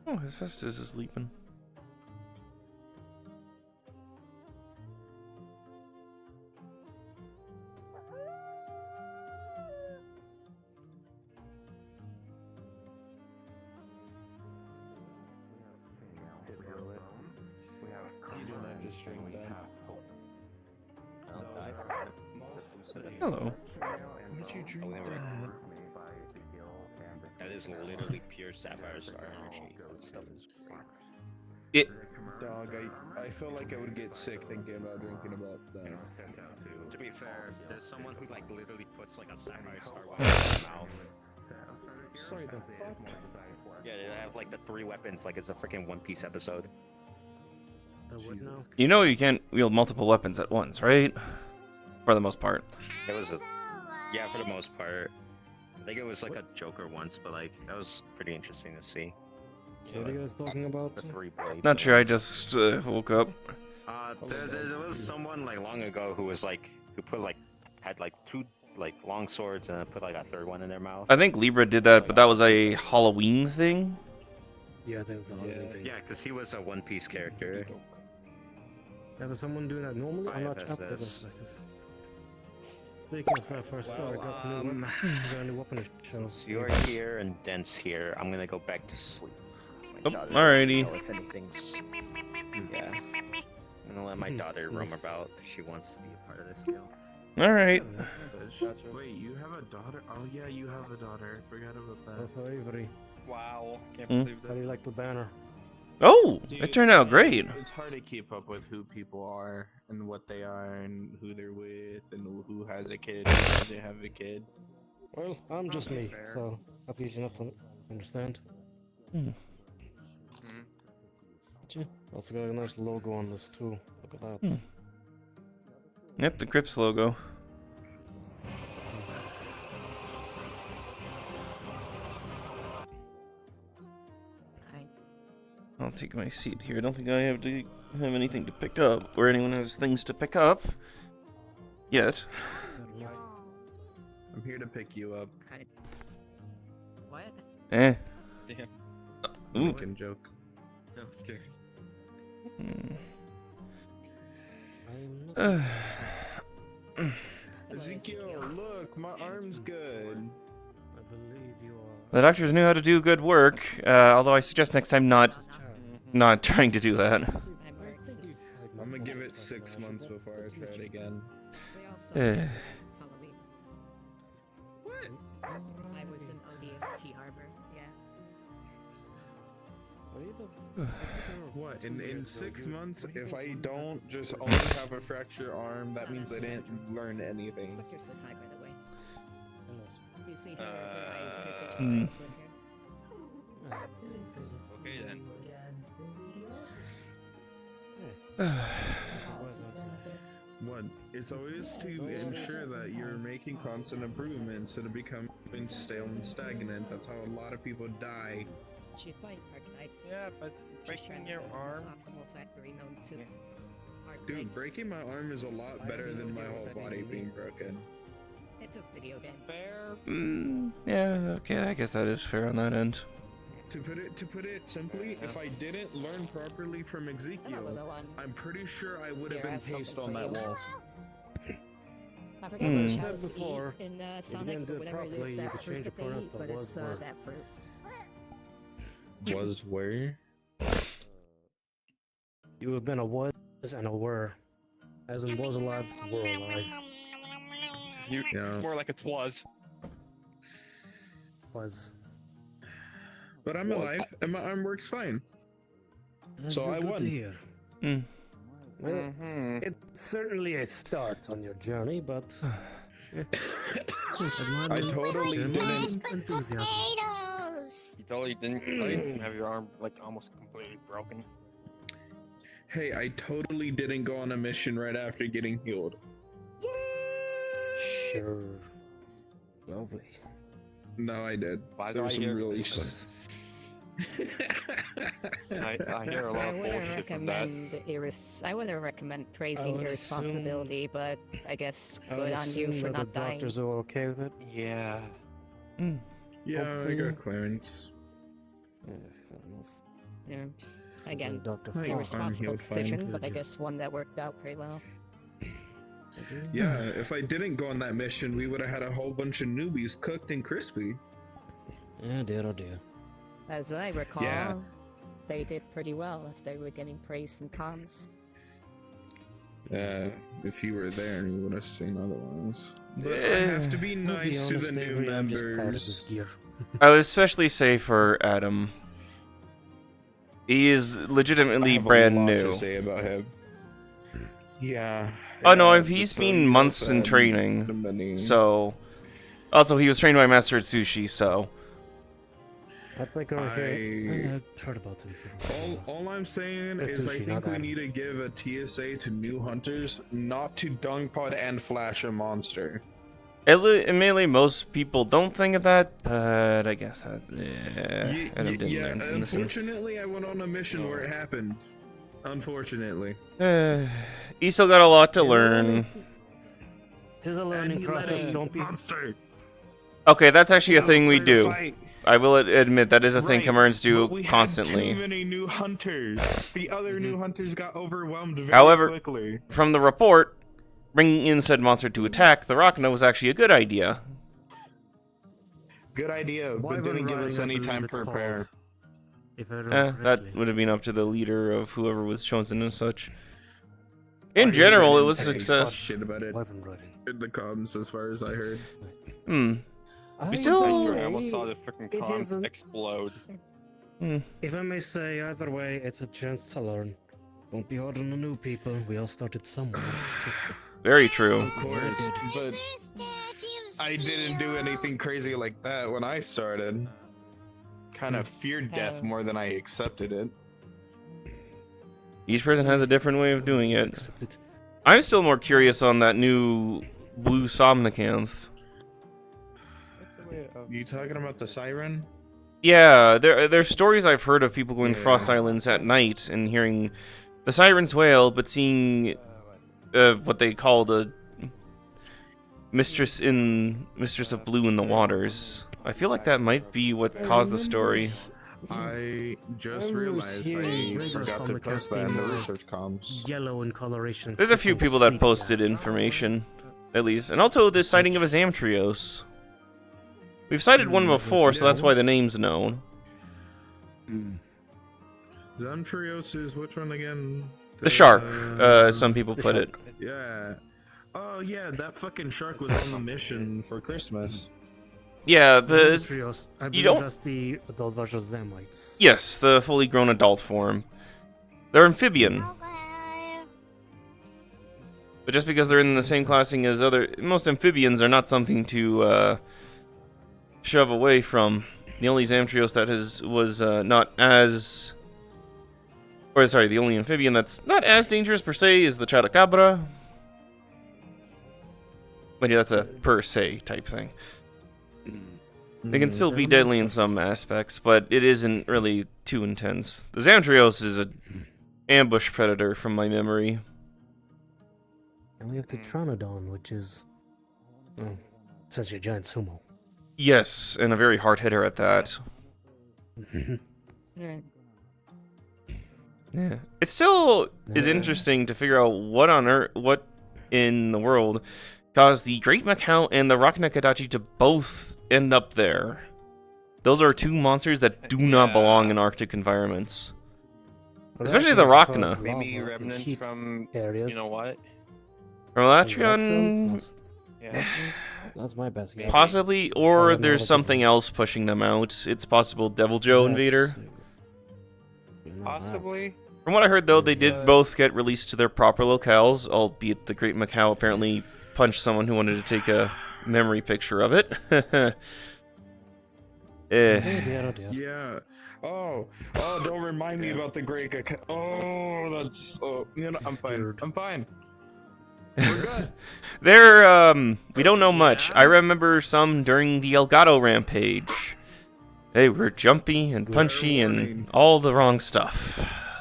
Oh, Hephaestus is sleeping. Hello. Why'd you drink that? That is literally pure sapphire star energy. That stuff is It. Dog, I feel like I would get sick thinking about drinking about that. To be fair, there's someone who like literally puts like a sapphire star weapon in their mouth. Sorry, the fuck? Yeah, they have like the 3 weapons like it's a freaking One Piece episode. You know you can't wield multiple weapons at once, right? For the most part. It was yeah, for the most part. I think it was like a Joker once, but like that was pretty interesting to see. So, what are you guys talking about? The 3 blades. Not sure, I just woke up. There was someone like long ago who was like had like 2 like long swords and put like a 3rd one in their mouth. I think Libra did that, but that was a Halloween thing. Yeah, that's the Halloween thing. Yeah, because he was a One Piece character. Yeah, was someone doing that normally? I'm not sure. FSS. Speaking of Sapphire Star, I got a new weapon to show. So you're here and Dent's here. I'm gonna go back to sleep. Oh, alrighty. If anything's... Yeah. I'm gonna let my daughter roam about because she wants to be a part of this guild. Alright. Wait, you have a daughter? Oh yeah, you have a daughter. I forgot about that. Also Avery. Wow, can't Mm. believe How that. do you like the banner? Oh, Dude, it turned out great. It's hard to keep up with who people are and what they are and who they're with and who has a kid and why they have a kid. Well, I'm just me, so that's easy enough to understand. Hmm. Gee, also got a nice logo on this too. Look at that. Hmm. Yep, the Crips logo. I'll take my seat here. I don't think I have anything to pick up, or anyone has things to pick up yet. I'm here to pick you up. What? Eh. Damn. Ooh. Making joke. I'm scared. Ezekiel, look, my arm's good. I believe you are. The doctors knew how to do good work, although I suggest next time not trying to do that. I'm gonna give it 6 months before I try it again. Eh. I was in ODST Harbor, yeah. What? In 6 months, if I don't just only have a fractured arm, that means I didn't learn anything. Click your says hi, by the way. You see her, Hmm. Okay then. One, it's always to ensure that you're making constant improvements and becoming stale and stagnant. That's how a lot of people die. She'd find Arcanites. Yeah, but breaking your arm. Dude, breaking my arm is a lot better than my whole body being broken. It's a video game. Fair. Yeah, okay, I guess that is fair on that end. To put it simply, if I didn't learn properly from Ezekiel, I'm pretty sure I would have been pasted on that wall. I forget what Said Chalice before, eat in if you Sonic didn't do or it whatever properly, you that could fruit change that the they pronouns eat, to but it's were. that fruit. Was where? You have been a was and a were. As in was alive, were alive. You Yeah. more like it was. Was. But I'm alive and my arm works fine. So I Good won. to hear. Hmm. Well, it's certainly a start on your journey, but I totally didn't. Enthusiasm. You totally didn't have your arm like almost completely broken. Hey, I totally didn't go on a mission right after getting healed. Sure. Lovely. No, I did. Why do There I was some hear really. goosebumps? I hear a lot I of wouldn't bullshit from that. I wouldn't recommend praising would irresponsibility, but I guess I would good on you assume for that not the dying. doctors are okay with it. Yeah. Yeah, I Hopefully. got clearance. Yeah, fair enough. Yeah. Sounds like Again, Dr. Hey, Fine. irresponsible healed fine. decision, but I Yeah. guess one that worked out pretty well. Yeah, if I didn't go on that mission, we would have had a whole bunch of newbies cooked and crispy. Yeah, dear, oh dear. As I recall, Yeah. they did pretty well if they were getting praised in comms. If you were there, you would have seen otherwise. But I Yeah. have to be I'll be nice to the honest, new Avery, I'm just proud of this members. gear. I would especially say for Adam. He is I legitimately have a brand lot new. to say about him. Yeah. Oh no, yeah, he's so been you months guys, in training. the many- So, also he was trained by Master Atsushi, so I think over here. I heard about him. All I'm saying That's is I sushi, think not we Adam. need to give a TSA to new hunters not to dung pod and flash a monster. admittedly most people don't think of that, but I guess that Adam didn't Yeah, listen. unfortunately, I went on a mission where it happened. Unfortunately. He still got a lot to learn. It is a And learning he let process, a don't be. monster. Okay, that's actually a thing we fair to do. fight. I will admit that is a thing Right, Camerons do but we had constantly. too many new hunters. The other new hunters got overwhelmed very However- quickly. From the report, bringing in said monster to attack the Rachna was actually a good idea. Good idea, but Wyvern didn't give us riding, I any believe time it's to prepare. called. If I remember That correctly. would have been up to the leader of whoever was chosen and such. In general, it was a success. Shit about it Wyvern riding. in the comms, as far as I heard. Hmm. I still- I Oh, swear, I almost saw the freaking it comms isn't- explode. If I may say, either way, it's a chance to learn. Don't be hard on the new people. We all started somewhere. Very true. Of course, but I didn't do anything crazy like that when I started. Kind of feared death Oh. more than I accepted it. Each person has a different way of doing it. I'm still more curious on that new blue Somnicanth. You talking about the siren? Yeah, there's stories I've heard of people going to Frost Islands at night and hearing the sirens wail, but seeing what they call the Mistress of Blue in the waters. I feel like that might be what caused the story. I just I was realized hearing I rumors forgot on to the post that in the casting, research comms. Yellow in coloration. There's a few people that posted information, at least, and also the sighting of a Zamtrios. We've cited one before, so that's why the name's known. Zamtrios is which one again? The shark, some people put it. Yeah. Oh yeah, that fucking shark was on the mission for Christmas. Yeah, Trios. I believe don't- that's the adult version of Zamites. yes, the fully grown adult form. They're amphibian. But just because they're in the same classing as most amphibians are not something to shove away from. The only Zamtrios that was not as, or sorry, the only amphibian that's not as dangerous per se is the Chadacabra. But yeah, that's a per se type thing. They can still be deadly in some aspects, but it isn't really too intense. The Zamtrios is an ambush predator from my memory. And we have the Tranodon, which is essentially a giant sumo. Yes, and a very hard hitter at that. Yeah. Yeah. It still is interesting to figure out what in the world caused the Great Macau and the Raknakadachi to both end up there. Those are two monsters that do not belong in Arctic environments. Especially the Rachna. Maybe remnants from, areas. you know what? From Latrion, Yeah. That's my best guess. possibly, or there's something else pushing them out. It's possible Devil Joe Invader. Possibly. From what I heard, though, they did both get released to their proper locales, albeit the Great Macau apparently punched someone who wanted to take a memory picture of it. Yeah. Oh, don't remind me about the Great Cacao. Oh, that's. Oh, you know, I'm fine. I'm fine. We're good. There, we don't know much. I remember some during the Elgato Rampage. They were jumpy and punchy and warning. all the wrong stuff.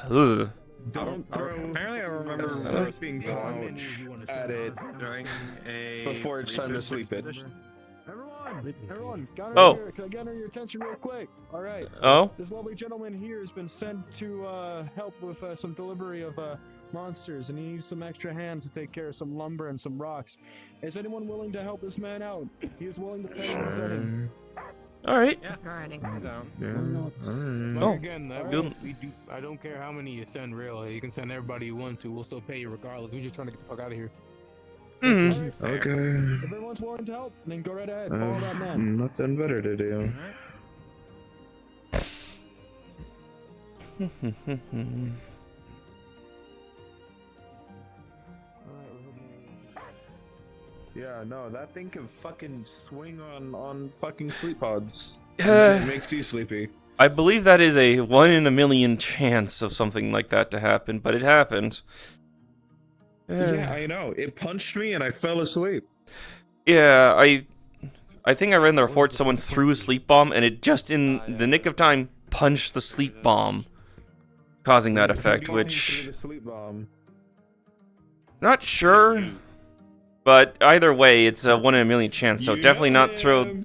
Ugh. Don't throw Apparently, I remember a sleeping pouch at it during a before it's time to sleep it. Everyone, Oh. can I gather your attention real quick? All right. Oh? This lovely gentleman here has been sent to help with some delivery of monsters, and he needs some extra hands to take care of some lumber and some rocks. Is anyone willing to help this man out? He is willing to pay his setting. Alright. Alrighty. Oh. Again, I don't care how many you send, really. You can send everybody you want to. We'll still pay you regardless. We're just trying to get the fuck out of here. Mm. Okay. If everyone's willing to help, then go right ahead. Follow that man. Nothing better to do. Yeah, no, that thing can fucking swing on fucking sleep pods. And then it makes you sleepy. I believe that is a 1 in a million chance of something like that to happen, but it happened. Yeah, I know. It punched me and I fell asleep. Yeah, I think I read in the report someone threw a sleep bomb and it just in the nick of time punched the sleep bomb, causing that effect, which... The sleep bomb. Not sure, but either way, it's a 1 in a million chance, so definitely not throw...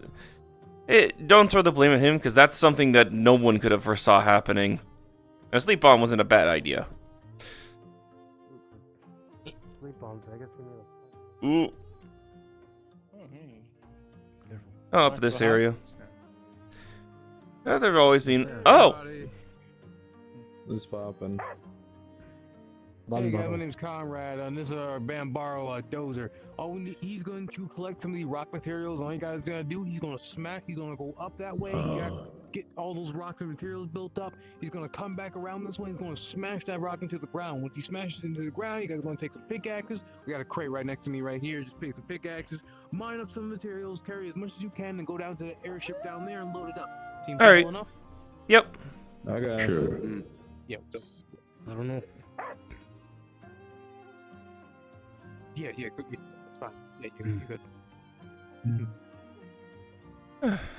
don't throw the blame at him, because that's something that no one could have foresaw happening. A sleep bomb wasn't a bad idea. Sleep bombs, I guess we need Ooh. Oh, up this area. There's always been... Oh! What's poppin'? Hey guys, my name's Conrad, and this is our Bambaro Dozer. He's going to collect some of the rock materials. All you guys gotta do, he's gonna go up that way. You gotta get all those rocks and materials built up. He's gonna come back around this way. He's gonna smash that rock into the ground. Once he smashes into the ground, you guys are gonna take some pickaxes. We got a crate right next to me right here. Just pick some pickaxes, mine up some materials, carry as much as you can, and go down to the airship down there and load it up. Seems All right. simple enough? Yep. Okay. Sure. Yep. So, I don't know. yeah, good. Yeah, it's fine. Yeah, you're good.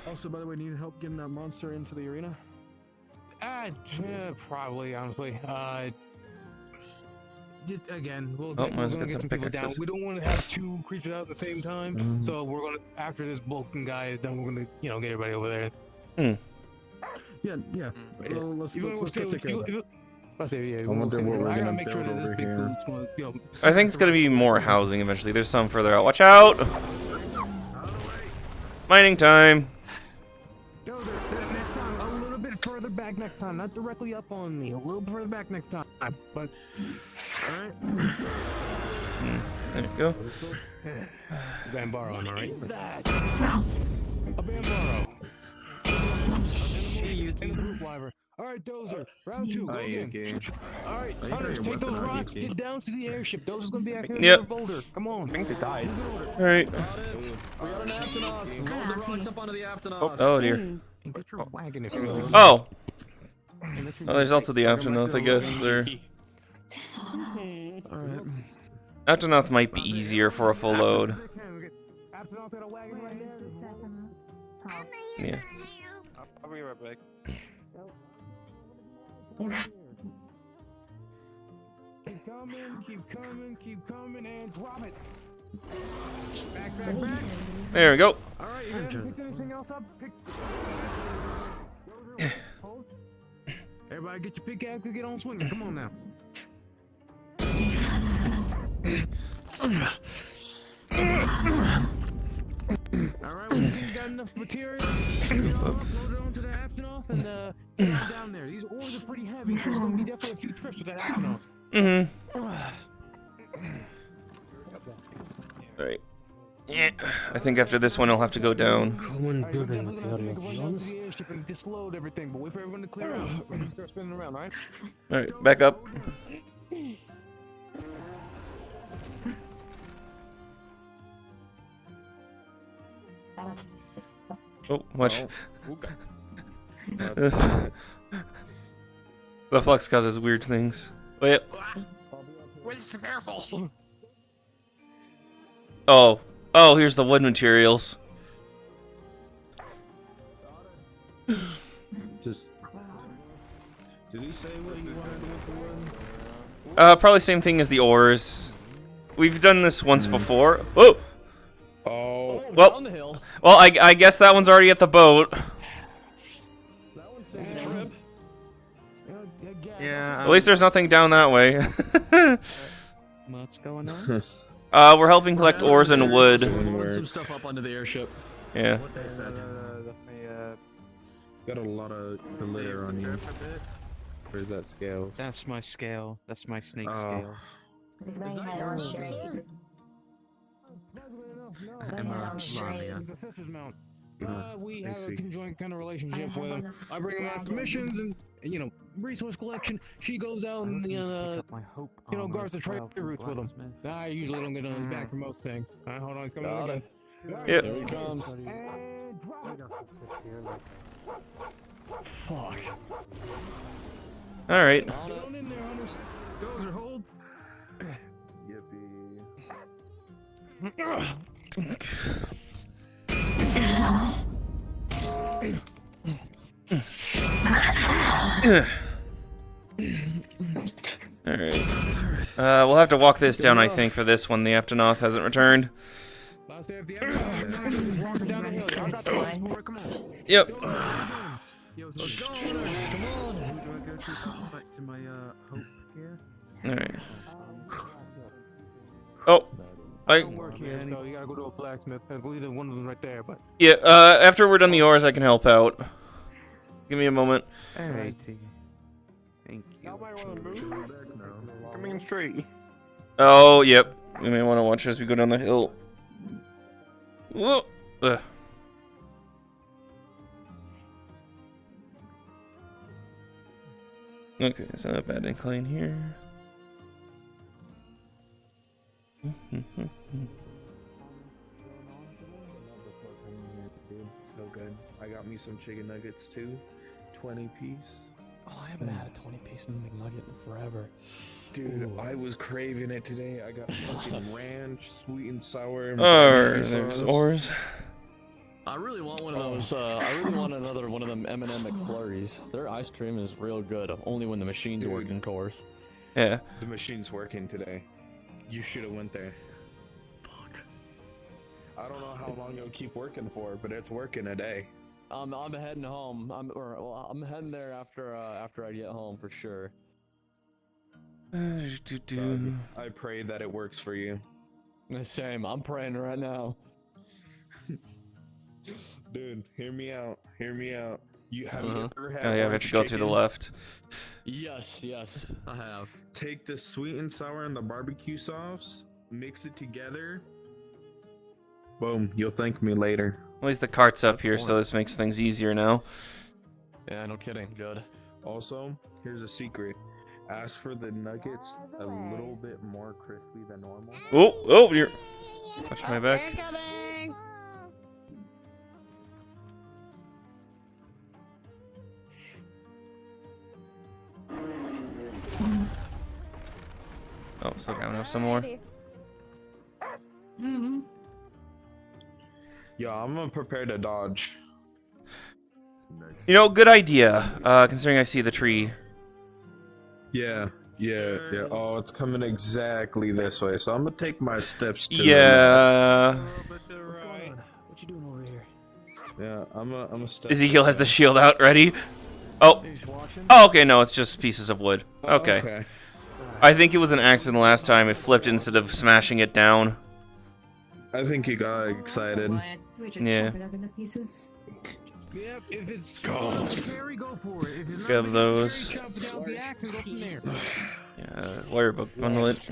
Also, by the way, need help getting that monster into the arena? Probably, honestly. Just again, we're might as well gonna get get some some people down. pickaxes. We don't want to have two creatures out at the same time, so we're gonna, after this Vulcan guy is done, we're gonna, get everybody over there. Yeah. Well, let's You go take care of that. Let's say, yeah. I wonder what we're I gotta gonna make sure build that this over big here. dude's gonna, I think it's gonna be more housing eventually. There's some further out. Watch out! Mining time! Dozer, next time, a little bit further back next time. Not directly up on me. A little further back next time. But, alright. There you go. Bambaro, am I right? A Bambaro. And a group liver. Alright, Dozer, round 2, go Hi, again. Yuki. Alright, I hunters, hear take you're those working on rocks, Yuki. get down to the airship. Dozer's gonna be active in Yep. the boulder. Come on. I think they died. Alright. We got an Aptonoth. Load the rocks up onto the Aptonoth. Oh dear. Get your wagon if you will. Oh! Oh, there's also the Afternoth, I guess, or... Alright. Afternoth might be easier for a full load. Yeah. I'll be right back. Keep coming, and drop it. Back. There we go. Alright, you guys picked anything else up? Hold. Everybody get your pickaxe and get on swinging. Come on now. Alright, we think you got enough material. Get all up, load it onto the Aptonoth, and get on down there. These ores are pretty heavy, so it's gonna be definitely a few trips with that Aptonoth. Alright. Yeah. I think after this one I'll have to go down. Common Alright, we're building definitely gonna materials. take one down to the airship and disload everything, but wait for everyone to clear out. We're gonna start spinning around, alright? Alright, back up. Oh, watch. The flux causes weird things. Wait. Oh, here's the wood materials. Did he say what he wanted with the wood? Probably same thing as the ores. We've done this once before. Whoa! Oh. Well, Down the hill. well, I guess that one's already at the boat. Yeah. At least there's nothing down that way. What's going on? We're helping collect ores and wood. Load some stuff up onto the airship. Yeah. What they said. Got a lot of glitter on you. Where's that scale? That's my scale. That's my snake Oh. scale. Is that yours? We I have a see. conjoint kind of relationship with him. I bring him out to missions and, you know, resource collection. She goes out and, guards the trade routes with him. I usually don't get on his back for most things. Hold on, he's coming in again. Yep. There he comes. All right. Get on in there, hunters. Dozer, hold. All right. We'll have to walk this down, I think, for this one. The Aptonoth hasn't returned. Last day of the episode. Walking down the hill. I got the lights, boy. Come on. Yep. Let's go, hunters. Come on. Back to my hope here. All right. Oh, Don't work here, so you gotta go to a blacksmith. I believe that one of them right there, but yeah. After we're done the ores, I can help out. Give me a moment. Alrighty. Thank you. Coming straight. Oh, yep. We may want to watch as we go down the hill. Whoa. Ugh. Okay, it's not a bad incline here. So good. I got me some chicken nuggets too. 20 piece. Oh, I haven't had a 20-piece McNugget in forever. Dude, Ooh. I was craving it today. I got fucking ranch, sweet and sour. And Alright, barbecue there's sauce. ores. I really want one of those. I really want another one of them M&M McFlurries. Their ice cream is real good. Only when the machine's Dude. working, of course. Yeah. The machine's working today. You should have went there. Fuck. I don't know how long it'll keep working for, but it's working today. I'm heading home. I'm heading there after I get home for sure. I pray that it works for you. Same. I'm praying right now. Dude, hear me out. Hear me out. You have you ever had Oh yeah, we have orange to go through the chicken? left. Yes, I have. Take the sweet and sour and the barbecue sauce, mix it together. Boom, you'll thank me later. At least the cart's up here, so this makes things easier now. Yeah, no kidding. Good. Also, here's a secret. Ask for the nuggets a little bit more crispy than normal. Oh, you're... Watch my back. Oh, so down have some more. Yeah, I'm gonna prepare to dodge. You know, good idea, considering I see the tree. Yeah. Oh, it's coming exactly this way, so I'm gonna take my steps to Yeah. What you doing over here? the left. Yeah, I'm a step. Ezekiel has the shield out ready. Oh. Oh, okay, no, it's just pieces of wood. Okay. I think it was an accident last time. It flipped instead of smashing it down. I think he got excited. Yeah. Yep, if it's very go for it. If it's Grab not those. chop it down the axe and go from there. Yeah, wire book bundle it.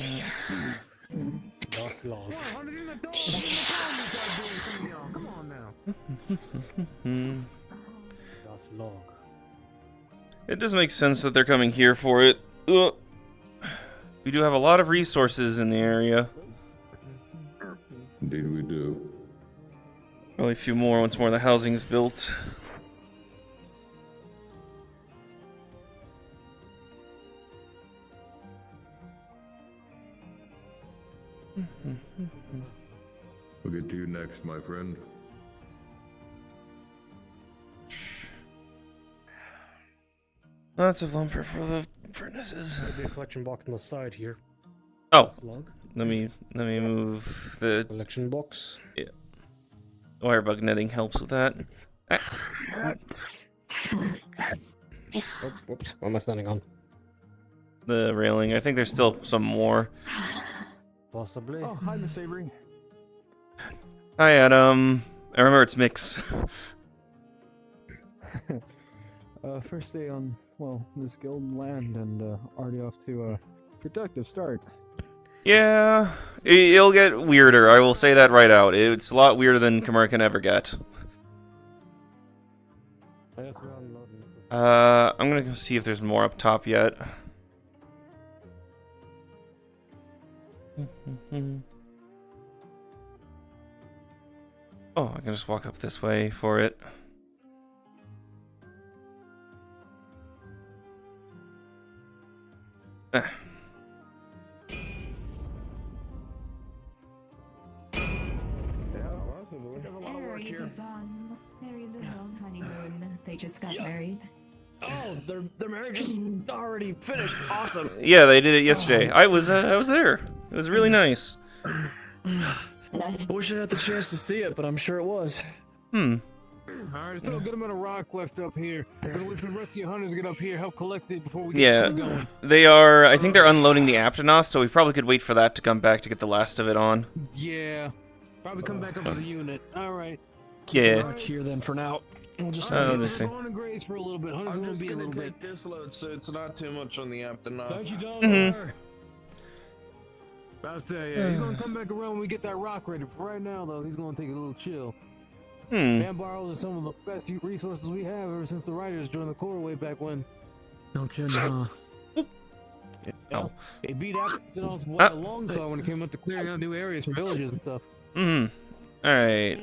Lost log. Come on now. Lost log. It does make sense that they're coming here for it. Ugh. We do have a lot of resources in the area. Indeed we do. Probably a few more once more of the housing's built. We'll get to you next, my friend. Lots of lumber for the furnaces. Maybe a collection box on the side here. Oh, Log. let me move the Collection box. wire bug netting helps with that. Ah. Oh, whoops. What am I standing on? The railing. I think there's still some more. Possibly. Oh, hi, Miss Avery. Hi, Adam. I remember it's Mix. First day on, well, this guild land, and already off to a productive start. Yeah, it'll get weirder. I will say that right out. It's a lot weirder than Khmer can ever get. I'm gonna go see if there's more up top yet. Oh, I can just walk up this way for it. Ah. Avery is on very little honeymoon. They just got married. Oh, their marriage is already finished. Awesome. Yeah, they did it yesterday. I was there. It was really nice. I wish I had the chance to see it, but I'm sure it was. Alright, still a good amount of rock left up here. Gonna wait for the rest of your hunters to get up here, help collect it before we get going. They are. I think they're unloading the Aptonoth, so we probably could wait for that to come back to get the last of it on. Yeah. Probably come back up as a unit. Alright. Yeah. Rock here then for now. We'll just let me see. Go on and graze for a little bit. Hunters I'm gonna just be a gonna little take bit. this load, so it's not too much on the Aptonoth. Thank you, Mhm. I'll say, yeah, he's gonna come back around when we get that rock ready. For right now, though, he's gonna take a little chill. Man barrels are some of the best resources we have ever since the writers joined the Corps way back when. No kidding, huh? Oh. They beat Apples and also a long saw when it came up to clearing out new areas for villages and stuff. Alright.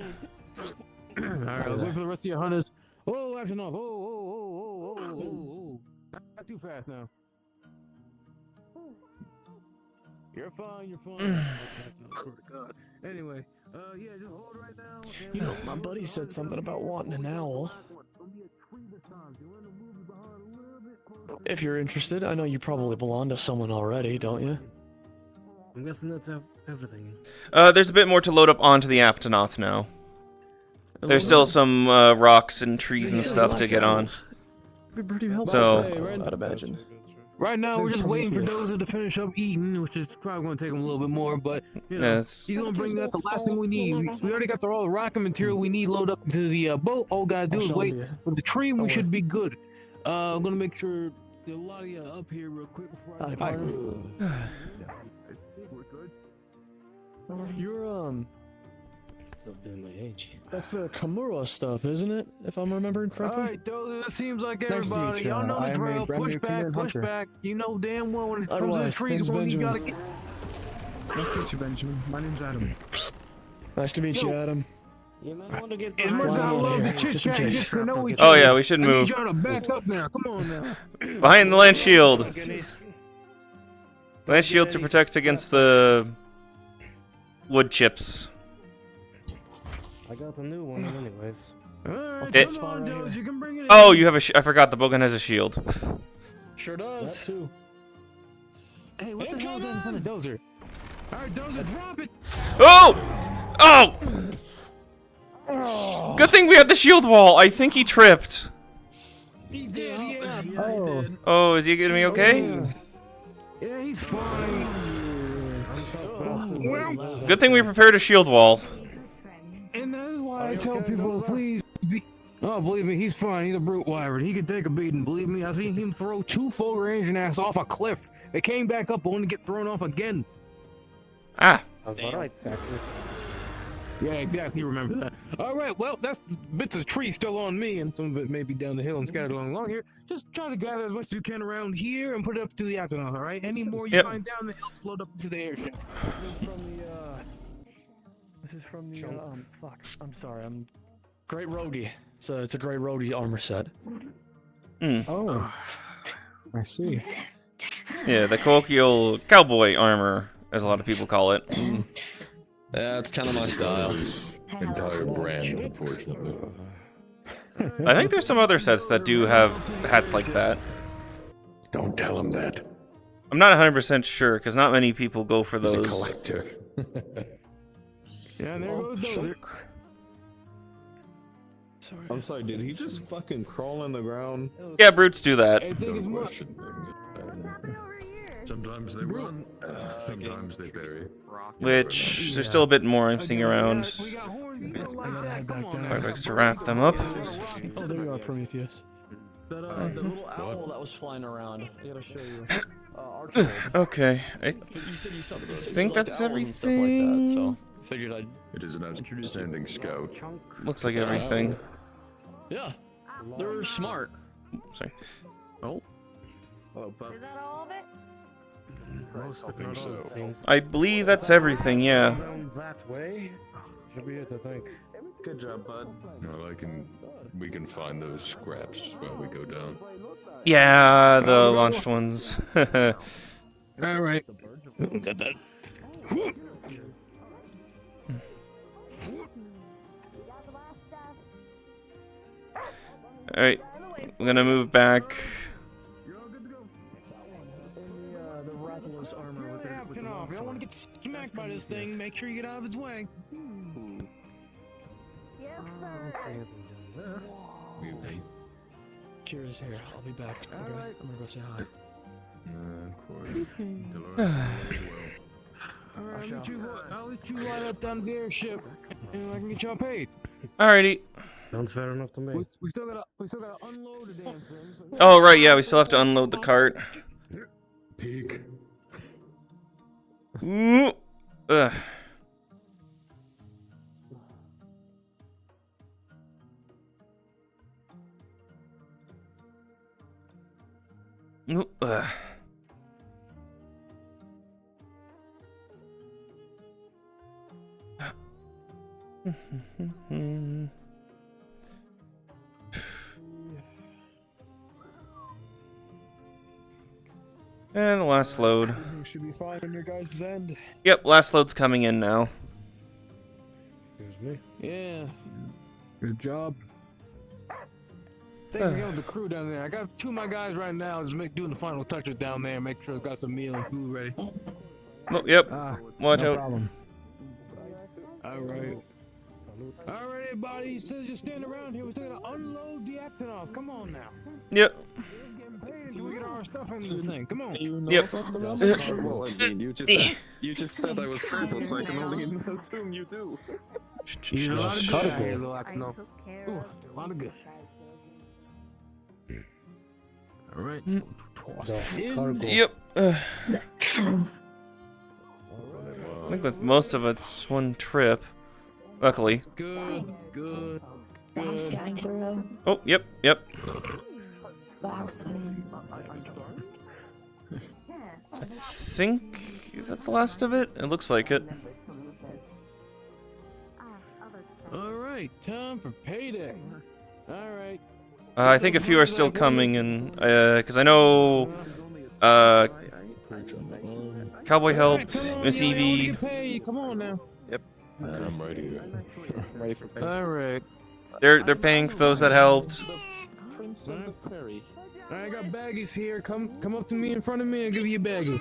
Alright, let's wait for the rest of your hunters. Oh, Aptonoth. Oh. Not too fast now. You're fine. God. Anyway, yeah, just hold right now. You know, my buddy said something about wanting an owl. If you're interested, I know you probably belong to someone already, don't you? I'm guessing that's everything. There's a bit more to load up onto the Aptonoth now. There's still some rocks and trees and stuff to get on. So, I'd imagine. Right now, we're just waiting for Dozer to finish up eating, which is probably going to take him a little bit more, but, you know, he's going to bring that the last thing we need. We already got all the rocket material we need loaded up into the boat. All we got to do is wait for the tree, and we should be good. I'm going to make sure there's a lot of you up here real quick before I start. We're good. You're, Still doing my age. that's the Kimura stuff, isn't it? If I'm remembering correctly? Alright, Dozer, it seems like Nice to meet everybody, you. y'all know I the am a drill. brand Push new back, Kenyan push hunter. back. You know damn well when it comes to the Otherwise, trees, name's when you Benjamin. gotta get... Nice to meet you, Benjamin. My name's Adam. Nice to meet you, Adam. You might want to get As much as I love the chit chat, just to know each Oh other. yeah, we should I move. need y'all to back up now. Come on now. Behind the land shield. Land shield to protect against the wood chips. I got a new one anyways. Alright, It- come on, Dozer, you can bring it in. Oh, you have a. I forgot the bowgun has a shield. Sure does. That too. Hey, what the hell is that in front of Dozer? Alright, Dozer, drop it! Oh! Oh! Good thing we had the shield wall. I think he tripped. He did, yeah. Oh, Oh, is he gonna be okay? Yeah, he's fine. Good thing we prepared a shield wall. And that is why I tell people to please be... Oh, believe me, he's fine. He's a brute wyvern. He can take a beating. Believe me, I seen him throw 2 full range and ass off a cliff. They came back up only to get thrown off again. Ah. Alright, actually. Yeah, exactly. Remember that. All right. Well, that's bits of tree still on me, and some of it may be down the hill and scattered along here. Just try to gather as much as you can around here and put it up to the Aptonoth. All right. Any more you Yep. find down the hill, load up to the airship. This is from the, fuck, I'm sorry, Great Roadie. So it's a Great Roadie armor set. oh. I see. Yeah, the colloquial cowboy armor, as a lot of people call it. Yeah, it's kind of my style. Entire brand, unfortunately. I think there's some other sets that do have hats like that. Don't tell him that. I'm not 100% sure because not many people go for He's those. a collector. Yeah, and there goes Dozer. Sorry. I'm sorry, did he just fucking crawl on the ground? Yeah, brutes do that. Hey, think it's more. Sometimes they run, sometimes they bury. Which there's still a bit more I'm seeing around. We got horns. You don't like that. Come on Hard now. likes to wrap them up. Oh, there you are, Prometheus. The little owl that was flying around. I gotta show you. Archibald. Okay, I You said you think liked that's owls and stuff like that, everything. so figured I'd It is an outstanding scout. Looks like everything. Yeah, they're smart. Sorry. Oh. Oh, but Is that all of it? most of it so. Seems I believe that's everything, yeah. around that way. Should be it, I think. Good job, bud. Well, we can find those scraps while we go down. Yeah, the launched ones. All right. Got that. Alright, we're gonna move back. The Rattler's armor with it. If you don't want to get smacked by this thing, make sure you get out of its way. Cheers here. I'll be back. Okay. I'm gonna go say hi. Of course. Alright, I'll let you line up down the airship, and I can get y'all paid. Alrighty. Sounds fair enough to me. We still gotta unload the damn thing. Oh, right, yeah, we still have to unload the cart. Peek. Ooh. Ugh. Ooh, ugh. And the last load. You should be fine on your guys' end. Yep, last load's coming in now. Excuse me. Yeah. Good job. Thanks again with the crew down there. I got two of my guys right now just doing the final touches down there. Make sure it's got some meal and food ready. Oh, yep. Watch no out. problem. Alright. Alright, everybody. You said just stand around here. We're still gonna unload the Actinov. Come on now. Yep. Can we get our stuff in this thing? Come on. You know Yep. about the well, I mean, you just said I was simple, so I can only assume you do. You know, a lot of good out here, little I Actinov. took care Ooh, of a lot of good. Alright. Cargo. Yep. I think with most of it's one trip. Luckily. Good, good, I'm good. scanning through. Oh, yep, yep. Vaccine. I think that's the last of it. It looks like it. Alright, time for payday. Alright. I think a few are still coming, and because I know Cowboy helped, Miss Evie. Come on now. I'm right here. Ready for pay. Alright. They're paying for those that helped. Prince of the Prairie. I got baggies here. Come up to me in front of me. I'll give you a baggie.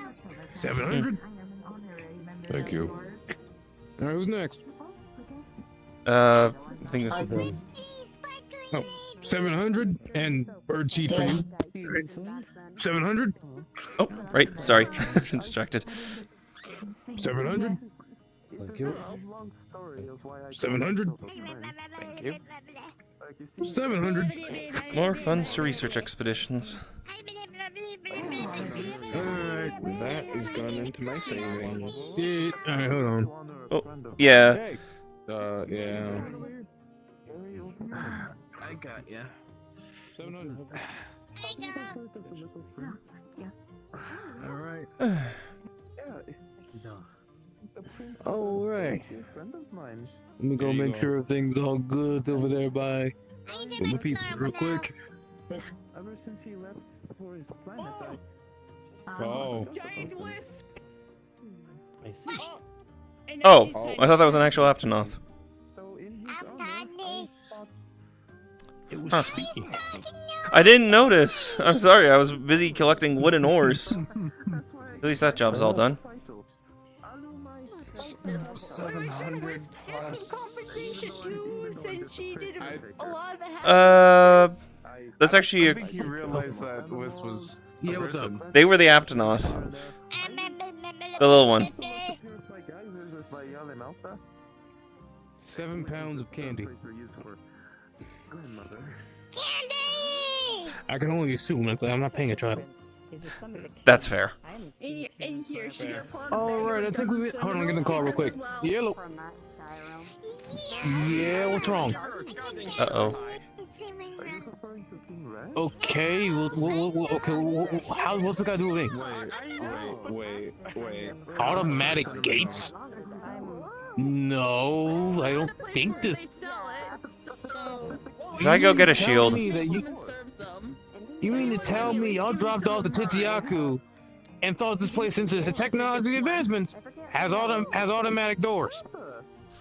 700. Thank you. All right, who's next? I think this. Oh, 700 and birdseed for you. 700. Oh, right. Sorry, distracted. 700. Thank you. 700. Thank you. 700. More funds to research expeditions. Alright. That is gone into my savings. Yeah. Alright, hold on. Oh, yeah. Hey. Yeah. I got ya. 700. Alright. Alright. Let me go make sure everything's all good over there by my people real quick. Ever since he left for his planet, Oh. Oh, I thought that was an actual Aptonoth. so in his honor, It was Huh. speaking. I didn't notice. I'm sorry. I was busy collecting wooden ores. At least that job's all done. 700 plus. That's actually I think you realized that this was. Yeah, what's up? They were the Aptonoth. The little one. 7 pounds of candy. I can only assume. I'm not paying a child. That's fair. And here's your plug. All right, I think we. Hold on, I'm gonna call real quick. Yellow. Yeah, what's wrong? Uh-oh. Okay, what's the guy doing? Wait. Automatic gates? No, I don't think this. Should I go get a shield? You mean to tell me y'all dropped off the Titiaku and thought this place, since it's a technology advancements, has automatic doors?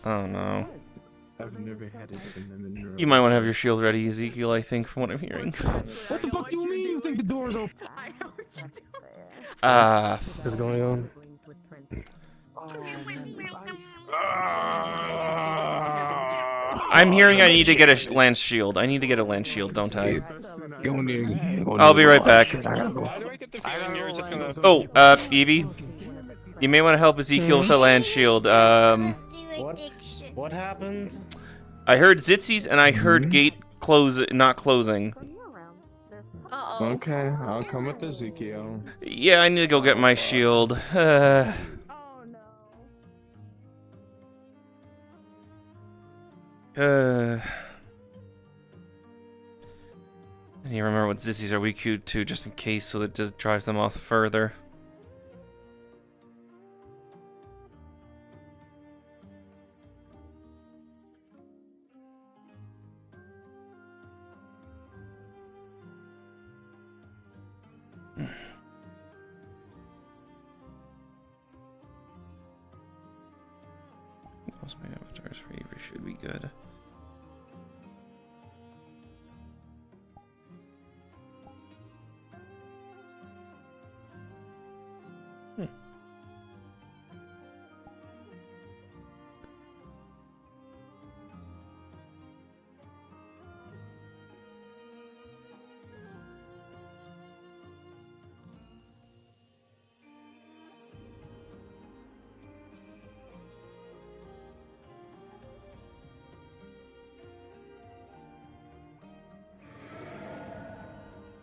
Oh no. I've never had it in You might want to have your shield ready, Ezekiel, I think, from what I'm hearing. What the fuck do you mean you think the door's open? What's going on? I'm hearing I need to get a lance shield. I need to get a lance shield, don't I? I'll be right back. Oh, Evie, you may want to help Ezekiel with the lance shield. What happened? I heard Zitzies and I heard gate not closing. Okay, I'll come with Ezekiel. Yeah, I need to go get my shield. I need to remember what Zissies are weak to, just in case, so that it just drives them off further. Most my avatars for Avery should be good.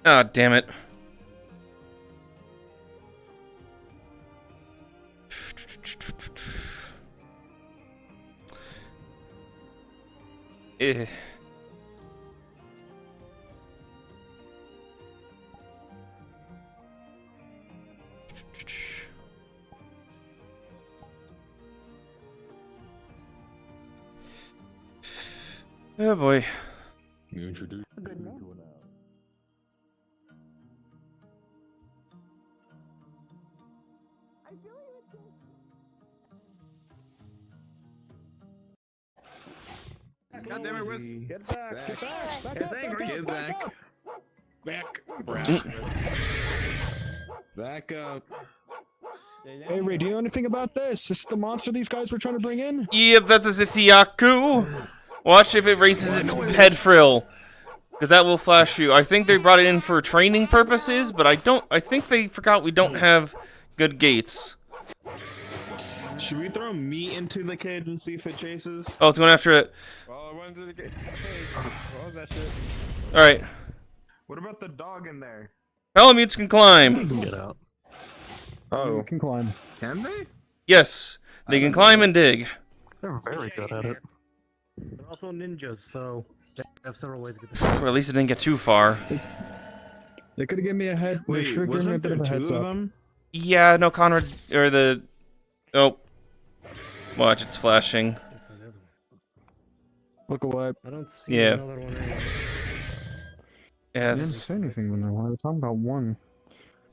Ah, damn it. Eh. Oh boy. You introduced me to an God damn it, Wiz. Get back! Get back! Back It's up! angry. Back Get up! back. Back up. Hey, Ray, do you know anything about this? This is the monster these guys were trying to bring in? Yep, that's a Zitsiyaku. Watch if it raises its head frill, because that will flash you. I think they brought it in for training purposes, but I think they forgot we don't have good gates. Should we throw meat into the cage and see if it chases? Oh, it's going after it. Well, I went to the gate. What was that shit? All right. What about the dog in there? Palamutes can climb. Get out. Oh, You can climb. can they? Yes, they can climb and dig. They're very good at it. They're also ninjas, so they have several ways to get Well, at least it didn't get too far. They could have given me a head. They Wait, should have given me a wasn't bit there of a two heads of up. them? Yeah, no, Conrad, or the... Oh. Watch, it's flashing. Look away. I don't see Yeah. another one anywhere. Yeah, I didn't say anything when they were talking about one.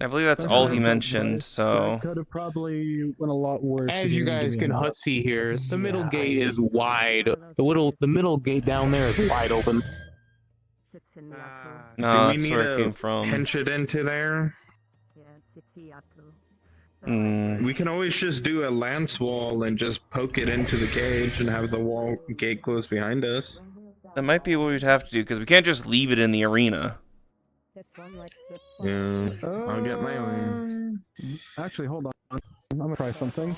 I believe that's all he mentioned, so... That could have probably went a lot worse. As you guys can see here, the middle gate is wide. The middle gate down there is wide open. No, Do we that's need where it to came from. pinch it into there? We can always just do a lance wall and just poke it into the cage and have the wall gate close behind us. That might be what we'd have to do, because we can't just leave it in the arena. Yeah, I'll get my own. Actually, hold on. I'm gonna try something.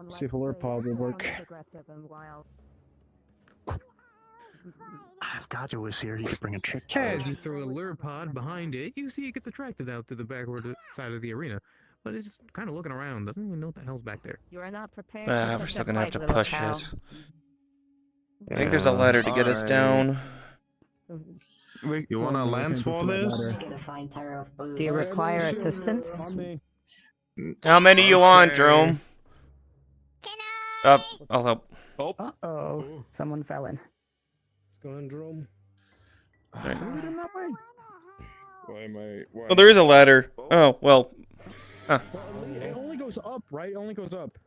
See if a lure pod will work. If Gajo was here, he could bring a trick As you throw a lure pod behind it, you see it gets attracted out to the backward side of the arena. But it's just kind of looking around, doesn't even know what the hell's back there. You are not prepared. We're still gonna have to push it. I think there's a ladder to get us down. You want to lance wall this? Do you require assistance? How many you want, Jerome? Up, I'll help. Uh-oh. Someone fell in. What's going on, Jerome? Right. Why am I? Why Oh, there is a ladder. Oh, well. Huh. It only goes up, right? It only goes up.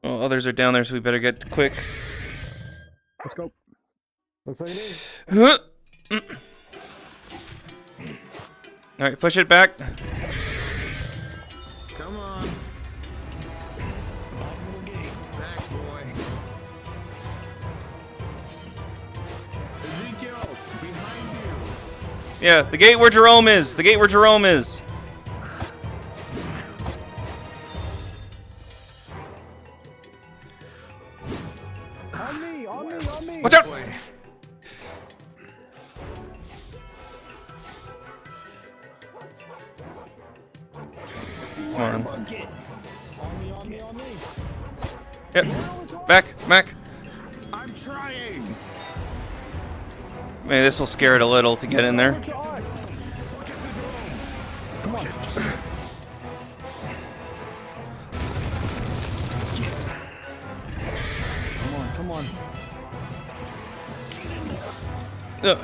Well, others are down there, so we better get quick. Let's go. Looks like it is. Alright, push it back. Come on. Back, boy. Ezekiel, behind you. Yeah, the gate where Jerome is. The gate where Jerome is. On me! Watch out! Come on. On me! Yep. Back. I'm trying. Maybe this will scare it a little to get in there. Come on. Come on. Ugh.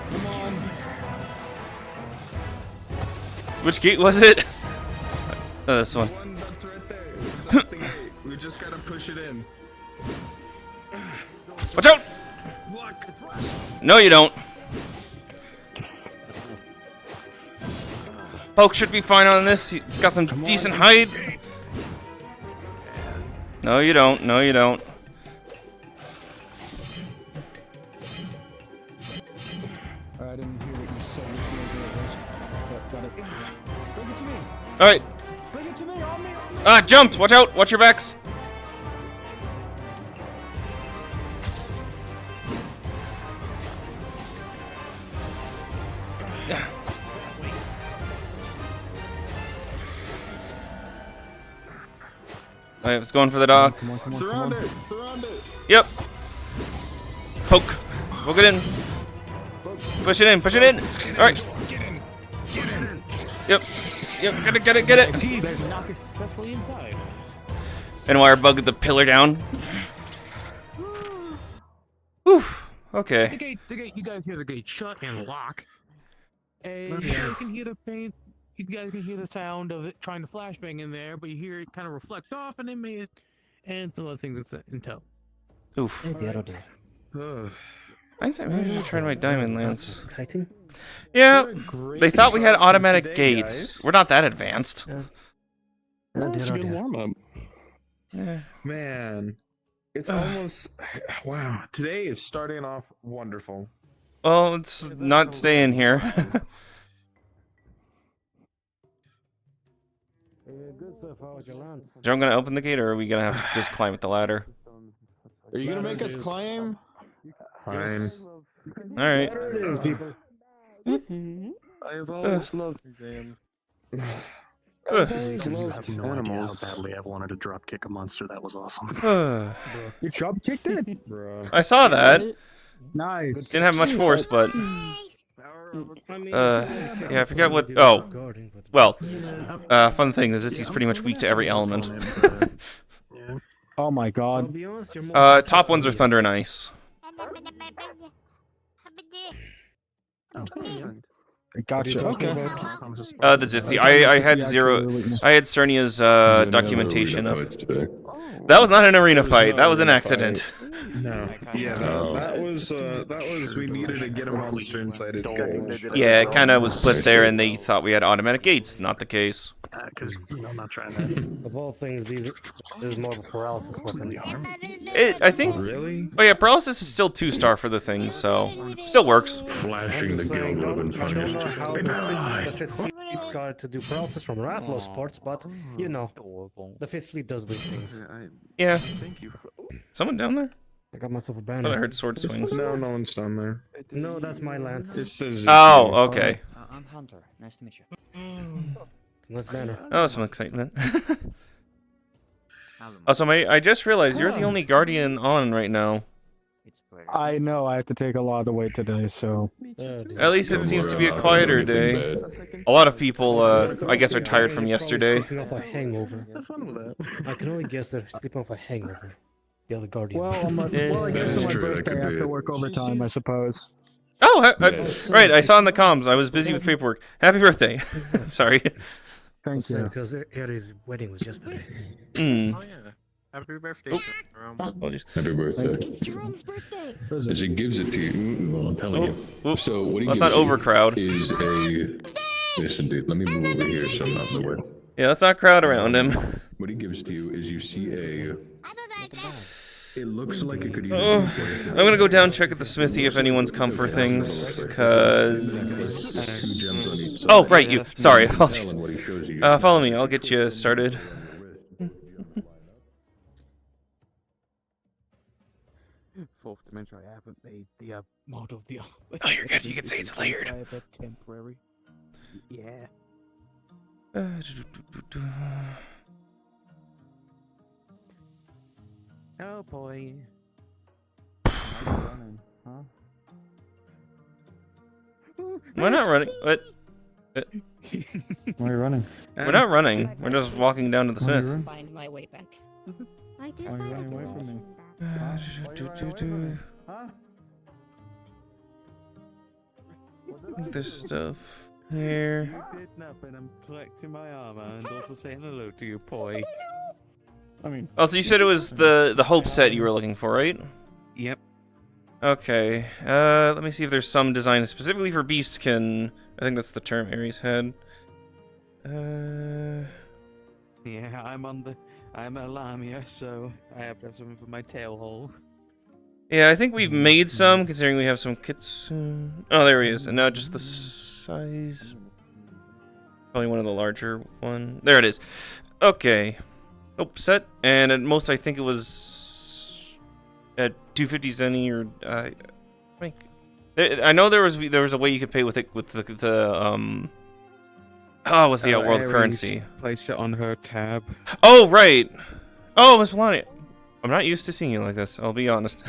Come on. Which gate was it? Oh, this one. One that's right there. That's the gate. We just gotta push it in. Watch out! Look. No, you don't. Poke should be fine on this. It's got some decent height. No, you don't. No, you don't. I didn't hear what you said. Got it. Bring it to me. All right. Bring it to me. On me. Ah, jumped. Watch out. Watch your backs. All right, it's going for the dog. Come on. Surround it. Yep. Poke. Poke it in. Push it in. Push it in. All right. Get in. Yep. Get it. See, you guys knock it successfully inside. And wire bug the pillar down. Whew. Okay. The gate, you guys hear the gate shut and lock. And you can hear the pain. You guys can hear the sound of it trying to flashbang in there, but you hear it kind of reflect off, and and some other things in tow. Oof. Ugh. I think maybe I should try my diamond lance. Exciting. Yeah, Great they thought we had job automatic today, gates. guys. We're not that advanced. That's a good warm-up. Yeah. Man, it's almost. Wow, today is starting off wonderful. Well, it's not staying here. So I'm gonna open the gate, or are we gonna have to just climb up the ladder? Are you gonna make us climb? Fine. All right. There it is, people. I've always loved you, Dan. You have no idea how badly I've wanted to drop kick a monster. That was awesome. You drop kicked it? Bro. I saw that. Nice. Didn't have much force, but yeah, I forget what. Oh, well. Fun thing is, he's pretty much weak to every element. Oh my god. Top ones are thunder and ice. Gotcha. Okay. The Zitzi. I had zero. I had Cernia's documentation up. That was not an arena fight. That was an accident. No. Yeah, that was we needed to get a monster inside its cage. Yeah, it kind of was put there, and they thought we had automatic gates. Not the case. Because I'm not trying to. Of all things, this is more of a paralysis weapon. I think. Really? Oh yeah, paralysis is still 2-star for the thing, so still works. Flashing the guild ribbon I don't know funniest. how the Fifth Fleet got to do paralysis from Rathlow's parts, but you know, the Fifth Fleet does weird things. Yeah. Thank you. Someone down there? I got myself a I thought I banner. heard sword swings. No, no one's down there. No, that's my lance. It says. Oh, okay. I'm Hunter. Nice to meet you. It's a nice banner. Oh, some excitement. Oh, so I just realized you're the only guardian on right now. I know I have to take a lot of the weight today, so. At least it seems to be a quieter day. A lot of people, I guess, are tired from yesterday. Sleeping off a hangover. I can only guess they're sleeping off a hangover. The other guardian. Well, I guess on my birthday I have to work overtime, I suppose. Oh, right. I saw in the comms. I was busy with paperwork. Happy birthday. Sorry. Thank you. Because Avery's wedding was yesterday. Mm. Oh yeah. Happy birthday. Apologies. Happy birthday. It's Jerome's birthday. As it gives it to you, well, I'm telling you. So what he Let's gives not overcrowd. you is a. Listen, dude. Let me move over here so I'm not in the way. Yeah, let's not crowd around him. What he gives to you is you see a. It looks like it could even. I'm gonna go down check at the smithy if anyone's come for things, cause. Oh, right, you. Sorry, apologies. Follow me. I'll get you started. Fourth dimension, I haven't made the mod of the. Oh, you're good. You can say it's layered. Temporary. Yeah. Oh boy. Running, huh? We're not running. What? Why are you running? We're not running. We're just walking down to the smith. Find my way back. I did Why are you find running away from me? This stuff here. You did nothing. I'm collecting my armor and also saying hello to you, boy. I mean. Oh, so you said it was the hope set you were looking for, right? Yep. Okay. Let me see if there's some design specifically for Beastkin. I think that's the term Ares had. Yeah, I'm a Lamia, so I have to have something for my tail hole. Yeah, I think we've made some, considering we have some kits. Oh, there he is. And now just the size. Probably one of the larger one. There it is. Okay. Nope, set. And at most, I think it was at 250 zenny or I know there was a way you could pay with it with the oh, what's the outworld currency? Placed it on her tab. Oh, right. Oh, Miss Melania. I'm not used to seeing you like this, I'll be honest.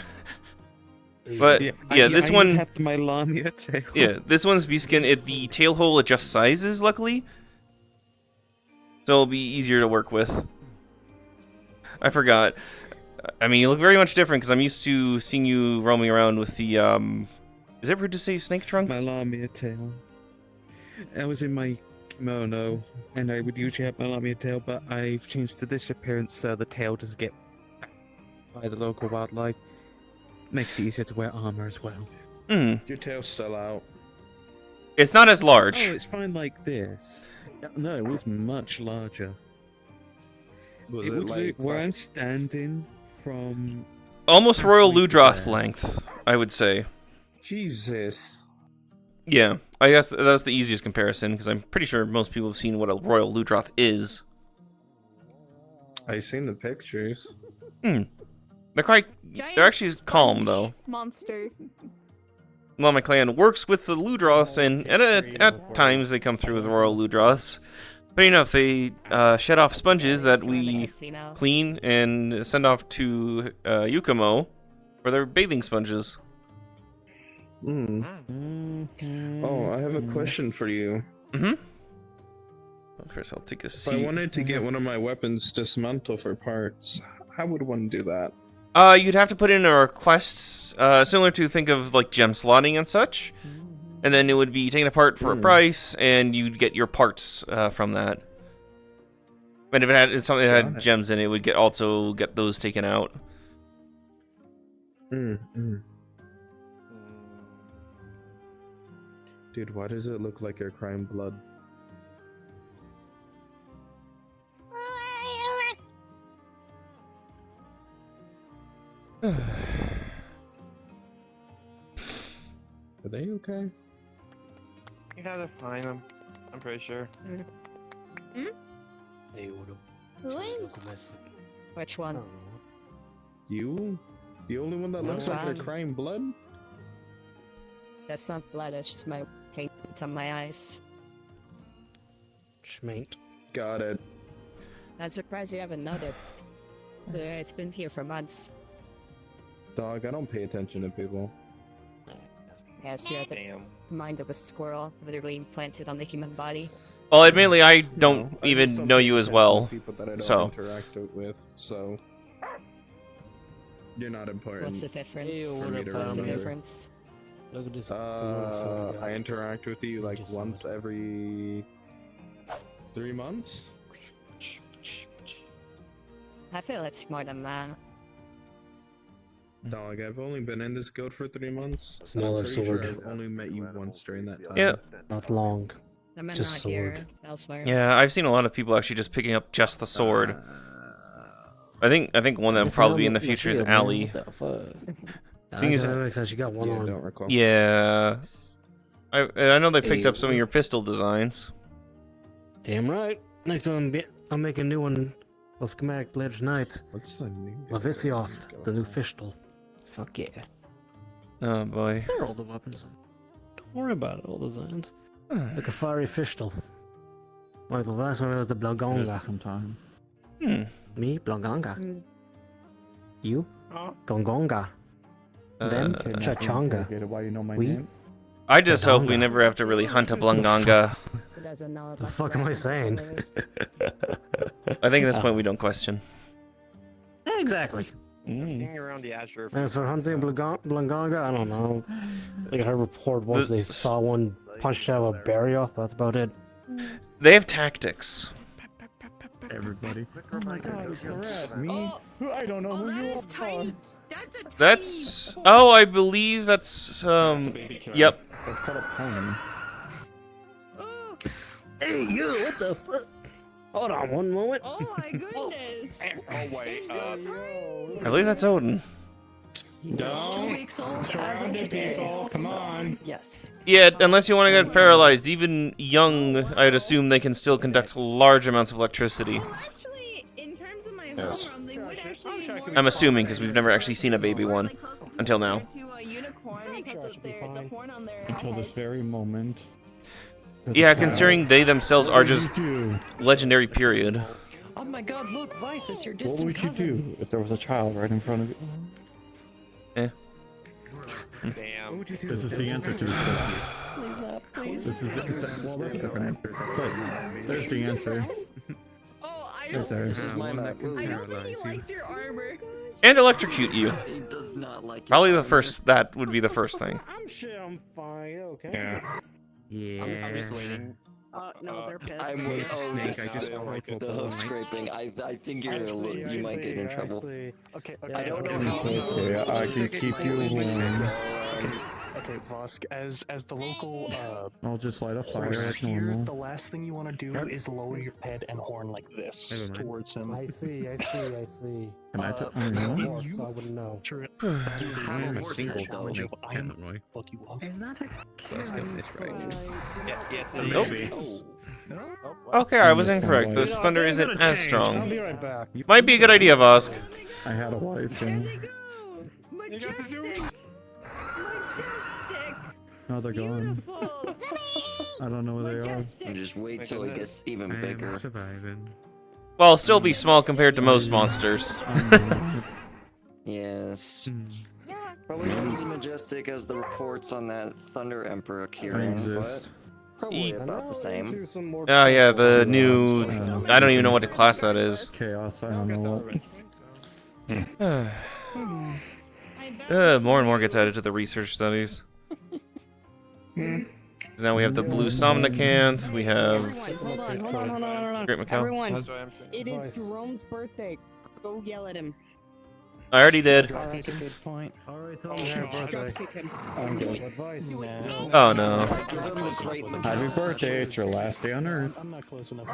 But yeah, this one have my Lamia tail. Yeah, this one's Beastkin. The tail hole adjusts sizes, luckily. So it'll be easier to work with. I forgot. I mean, you look very much different because I'm used to seeing you roaming around with the is it rude to say snake trunk? My Lamia tail. I was in my kimono, and I would usually have my Lamia tail, but I've changed to this appearance so the tail doesn't get by the local wildlife. Makes it easier to wear armor as well. Your tail's still out. It's not as large. Oh, it's fine like this. No, it was much larger. Was it it would like look where I'm standing from? Almost Royal Ludroth length, I would say. Jesus. Yeah, I guess that's the easiest comparison because I'm pretty sure most people have seen what a Royal Ludroth is. I've seen the pictures. They're actually calm though. Monster. Well, my clan works with the Ludroths, and at times they come through with Royal Ludroths. But enough, they shed off sponges that we clean and send off to Yukumo for their bathing sponges. Oh, I have a question for you. First, I'll take a If seat. I wanted to get one of my weapons dismantled for parts, how would one do that? You'd have to put in a request, similar to think of like gem slotting and such, and then it would be taken apart for a price, and you'd get your parts from that. And if it had something that had gems in it, would also get those taken out. Dude, why does it look like you're crying blood? Are they okay? Yeah, they're fine. I'm pretty sure. Who is? Which one? You? The only one that looks like you're crying blood? That's not blood, that's just my paint on my eyes. Schmaint. Got it. I'm surprised you haven't noticed. It's been here for months. Dog, I don't pay attention to people. Yes, you have the mind of a squirrel, literally implanted on the human body. Well, admittedly, I don't even know you as well. People that I don't So. interact with, so you're not important. What's the difference? for me to What's the remember. difference? Look at this. I interact with you like once every 3 months. I feel it's more than that. Dog, I've only been in this guild for 3 months. Smaller I'm pretty sure sword. I've only met you once during that time. Yeah. Not long. I mean, Just not here, sword. elsewhere. Yeah, I've seen a lot of people actually just picking up just the sword. I think one that will probably be in the future is Allie. Thing is, that makes sense. You got one on. Don't recall. yeah, I know they picked up some of your pistol designs. Damn right. Next one, I'll make a new one. Well, schematic later tonight. What's the name? Lavissioth, the new fishtel. Fuck yeah. Oh boy. They're all the weapons. Don't worry about it, all the designs. The Kafari fishtel. Right, the last one was the Blagonga. Sometime. Me? Blagonga. You? Gongonga. Them? Chachanga. Why you know my We? name? I just hope we Badonga. never have to really hunt a Blunganga. Who doesn't know The about fuck am I saying? I think at this point we don't question. Exactly. Seeing around the Azure. As for hunting Blunganga, I don't know. I heard a report once they saw one punched out of a Barrioth, that's about it. They have tactics. Everybody. Oh my god, it's the rat. Me? I don't know who you are. That's oh, I believe that's yep. It's called a pony. Hey, you, what the fuck? Hold on one moment. Oh my goodness. Oh wait. I believe that's Odin. Don't 2 weeks old. surround the people. Come on. Yes. Yeah, unless you want to get paralyzed, even young, I'd assume they can still conduct large amounts of electricity. Well, actually, in terms of my Yes. homeroom, they would actually I'm assuming because we've never actually seen a baby one until now. to a unicorn because of the horn on their Until this very moment. Yeah, considering they themselves are just do? legendary. Period. Oh my god, look, Vice, it's your What distant would you cousin. do if there was a child right in front of you? Damn. This is the answer to this question. Please not, please. This is well, that's a different answer. But there's the answer. Oh, I Right don't there. This is my map. I don't think he liked your armor. And electrocute you. He does not like Probably the first. That would be the first thing. I'm sure I'm fine, okay? Yeah. Yeah. I'm just waiting. No, they're pissed. I'm with Snake, I this. just crawled to a The ball, hoof mate. scraping. I think you're a little, you might get in trouble. Okay, I don't know It's how. okay, I can keep you warm. Okay, Vosk, as the local I'll just light a fire horse at here, normal. the last thing you want to do is lower your head and horn like this Never mind. towards him. I see. Can I Uh, I don't know. Horse, I wouldn't know. Sure. I am a horse single head, though. challenge of I'm Roy. fuck you up. Is that a Let's get this right. Yeah. Nope. Maybe. Okay, I was incorrect. This thunder isn't as I'll strong. be right back. Might be a good idea, Vosk. I had a wife and Majestic. now they're gone. Beautiful. I don't know where they are. And just wait till it gets even I bigger. am surviving. Well, still be small compared to most monsters. Yes. Hmm. Probably not as majestic as the reports on that Thunder Emperor I Kieran, but exist. probably about the same. Oh yeah, the new. I don't even know what the class that is. Chaos, I don't know what. More and more gets added to the research studies. Now we have the blue somnicanth. We have Hold on. Great Macau. Everyone, That's what I'm saying. it is Jerome's birthday. Go yell at him. I already did. That's a good point. Alright, so Oh no. Happy birthday, it's your last day on Earth. I'm not close enough.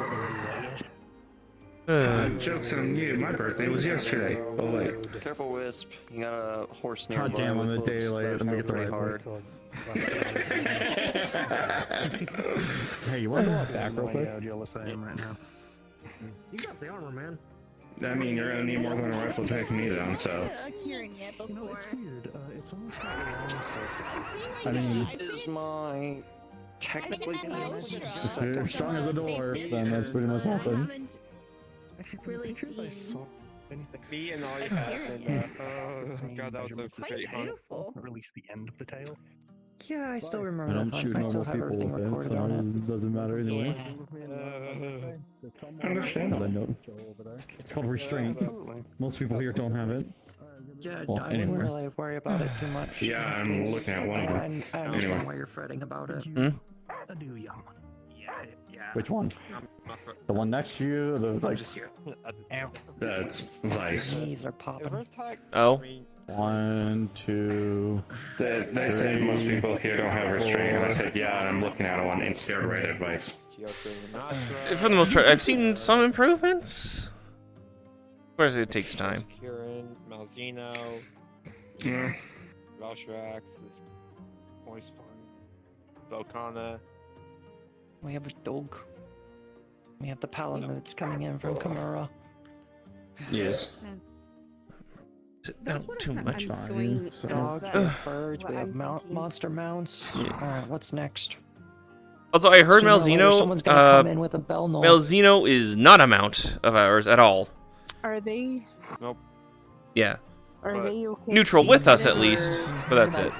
Joke's on you, my birthday was yesterday. Oh wait. Careful, Wisp. You got a horse nearby. God damn, I'm a with day hooves late. that Let me are get the pretty right hard. Hey, you want to go up back real quick? How jealous I am right now. You got the armor, man. I mean, you're gonna need more than a rifle to take me down, so. Hearing it before. You know, it's weird. It's almost got a long I mean, This is my technically if you're strong as a dwarf, then that's pretty much nothing. Really seen. me and all you God, that was a great hunt. Beautiful. Or at least the end of the tail. Yeah, I still I remember don't that hunt. shoot I still normal have people everything with it, recorded so on it. it doesn't matter anyways. Understandable. No. It's called restraint. Most people here don't have it. Yeah, Well, I wouldn't anywhere. really worry about it too much. Yeah, I'm looking at one of them. I understand Anyway. why you're fretting about it. Hmm? I do, young one. Yeah. Which one? The one next to you? The like. That's Vice. Knees are popping. Oh. 1, 2. They said most people here don't have restraint, and I said, yeah, and I'm looking at one in steroid advice. For the most part, I've seen some improvements. Of course, it takes time. Kieran, Malzino, Yeah. Valshrax, Moist Fun, Volcana. We have a dog. We have the Palamutes coming in from Kamura. Yes. Sit down too much. Dogs, we have birds, we have monster mounts. Alright, what's next? Also, I heard Sooner or later, someone's gonna come in with a bell knoll. Malzino is not a mount of ours at all. Are they? Nope. Yeah. Are they okay? Neutral with us at least, but that's it.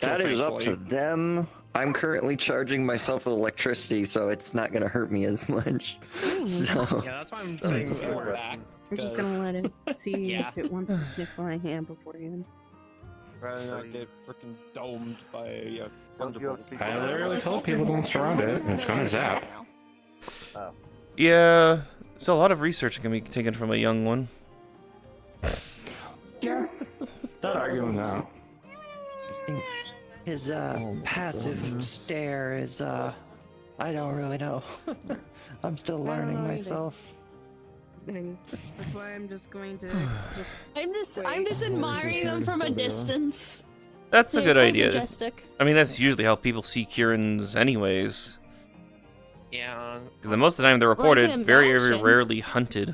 That is up to them. I'm currently charging myself with electricity, so it's not gonna hurt me as much. So. Yeah, that's why I'm saying we're back. I'm just gonna let it see Yeah. if it wants to sniff my hand beforehand. Rather not get freaking domed by a thunderbolt. I literally told people don't surround it, and it's gonna zap. Yeah, so a lot of research can be taken from a young one. Yeah. Not arguing that. His passive stare is I don't really know. I'm still don't learning know either. myself. And that's why I'm just going to. I'm just admiring them from a distance. That's a They're good quite idea. majestic. I mean, that's usually how people see Kirin's anyways. Yeah. Because most of the time they're Well, I reported can very, very imagine. rarely hunted.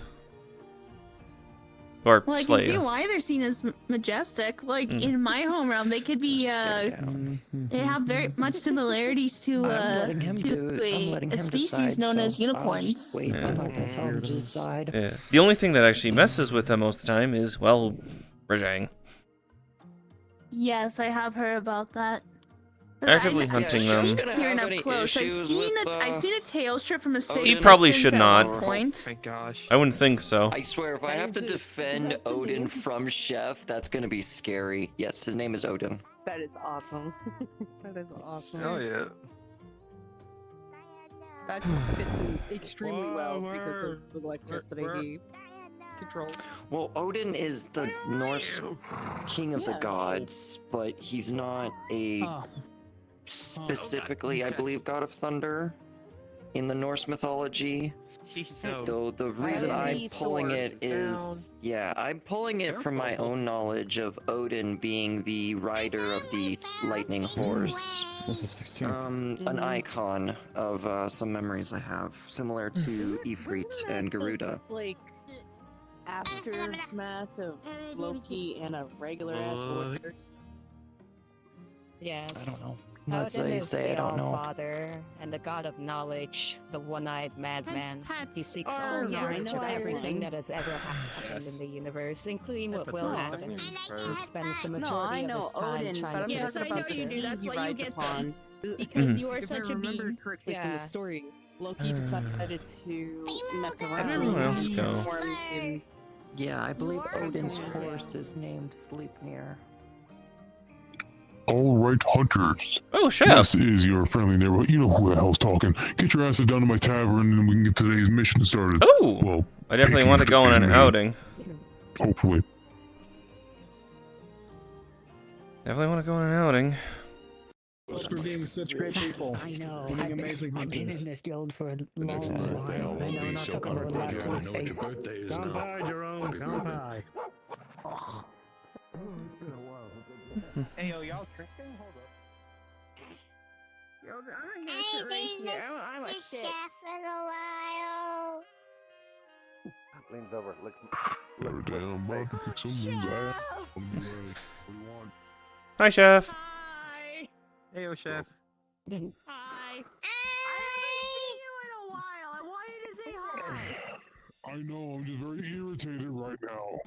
Or Well, I can slayed. see why they're seen as majestic. Like in my home realm, they could be they have very much similarities to a species known as unicorns. Wait, I'm not gonna tell him to decide. Yeah. The only thing that actually messes with them most of the time is, well, Rajang. Yes, I have heard about that. Actively hunting I've them. seen Kieran up close. I've seen a tail strip from a safe He probably distance should at not. one point. Thank gosh. I wouldn't think so. I swear, if I have to defend Odin from Chef, that's gonna be scary. Yes, his name is Odin. That is awesome. That is awesome. Oh yeah. That fits in extremely well because of the electricity he controls. Well, Odin is the Norse king of the Yeah. gods, but he's not a specifically, I believe, god of thunder in the Norse mythology. Though the reason I'm pulling it is, yeah, I'm pulling it from my own knowledge of Odin being the rider of the lightning horse. An icon of some memories I have, similar to Ifrit and Garuda. Like aftermath of Loki and a regular ass warriors. Yes. I don't know. Odin Let's say is say I the don't know. All-Father and the god of knowledge, the one-eyed madman. He seeks are all knowledge of right. everything that has ever happened in the universe, including what will happen. He spends the No, I majority of know his time Odin, trying but I'm to Yes, talking I about know the you do. That's he why you rides get upon. because you are If I such a remember being. correctly from the story, Loki decided to mess around. Where did everyone else He go? formed him. Yeah, I believe Odin's horse is named Sleipnir. All right, hunters. Oh, Chef. This is your friendly neighborhood. You know who the hell's talking. Get your asses down to my tavern and we can get today's mission started. Oh! Well, I definitely want to go on an outing. hopefully. Definitely want to go on an outing. Thanks for being such great people. I know. Being amazing I've been hunters. in this guild for a long birthday, I while. I won't know be not so to come on hard back to to his know what your face. birthday is Come now. by, Jerome. Happy Come birthday. by. Hey, yo, y'all drinking? Hold up. Yo, I'm I gonna sit right ain't here. seen I'm a Mr. sit. Chef in a while. Leans over, licks. Every day I'm about to kick someone's ass. What do you want? Hi, Chef. Hi. Hey, yo, chef. Hi. I haven't seen you in a while. I wanted to say hi. I know, I'm just very irritated right now.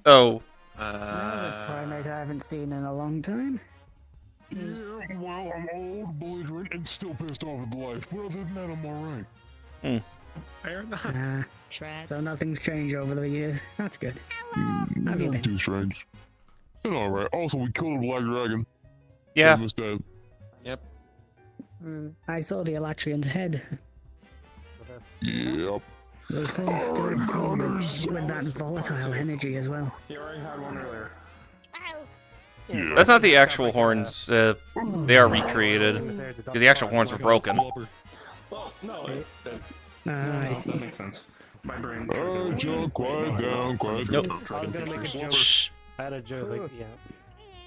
Oh. That was a primate I haven't seen in a long time. Yeah, well, I'm old, belligerent, and still pissed off at life. But other than that, I'm alright. Fair enough. So nothing's changed over the years. That's good. Have you Not been? too strange. It's alright. Also, we killed a black dragon. Yeah. Missed that. Yep. I saw the Alatrian's head. Yep. Those horns still with that volatile energy as well. You already had one earlier. Yeah. That's not the actual horns. They are recreated. Because the actual horns were broken. Well, no. I see. That makes sense. My brain. Alright, Joe, quiet down, quiet Nope. down. I was gonna make a joke. Shh. I had a joke, like, yeah.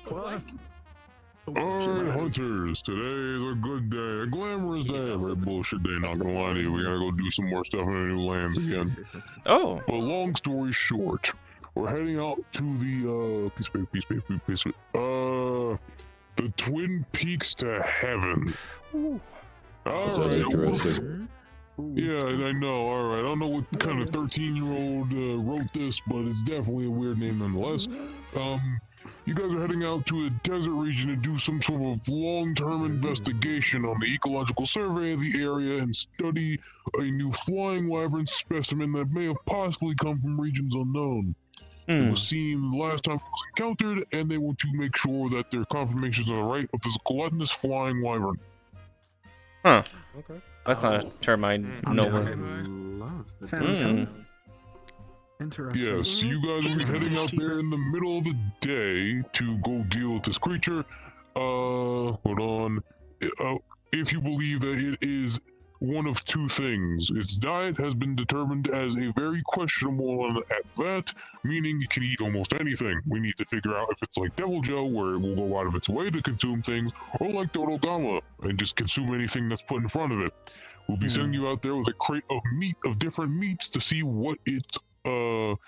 What? Alright, hunters, today is a good day, a glamorous day, a very bullshit day, not gonna lie to you. We gotta go do some more stuff in the new lands again. Oh. But long story short, we're heading out to the, the Twin Peaks to Heaven. Sounds Alright. interesting. Yeah, I know, alright. I don't know what kind of 13-year-old wrote this, but it's definitely a weird name nonetheless. You guys are heading out to a desert region to do some sort of long-term investigation on the ecological survey of the area and study a new flying wyvern specimen that may have possibly come from regions unknown. It was seen last time it was encountered, and they want to make sure that their confirmations are right of this gluttonous flying wyvern. Huh. Okay. That's not a term I know. Sounds fun. Interesting. Yes, you guys will be heading out there in the middle of the day to go deal with this creature. Hold on. If you believe that it is one of two things, its diet has been determined as a very questionable one at that, meaning it can eat almost anything. We need to figure out if it's like Devil Joe, where it will go out of its way to consume things, or like Dodogama, and just consume anything that's put in front of it. We'll be sending you out there with a crate of meat, of different meats, to see what it's weak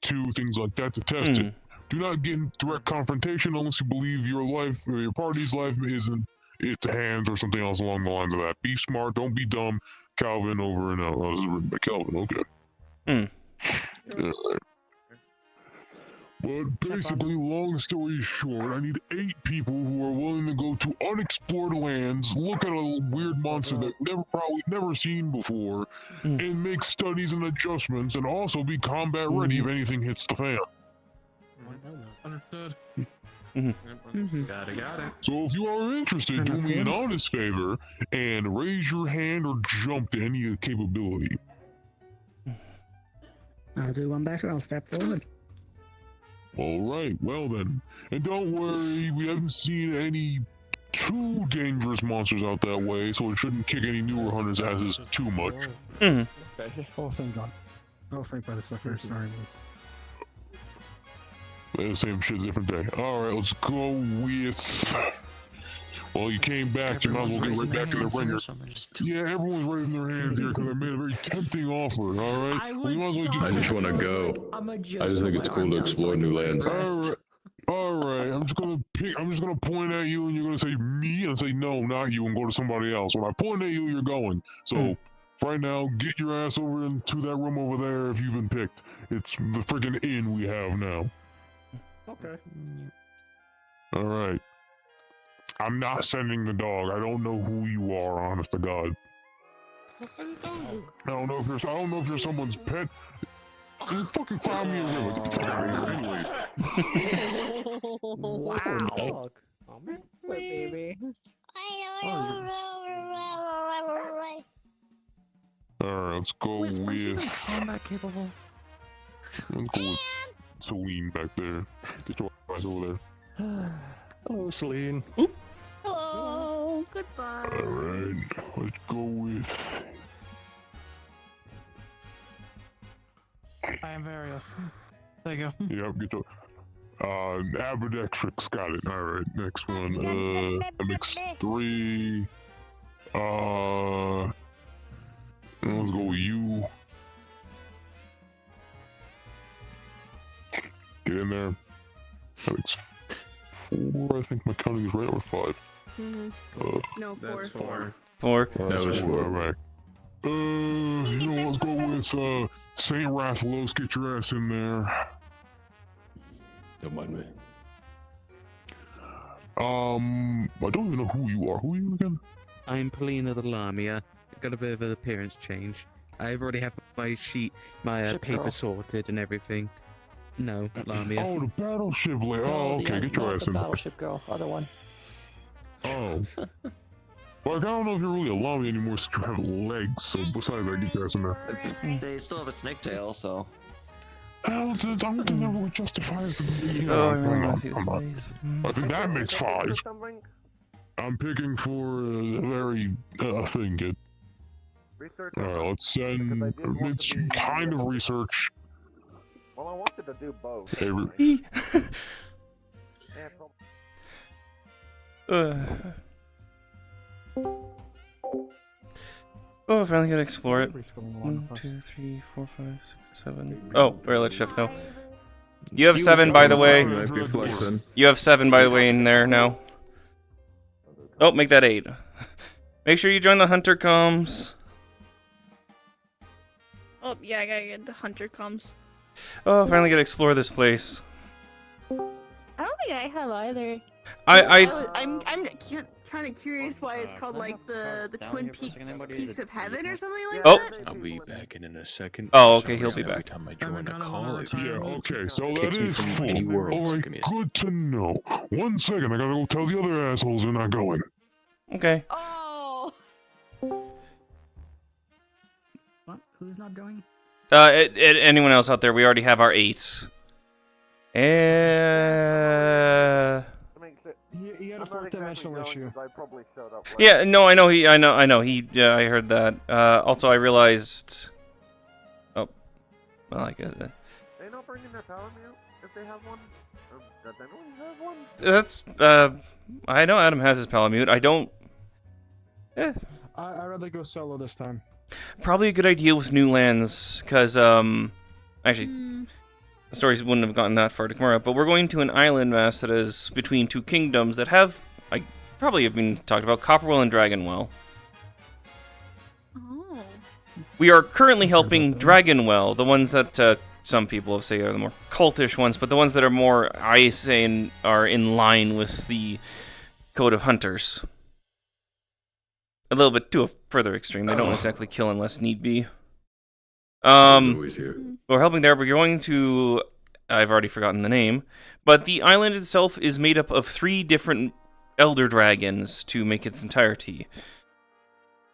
to, things like that, to test it. Do not get in direct confrontation unless you believe your life or your party's life is in its hands or something else along the lines of that. Be smart, don't be dumb. Calvin over and out. Oh, this is written by Calvin, okay. Alright. But basically, long story short, I need 8 people who are willing to go to unexplored lands, look at a weird monster that probably never seen before, and make studies and adjustments, and also be combat ready if anything hits the fan. Understood. Got it. So if you are interested, do me an honest favor and raise your hand or jump to any capability. I'll do one better. I'll step forward. Alright, well then. And don't worry, we haven't seen any too dangerous monsters out that way, so it shouldn't kick any newer hunters' asses too much. Oh, thank God. Oh, thank by the sucker. Sorry. The same shit, different day. Alright, let's go with... Well, you came back, you might as well get right back to the ringer. Yeah, everyone's raising their hands here because I made a very tempting offer, alright? I just want to go. I just think it's cool to explore new lands. Alright, I'm just gonna point at you and you're gonna say me and say no, not you, and go to somebody else. When I point at you, you're going. So, right now, get your ass over into that room over there if you've been picked. It's the freaking inn we have now. Okay. Alright. I'm not sending the dog. I don't know who you are, honest to God. I don't know if you're someone's pet. Just fucking find me a river. Get the fuck out of here, anyways. Wow. Poor baby. Alright, let's go with... combat capable? Let's go with Celine back there. Get your eyes over there. Hello, Celine. Hello. Goodbye. Alright, let's go with. I am various. There you go. Yep, get to. Ambidextrix, got it. Alright, next one. MX3. Let's go with you. Get in there. MX4, I think my counting is right, or 5? No, 4. That's 4. 4. That was 4. Alright. Let's go with Saint Rathalos. Get your ass in there. Don't mind me. I don't even know who you are. Who are you again? I'm Polina the Lamia. I've got a bit of an appearance change. I've already have my sheet, my Ship paper girl. sorted and everything. No, not Lamia. Oh, the battleship lady. Oh, okay, get your ass in there. Battleship girl, other one. Oh. Like, I don't know if you're really a llama anymore since you have legs, so besides that, get your ass in there. They still have a snake tail, so. I don't think that really justifies the. Oh, I really want to see this place. I think that makes 5. I'm picking for a very thing, kid. Alright, let's send. It's kind of research. Well, I wanted to do both. Avery. Oh, I finally gotta explore it. 1, 2, 3, 4, 5, 6, 7. Oh, wait, let's shift now. You have 7, by the way. Might be flexing. You have 7, by the way, in there now. Oh, make that 8. Make sure you join the Hunter comms. Oh, yeah, I gotta get the hunter comms. Oh, I finally gotta explore this place. I don't think I have either. I'm kind of curious why it's called like the Twin Peaks of Heaven or something like Oh. that. I'll be back in a second. Oh, okay, he'll be Every back. time I join a call, it Yeah, okay, so that kicks me is from full. any world. Alright, Give me good to know. 1 second, I gotta go tell the other assholes they're not going. Okay. Oh. What? Who's not going? Anyone else out there? We already have our 8. He had a fourth dimensional issue. Yeah, no, I know he. I know he. Yeah, I heard that. Also, I realized. Oh, well, I guess. They not bringing their power mute if they have one. Does anyone have one? That's. I know Adam has his Palamute. I don't. I'd rather go solo this time. Probably a good idea with new lands, because actually, the stories wouldn't have gotten that far to Kimura. But we're going to an island mass that is between 2 kingdoms that have, I probably have been talked about, Copperwell and Dragonwell. Oh. We are currently helping Dragonwell, the ones that some people say are the more cultish ones, but the ones that are more, I say, are in line with the Code of Hunters. A little bit to a further extreme. They don't exactly kill unless need be. We're helping there. We're going to... I've already forgotten the name. But the island itself is made up of 3 different elder dragons to make its entirety.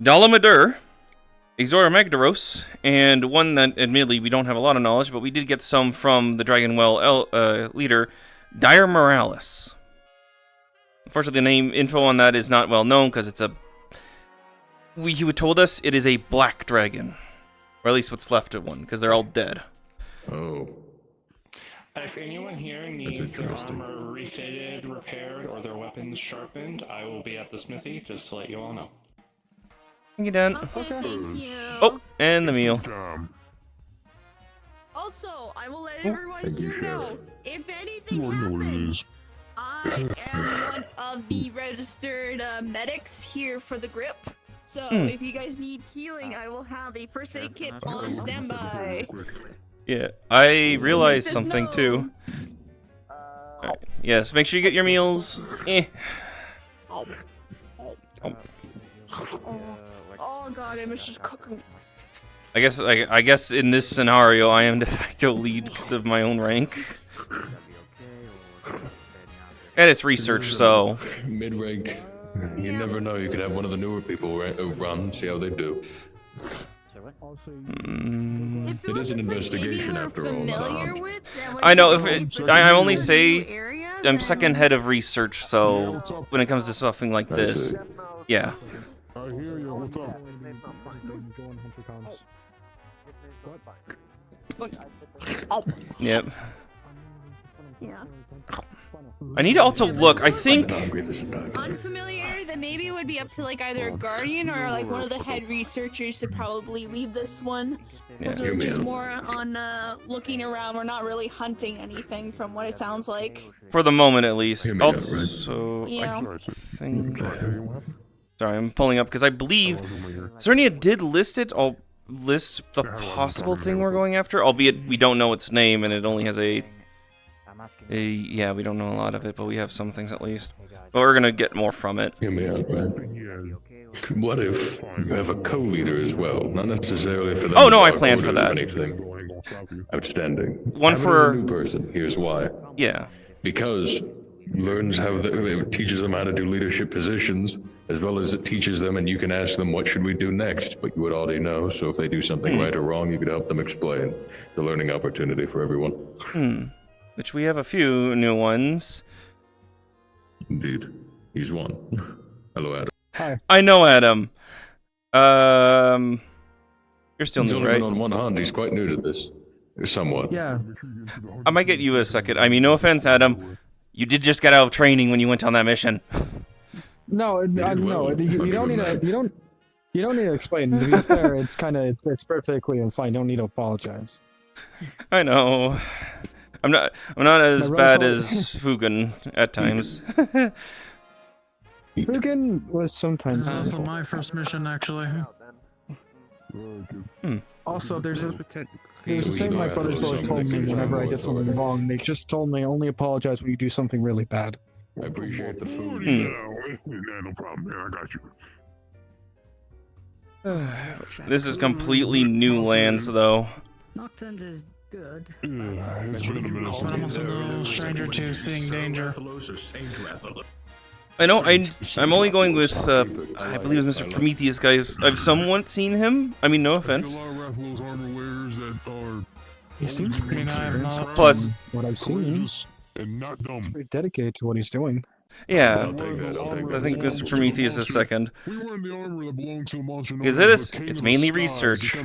Dalamadur, Exora Magdaros, and one that admittedly we don't have a lot of knowledge, but we did get some from the Dragonwell leader, Dire Morales. Unfortunately, the name info on that is not well known because it's a... He told us it is a black dragon. Or at least what's left of one, because they're all dead. Oh. If anyone here needs their armor refitted, repaired, or their weapons sharpened, I will be at the smithy, just to let you all know. Thank you, Dan. Okay, thank you. Oh, and the meal. Also, I will let everyone Thank you, here know, Sheriff. if anything happens, I am one of the registered medics here for the grip. So if you guys need healing, I will have a first aid kit on standby. Yeah, I realized something too. Right. Yes, make sure you get your meals. Oh god, I was just cooking. I guess in this scenario, I am de facto lead because of my own rank. And it's research, so... Mid-rank. You never know, you could have one of the newer people run, see how they do. It is an investigation after all, not a hunt. I know, if I only say... I'm second head of research, so when it comes to something like this, yeah. I hear you. What's up? Yep. Yeah. I need to also look. I think. Unfamiliar, then maybe it would be up to like either a guardian or like one of the head researchers to probably lead this one. Because we're just more on looking around. We're not really hunting anything from what it sounds like. For the moment, at least. Also, Yeah. I think. Sorry, I'm pulling up because I believe Cernia did list it. I'll list the possible thing we're going after, albeit we don't know its name and it only has yeah, we don't know a lot of it, but we have some things at least. But we're gonna get more from it. Hear me out, right? What if you have a co-leader as well? Not necessarily for the Oh no, I planned for that. Anything. Outstanding. One for a new person. Here's why. Yeah. Because learns how it teaches them how to do leadership positions, as well as it teaches them, and you can ask them what should we do next. But you would already know, so if they do something right or wrong, you could help them explain. It's a learning opportunity for everyone. Which we have a few new ones. Indeed. He's one. Hello, Adam. Hi. I know Adam. You're still He's new, only right? been on one hunt. He's quite new to this. Somewhat. Yeah. I might get you a second. I mean, no offense, Adam. You did just get out of training when you went on that mission. No, no. You don't need to. You don't need to explain. To be fair, it's it's perfectly fine. Don't need to apologize. I know. I'm not as bad as Fugan at times. Fugan was sometimes. That's my first mission, actually. Also, there's the same my brothers always told me whenever I did something wrong. They just told me only apologize when you do something really bad. I appreciate the food. No problem, man. I got you. This is completely new lands, though. Nocturnes is good. But I'm also no stranger to seeing danger. I know. I'm only going with I believe it's Mr. Prometheus, guys. I've somewhat seen him. I mean, no offense. He seems pretty experienced. Plus, what I've seen, and not dumb. Very dedicated to what he's doing. Yeah, I think Mr. Prometheus is second. We were in the armor that belonged to the monster. Because it's mainly research. Yeah,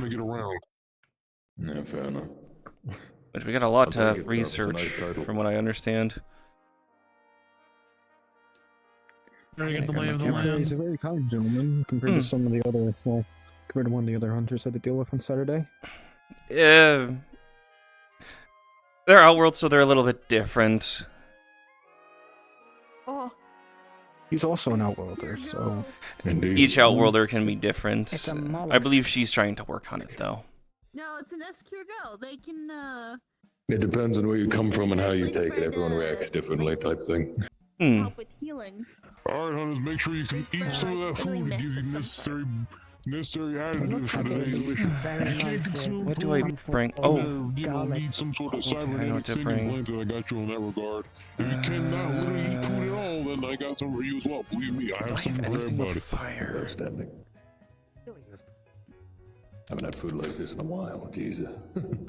fair enough. Which we got a lot to research, from what I understand. Very good the lay of the land. He's a very kind gentleman compared to some of the other, compared to one of the other hunters I had to deal with on Saturday. Yeah. They're Outworld, so they're a little bit different. Oh. He's also an Outworlder, so... Indeed. Each Outworlder can be different. It's a mollusk. I believe she's trying to work on it, though. No, it's an SQ girl. They can, It depends on where you come from and how you take it. Everyone reacts differently, type thing. help with healing. Alright, hunters, make sure you can eat some of that food to give you necessary additives for today's mission. You can't consume What do I bring? Oh, you know, need some sort of I know cybernetic what to singing bring. blanket. I got you in that regard. If you cannot literally eat food at all, then I got some for you as well. Believe me, I have some for everybody. Fire. Outstanding. Haven't had food like this in a while. Jesus. And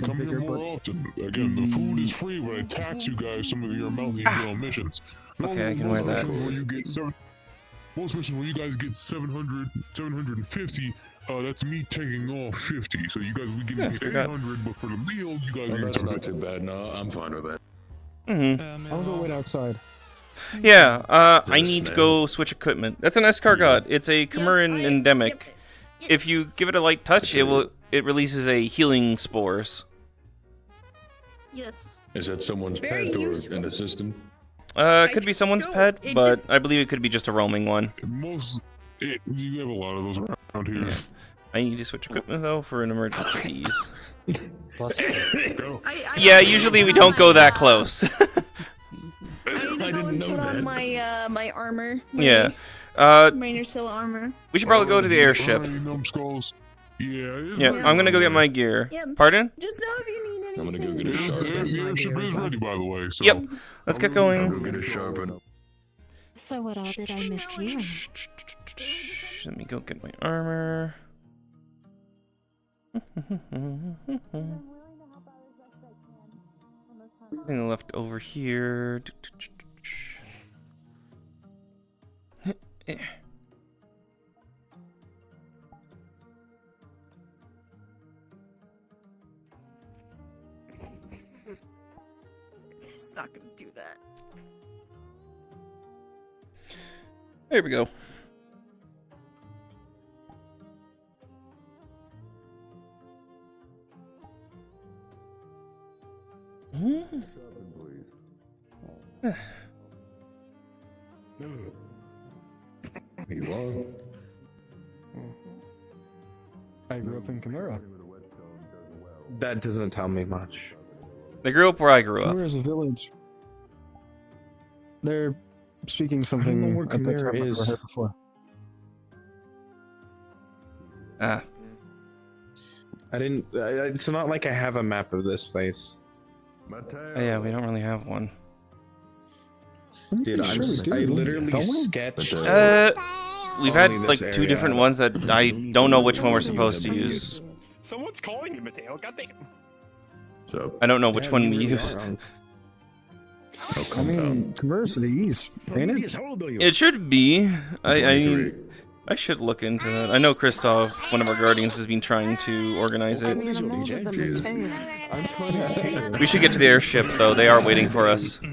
come here more often. Again, the food is free, but I tax you guys some of your mountain missions. Okay, I can wear that. Most missions where you guys get 700, 750, that's me taking off 50. So you guys will be getting 800, but for the meal, you guys That's not too bad. No, I'm fine with that. I'll go wait outside. Yeah, I need to go switch equipment. That's an escargot. It's a Cameran endemic. If you give it a light touch, it releases a healing spores. Yes. Is that someone's Very pet or useful. an assistant? It could be someone's pet, but I believe it could be just a roaming one. You have a lot of those around here. I need to switch equipment, though, for an emergencies. Yeah, usually we don't go that close. I didn't know that. On my my armor. Yeah. Minor Scylla armor. We should probably go to the airship. Yeah, I'm gonna go get my gear. Yep. Pardon? Just know if you need anything. I'm gonna go get a sharpen. The airship is ready, by the way. So. Yep. Let's get going. Go get a sharpen. So what all did I miss here? Let me go get my armor. Anything left over here? It's not gonna do that. There we go. You are. I grew up in Chimera. That doesn't tell me much. They grew up where I grew up. Chimera is a village. They're speaking I something don't know where a bit Chimera I've never is. heard before. Ah. I didn't. It's not like I have a map of this place. Yeah, we don't really have one. Dude, I literally sketched. We've had only like this 2 area. different ones that I don't know which one we're supposed to use. Someone's calling him Mateo. Goddamn. So I don't know which one we use. I mean, Chimera's to the east, ain't it? It should be. I should look into that. I know Christoph, one of our guardians, has been trying to organize it. We should get to the airship, though. They are waiting for us.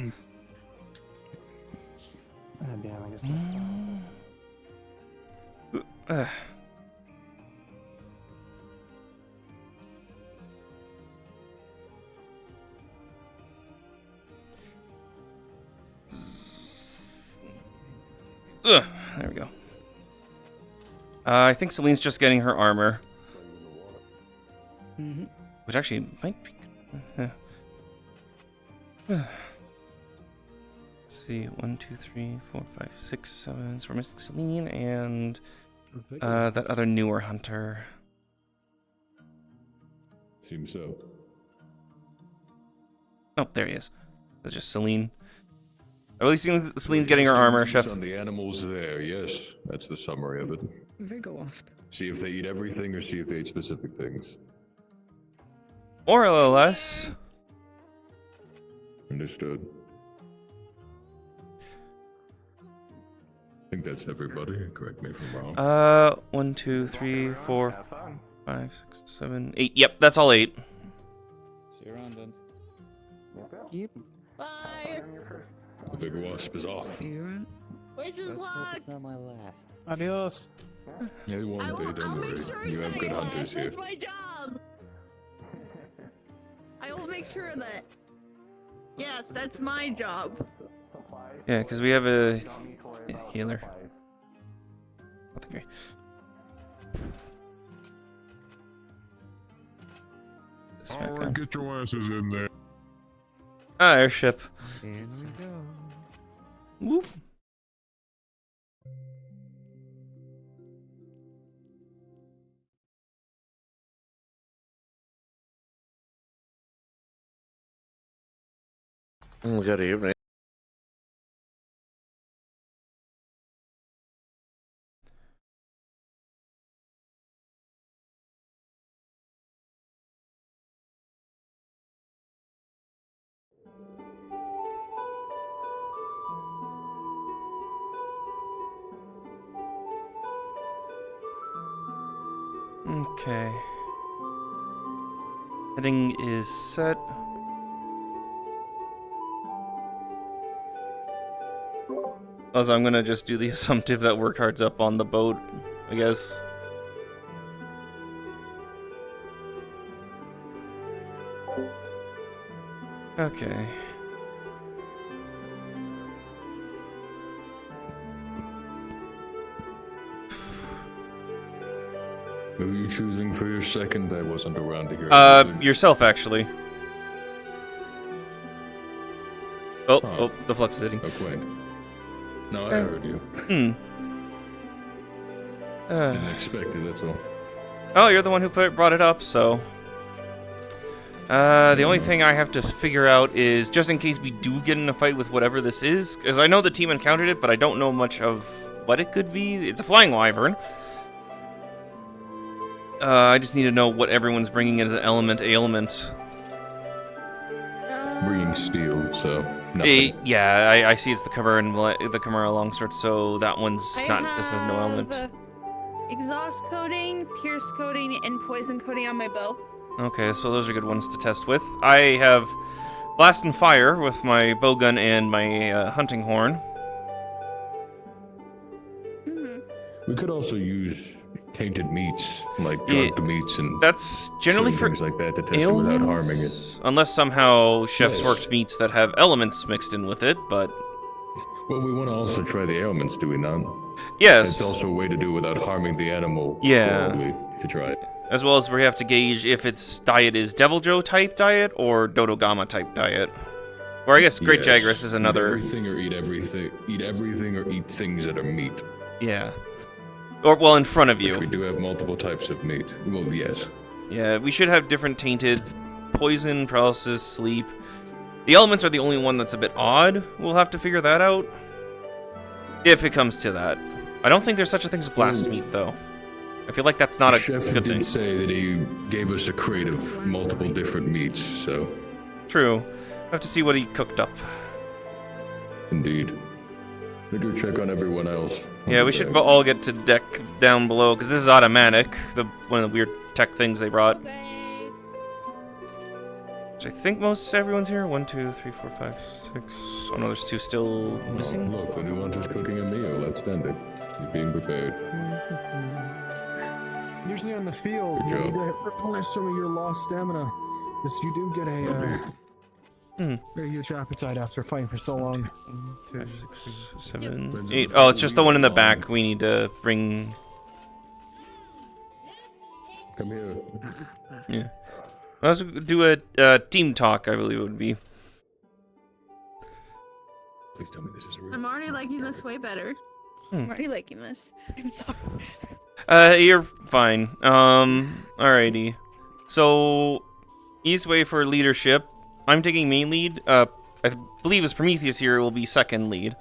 There we go. I think Celine's just getting her armor. Which actually might be... Let's see, 1, 2, 3, 4, 5, 6, 7. So we're missing Celine and that other newer hunter. Seems so. Oh, there he is. That's just Celine. At least Celine's getting her armor, Chef. On the animals there, yes. That's the summary of it. Vigor Wasp. See if they eat everything or see if they eat specific things. More or less. Understood. I think that's everybody. Correct me if I'm wrong. 1, 2, 3, 4, 5, 6, 7, 8. Yep, that's all 8. See you around then. Yep. Bye. The big wasp is off. Wish is luck. Not my last. Adios. Yeah, one day, don't worry. You have good hunters here. That's my job. I will make sure of that. Yes, that's my job. Yeah, because we have a healer. Nothing great. Alright, get your asses in there. Ah, airship. Here we go. Whoop. Good evening. Okay. Heading is set. Also, I'm gonna just do the assumptive that work hard's up on the boat, I guess. Okay. Who are you choosing for your second? I wasn't around to hear. Yourself, actually. Oh, the flux is hitting. Oh, quaint. No, I heard you. Didn't expect it, that's all. Oh, you're the one who brought it up, so... the only thing I have to figure out is, just in case we do get in a fight with whatever this is, because I know the team encountered it, but I don't know much of what it could be. It's a flying wyvern. Uh, I just need to know what everyone's bringing as an ailment. Bringing Flaming steel, so nothing. Yeah, I see it's the Chimera longsword, so that one's this has no element. Exhaust coating, pierce coating, and poison coating on my bow. Okay, so those are good ones to test with. I have blast and fire with my bowgun and my hunting horn. We could also use tainted meats, like drugged meats, and that's generally for things like that to test it without harming it. Unless somehow chefs worked meats that have elements mixed in with it, but... Well, we want to also try the ailments, do we not? Yes. It's also a way to do it without harming the animal. Yeah. To try it. As well as we have to gauge if its diet is Devil Joe type diet or Dodogama type diet. Or I guess Great Jagras is another... Eat everything or eat everything. Eat everything or eat things that are meat. Yeah. Or, well, in front of you. Which we do have multiple types of meat. Well, yes. Yeah, we should have different tainted poison, paralysis, sleep. The elements are the only one that's a bit odd. We'll have to figure that out. If it comes to that. I don't think there's such a thing as blast meat, though. I feel like that's not a Chef good thing. did say that he gave us a crate of multiple different meats, so... True. I have to see what he cooked up. Indeed. We do check on everyone else. Yeah, we should all get to deck down below, because this is automatic. One of the weird tech things they brought. Which I think everyone's here. 1, 2, 3, 4, 5, 6. Oh no, there's 2 still missing. Look, the new hunter's cooking a meal. Let's stand it. He's being prepared. Usually on the field, you need to replenish some of your lost stamina. Because you do get a very huge appetite after fighting for so long. 5, 6, 7, 8. Oh, it's just the one in the back we need to bring. Come here. Yeah. Let's do a team talk, I believe it would be. Please tell me this is real. I'm already liking this way better. I'm already liking this. I'm sorry. You're fine. Alrighty. So, east way for leadership. I'm taking main lead. I believe as Prometheus here will be second lead.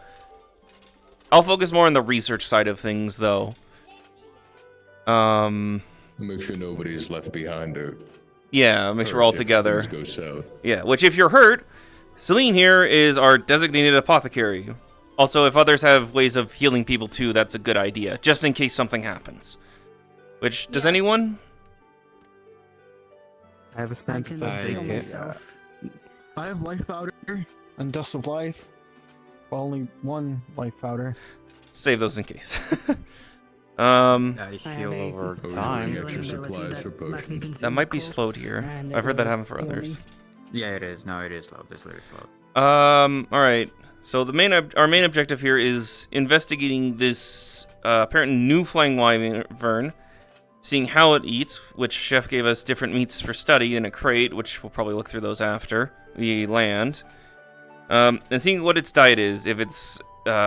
I'll focus more on the research side of things, though. Make sure nobody's left behind or... Yeah, make sure we're all together. Things go south. Yeah, which if you're hurt, Celine here is our designated apothecary. Also, if others have ways of healing people too, that's a good idea, just in case something happens. Which, does anyone? I have a stand for myself. I have life powder and dust of life. Well, only 1 life powder. Save those in case. I heal over time. Extra supplies for potions. That might be slowed here. I've heard that happen for others. Yeah, it is. No, it is slow. It's literally slow. Alright. So our main objective here is investigating this apparent new flying wyvern, seeing how it eats, which Chef gave us different meats for study in a crate, which we'll probably look through those after we land. And seeing what its diet is, if it's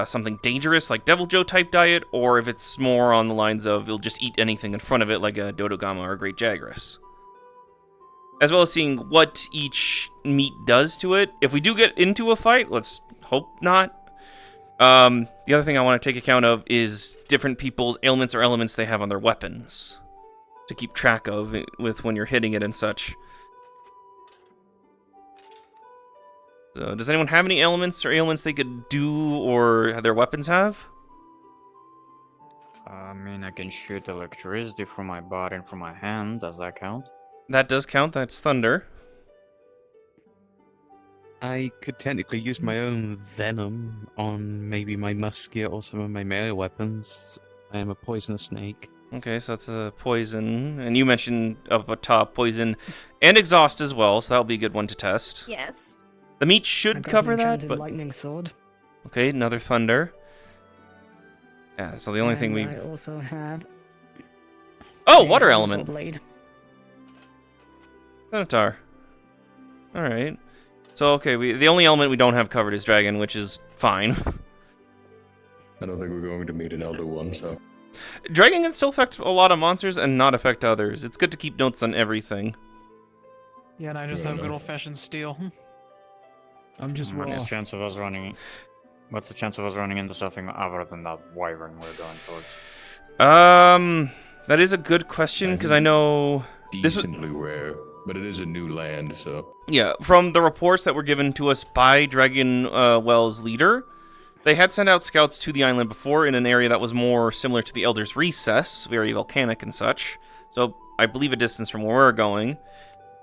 something dangerous like Devil Joe type diet, or if it's more on the lines of it'll just eat anything in front of it like a Dodogama or a Great Jagras. As well as seeing what each meat does to it. If we do get into a fight, let's hope not. The other thing I want to take account of is different people's ailments or elements they have on their weapons to keep track of with when you're hitting it and such. So, does anyone have any elements or ailments they could do or their weapons have? I mean, I can shoot electricity from my body and from my hand. Does that count? That does count. That's thunder. I could technically use my own venom on maybe my musket or some of my melee weapons. I am a poisonous snake. Okay, so that's a poison. And you mentioned up atop poison and exhaust as well, so that'll be a good one to test. Yes. The meat should cover that, but... lightning sword. Okay, another thunder. Yeah, so the only thing we... I also have... Oh, water element! Blade. Centaur. Alright. So, okay, the only element we don't have covered is dragon, which is fine. I don't think we're going to meet an Elder One, so... Dragon can still affect a lot of monsters and not affect others. It's good to keep notes on everything. Yeah, and I just have good old-fashioned steel. I'm just What's the chance of us running into something other than that wyvern we're going towards? That is a good question, because I know... Decently rare. but it is a new land, so... Yeah, from the reports that were given to us by Dragonwell's leader, they had sent out scouts to the island before in an area that was more similar to the Elder's Recess, very volcanic and such. So I believe a distance from where we're going.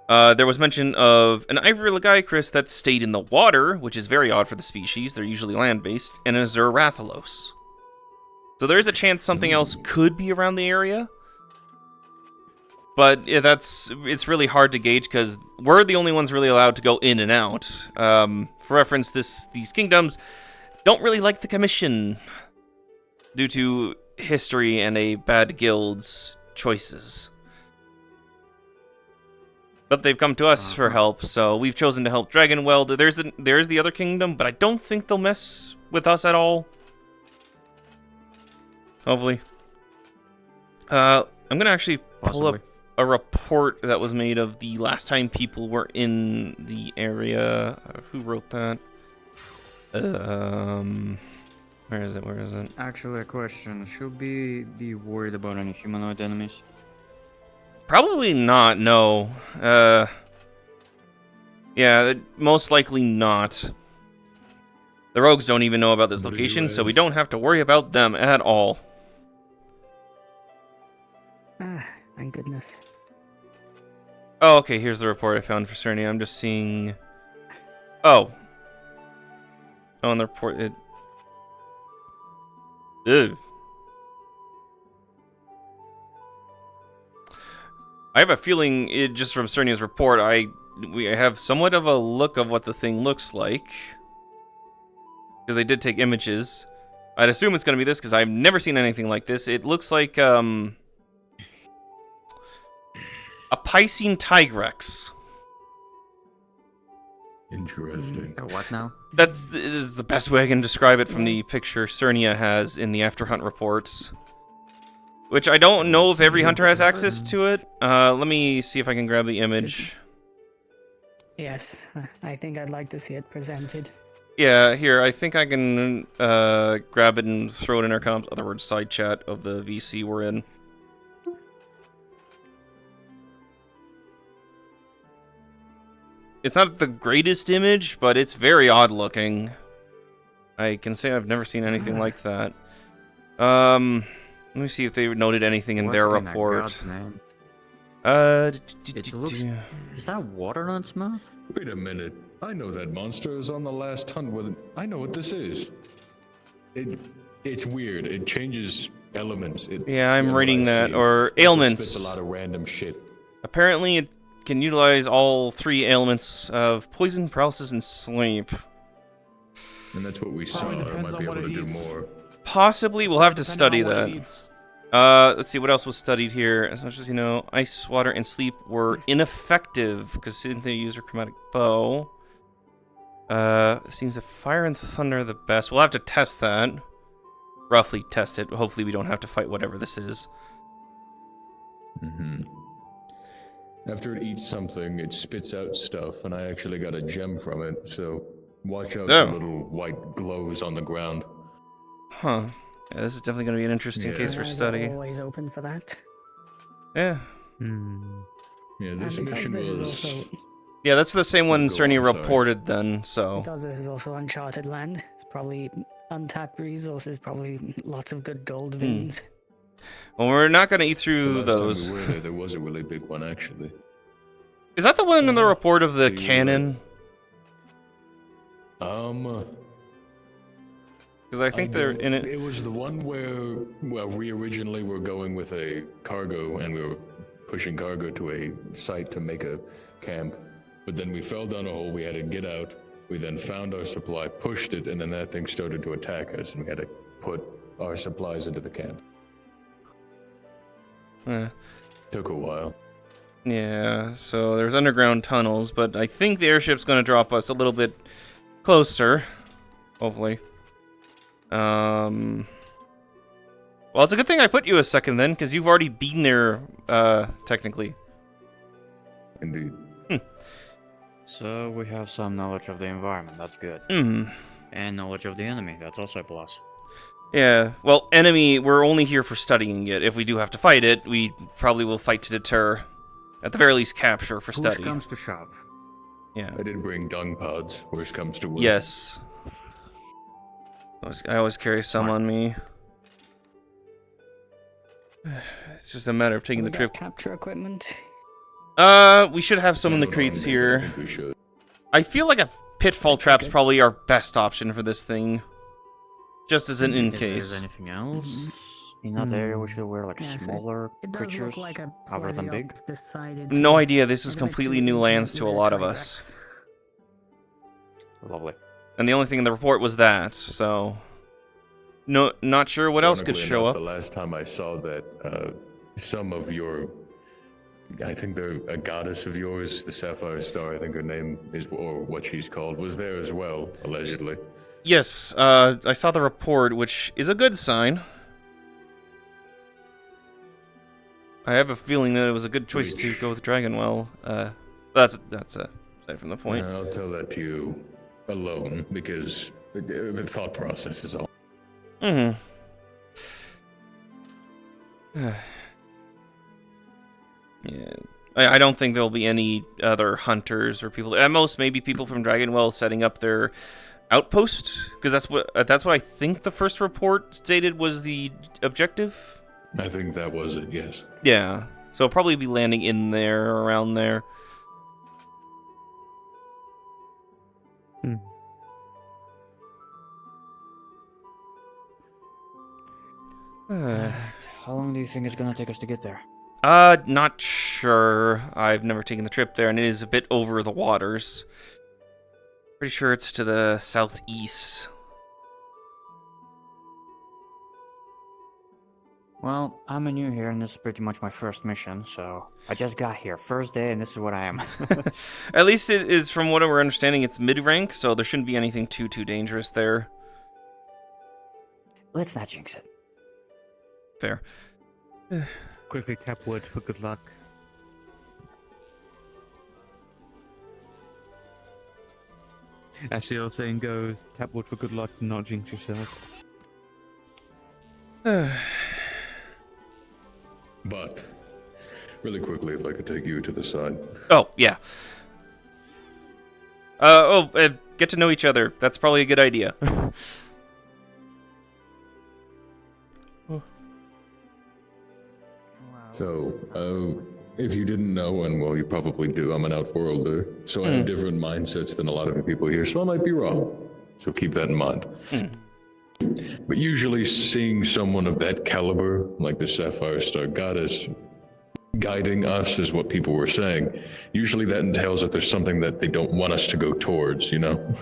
There was mention of an Ivory Lagicris that stayed in the water, which is very odd for the species. They're usually land-based, and a Zerrathalos. So there is a chance something else could be around the area. But yeah, it's really hard to gauge because we're the only ones really allowed to go in and out. For reference, these kingdoms don't really like the Commission due to history and a bad guild's choices. But they've come to us for help, so we've chosen to help Dragonwell. There's the other kingdom, but I don't think they'll mess with us at all. Hopefully. I'm gonna actually pull up a report that was made of the last time people were in the area. Who wrote that? Where is it? Actually, a question. Should we be worried about any humanoid enemies? Probably not, no. Yeah, most likely not. The rogues don't even know about this location, so we don't have to worry about them at all. Ah, thank goodness. Oh, okay, here's the report I found for Cerny. I'm just seeing... Oh. Oh, and the report... Ew. I have a feeling, just from Cernia's report, I have somewhat of a look of what the thing looks like. Because they did take images. I'd assume it's going to be this, because I've never seen anything like this. It looks like, a Piscine Tigrex. Interesting. What now? That is the best way I can describe it from the picture Cernia has in the Afterhunt reports. Which I don't know if every hunter has access to it. Let me see if I can grab the image. Yes, I think I'd like to see it presented. Yeah, here, I think I can grab it and throw it in our comms, other words, side chat of the VC we're in. It's not the greatest image, but it's very odd looking. I can say I've never seen anything like that. Let me see if they noted anything in their report. It looks... Is that water on its mouth? Wait a minute. I know that monster is on the last hunt with... I know what this is. It's weird. It changes elements. Yeah, I'm reading that. Or ailments. It spits a lot of random shit. Apparently it can utilize all three ailments of poison, paralysis, and sleep. And that's what we saw. I might be able to do more. Possibly. We'll have to study that. Let's see what else was studied here. As much as you know, ice, water, and sleep were ineffective because they use a chromatic bow. Seems that fire and thunder are the best. We'll have to test that. Roughly test it. Hopefully we don't have to fight whatever this is. After it eats something, it spits out stuff, and I actually got a gem from it, so watch out for little white glows on the ground. Huh. Yeah, this is definitely going to be an interesting case for study. Always open for that. Yeah. Yeah, this mission was... Yeah, that's the same one Cerny reported then, so... Because this is also uncharted land, it's probably untapped resources, probably lots of good gold veins. Well, we're not going to eat through The last those. time we were there was a really big one, actually. Is that the one in the report of the cannon? Because I think they're in it. It was the one where, well, we originally were going with a cargo, and we were pushing cargo to a site to make a camp. But then we fell down a hole, we had to get out. We then found our supply, pushed it, and then that thing started to attack us, and we had to put our supplies into the camp. Took a while. Yeah, so there's underground tunnels, but I think the airship's going to drop us a little bit closer. Hopefully. Well, it's a good thing I put you a second then, because you've already been there, technically. Indeed. So we have some knowledge of the environment, that's good. And knowledge of the enemy, that's also a plus. Yeah, well, enemy, we're only here for studying it. If we do have to fight it, we probably will fight to deter. At the very least, capture for study. Push comes to shove. Yeah. I did bring dung pods. Worst comes to worst. Yes. I always carry some on me. It's just a matter of taking the trip. Capture equipment. We should have some in the crates here. I think we should. I feel like a pitfall trap's probably our best option for this thing. Just as an in Is case. there anything else? In that area, we should wear like smaller It does creatures look like a other than party big. up decided No to idea. This is limit completely to new lands intimate to a lot of us. Lovely. And the only thing in the report was that, so no, not sure what else could Ironically show enough, up. The last time I saw that, some of your, I think they're a goddess of yours, the Sapphire Star, I think her name is, or what she's called, was there as well, allegedly. Yes, I saw the report, which is a good sign. I have a feeling that it was a good choice to go with Dragonwell. That's aside from the point. I'll tell that to you alone, because the thought process is all. Mm-hmm. Yeah, I don't think there'll be any other hunters or people. At most, maybe people from Dragonwell setting up their outpost, because that's what I think the first report stated was the objective. I think that was it. Yes. Yeah, so it'll probably be landing in there, around there. How long do you think it's gonna take us to get there? Not sure. I've never taken the trip there, and it is a bit over the waters. Pretty sure it's to the southeast. Well, I'm a new here, and this is pretty much my first mission, so I just got here, first day, and this is what I am. At least it is, from what we're understanding, it's mid-rank, so there shouldn't be anything too dangerous there. Let's not jinx it. Fair. Quickly tap wood for good luck. As the old saying goes, tap wood for good luck, not jinx yourself. But, really quickly, if I could take you to the side. Oh, yeah. Get to know each other. That's probably a good idea. So, if you didn't know, and well, you probably do, I'm an outworlder, so I have different mindsets than a lot of the people here, so I might be wrong. So keep that in mind. But usually seeing someone of that caliber, like the Sapphire Star Goddess, guiding us is what people were saying. Usually that entails that there's something that they don't want us to go towards, you know?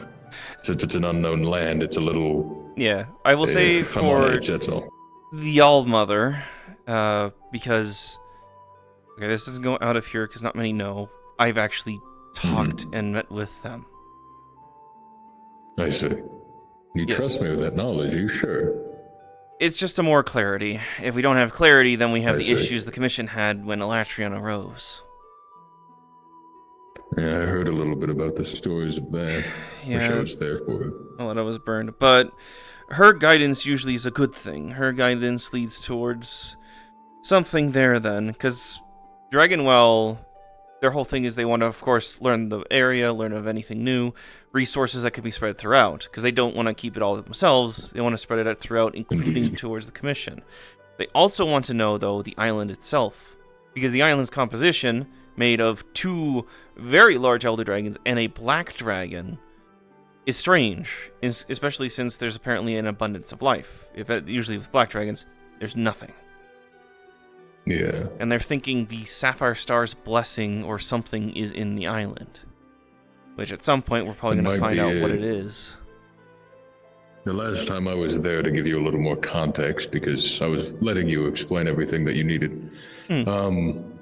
Since it's an unknown land, it's a little... Yeah, I will say for that's all. the All-Mother, because... Okay, this doesn't go out of here because not many know. I've actually talked and met with them. I see. You trust me with that knowledge, are you sure? It's just a more clarity. If we don't have clarity, then we have I the see. issues the Commission had when Elatrion arose. Yeah, I heard a little bit about the stories of that. Wish I was there for it. A lot of it was burned. But her guidance usually is a good thing. Her guidance leads towards something there then. Because Dragonwell, their whole thing is they want to, of course, learn the area, learn of anything new, resources that could be spread throughout. Because they don't want to keep it all to themselves. They want to spread it out throughout, including towards the Commission. They also want to know, though, the island itself. Because the island's composition, made of 2 very large elder dragons and a black dragon, is strange, especially since there's apparently an abundance of life. Usually with black dragons, there's nothing. Yeah. And they're thinking the Sapphire Star's blessing or something is in the island. Which at some point we're probably going to find out what it is. The last time I was there, to give you a little more context, because I was letting you explain everything that you needed.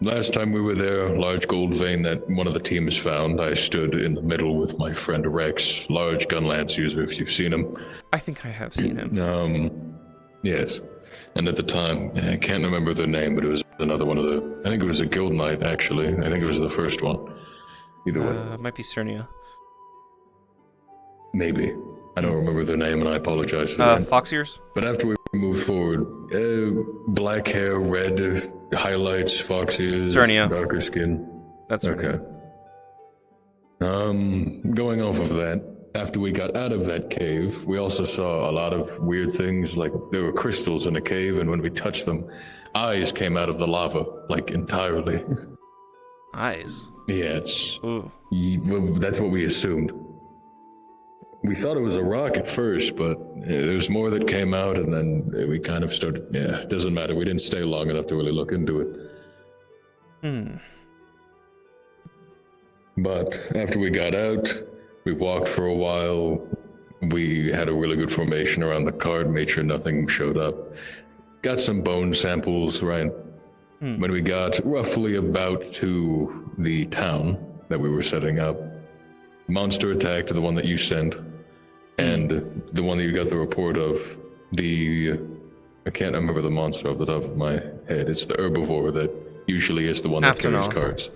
Last time we were there, large gold vein that one of the teams found. I stood in the middle with my friend Rex, large gun lance user, if you've seen him. I think I have seen him. Yes. And at the time, I can't remember their name, but it was another one of the... I think it was a guild knight, actually. I think it was the first one. Either way. It might be Cernia. Maybe. I don't remember their name, and I apologize for that. Fox Ears? But after we moved forward, black hair, red highlights, fox ears, Cernia. darker skin. That's okay. Going off of that, after we got out of that cave, we also saw a lot of weird things, like there were crystals in a cave, and when we touched them, eyes came out of the lava, like entirely. Eyes? Yeah, it's... Ooh. That's what we assumed. We thought it was a rock at first, but there's more that came out, and then we kind of started... Yeah, it doesn't matter. We didn't stay long enough to really look into it. But after we got out, we walked for a while. We had a really good formation around the cart, made sure nothing showed up. Got some bone samples, right? When we got roughly about to the town that we were setting up, monster attacked the one that you sent, and the one that you got the report of, I can't remember the monster off the top of my head. It's the herbivore that usually is the one that carries carts.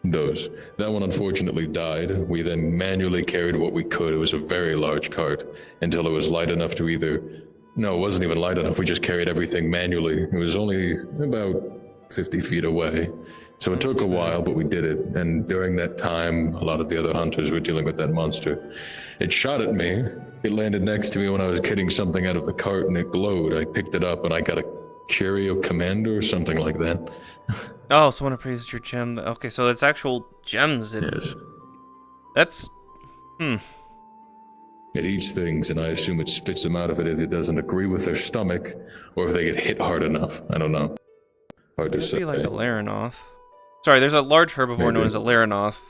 That one unfortunately died. We then manually carried what we could. It was a very large cart until it was light enough to no, it wasn't even light enough. We just carried everything manually. It was only about 50 feet away. So it took a while, but we did it. And during that time, a lot of the other hunters were dealing with that monster. It shot at me. It landed next to me when I was getting something out of the cart, and it glowed. I picked it up, and I got a Curio Commander or something like that. Oh, someone appraised your gem. Okay, so it's actual gems. Yes. That's... It eats things, and I assume it spits them out if it doesn't agree with their stomach, or if they get hit hard enough. I don't know. Hard to say. Be like a Laranoth. Sorry, there's a large herbivore known as a Laranoth.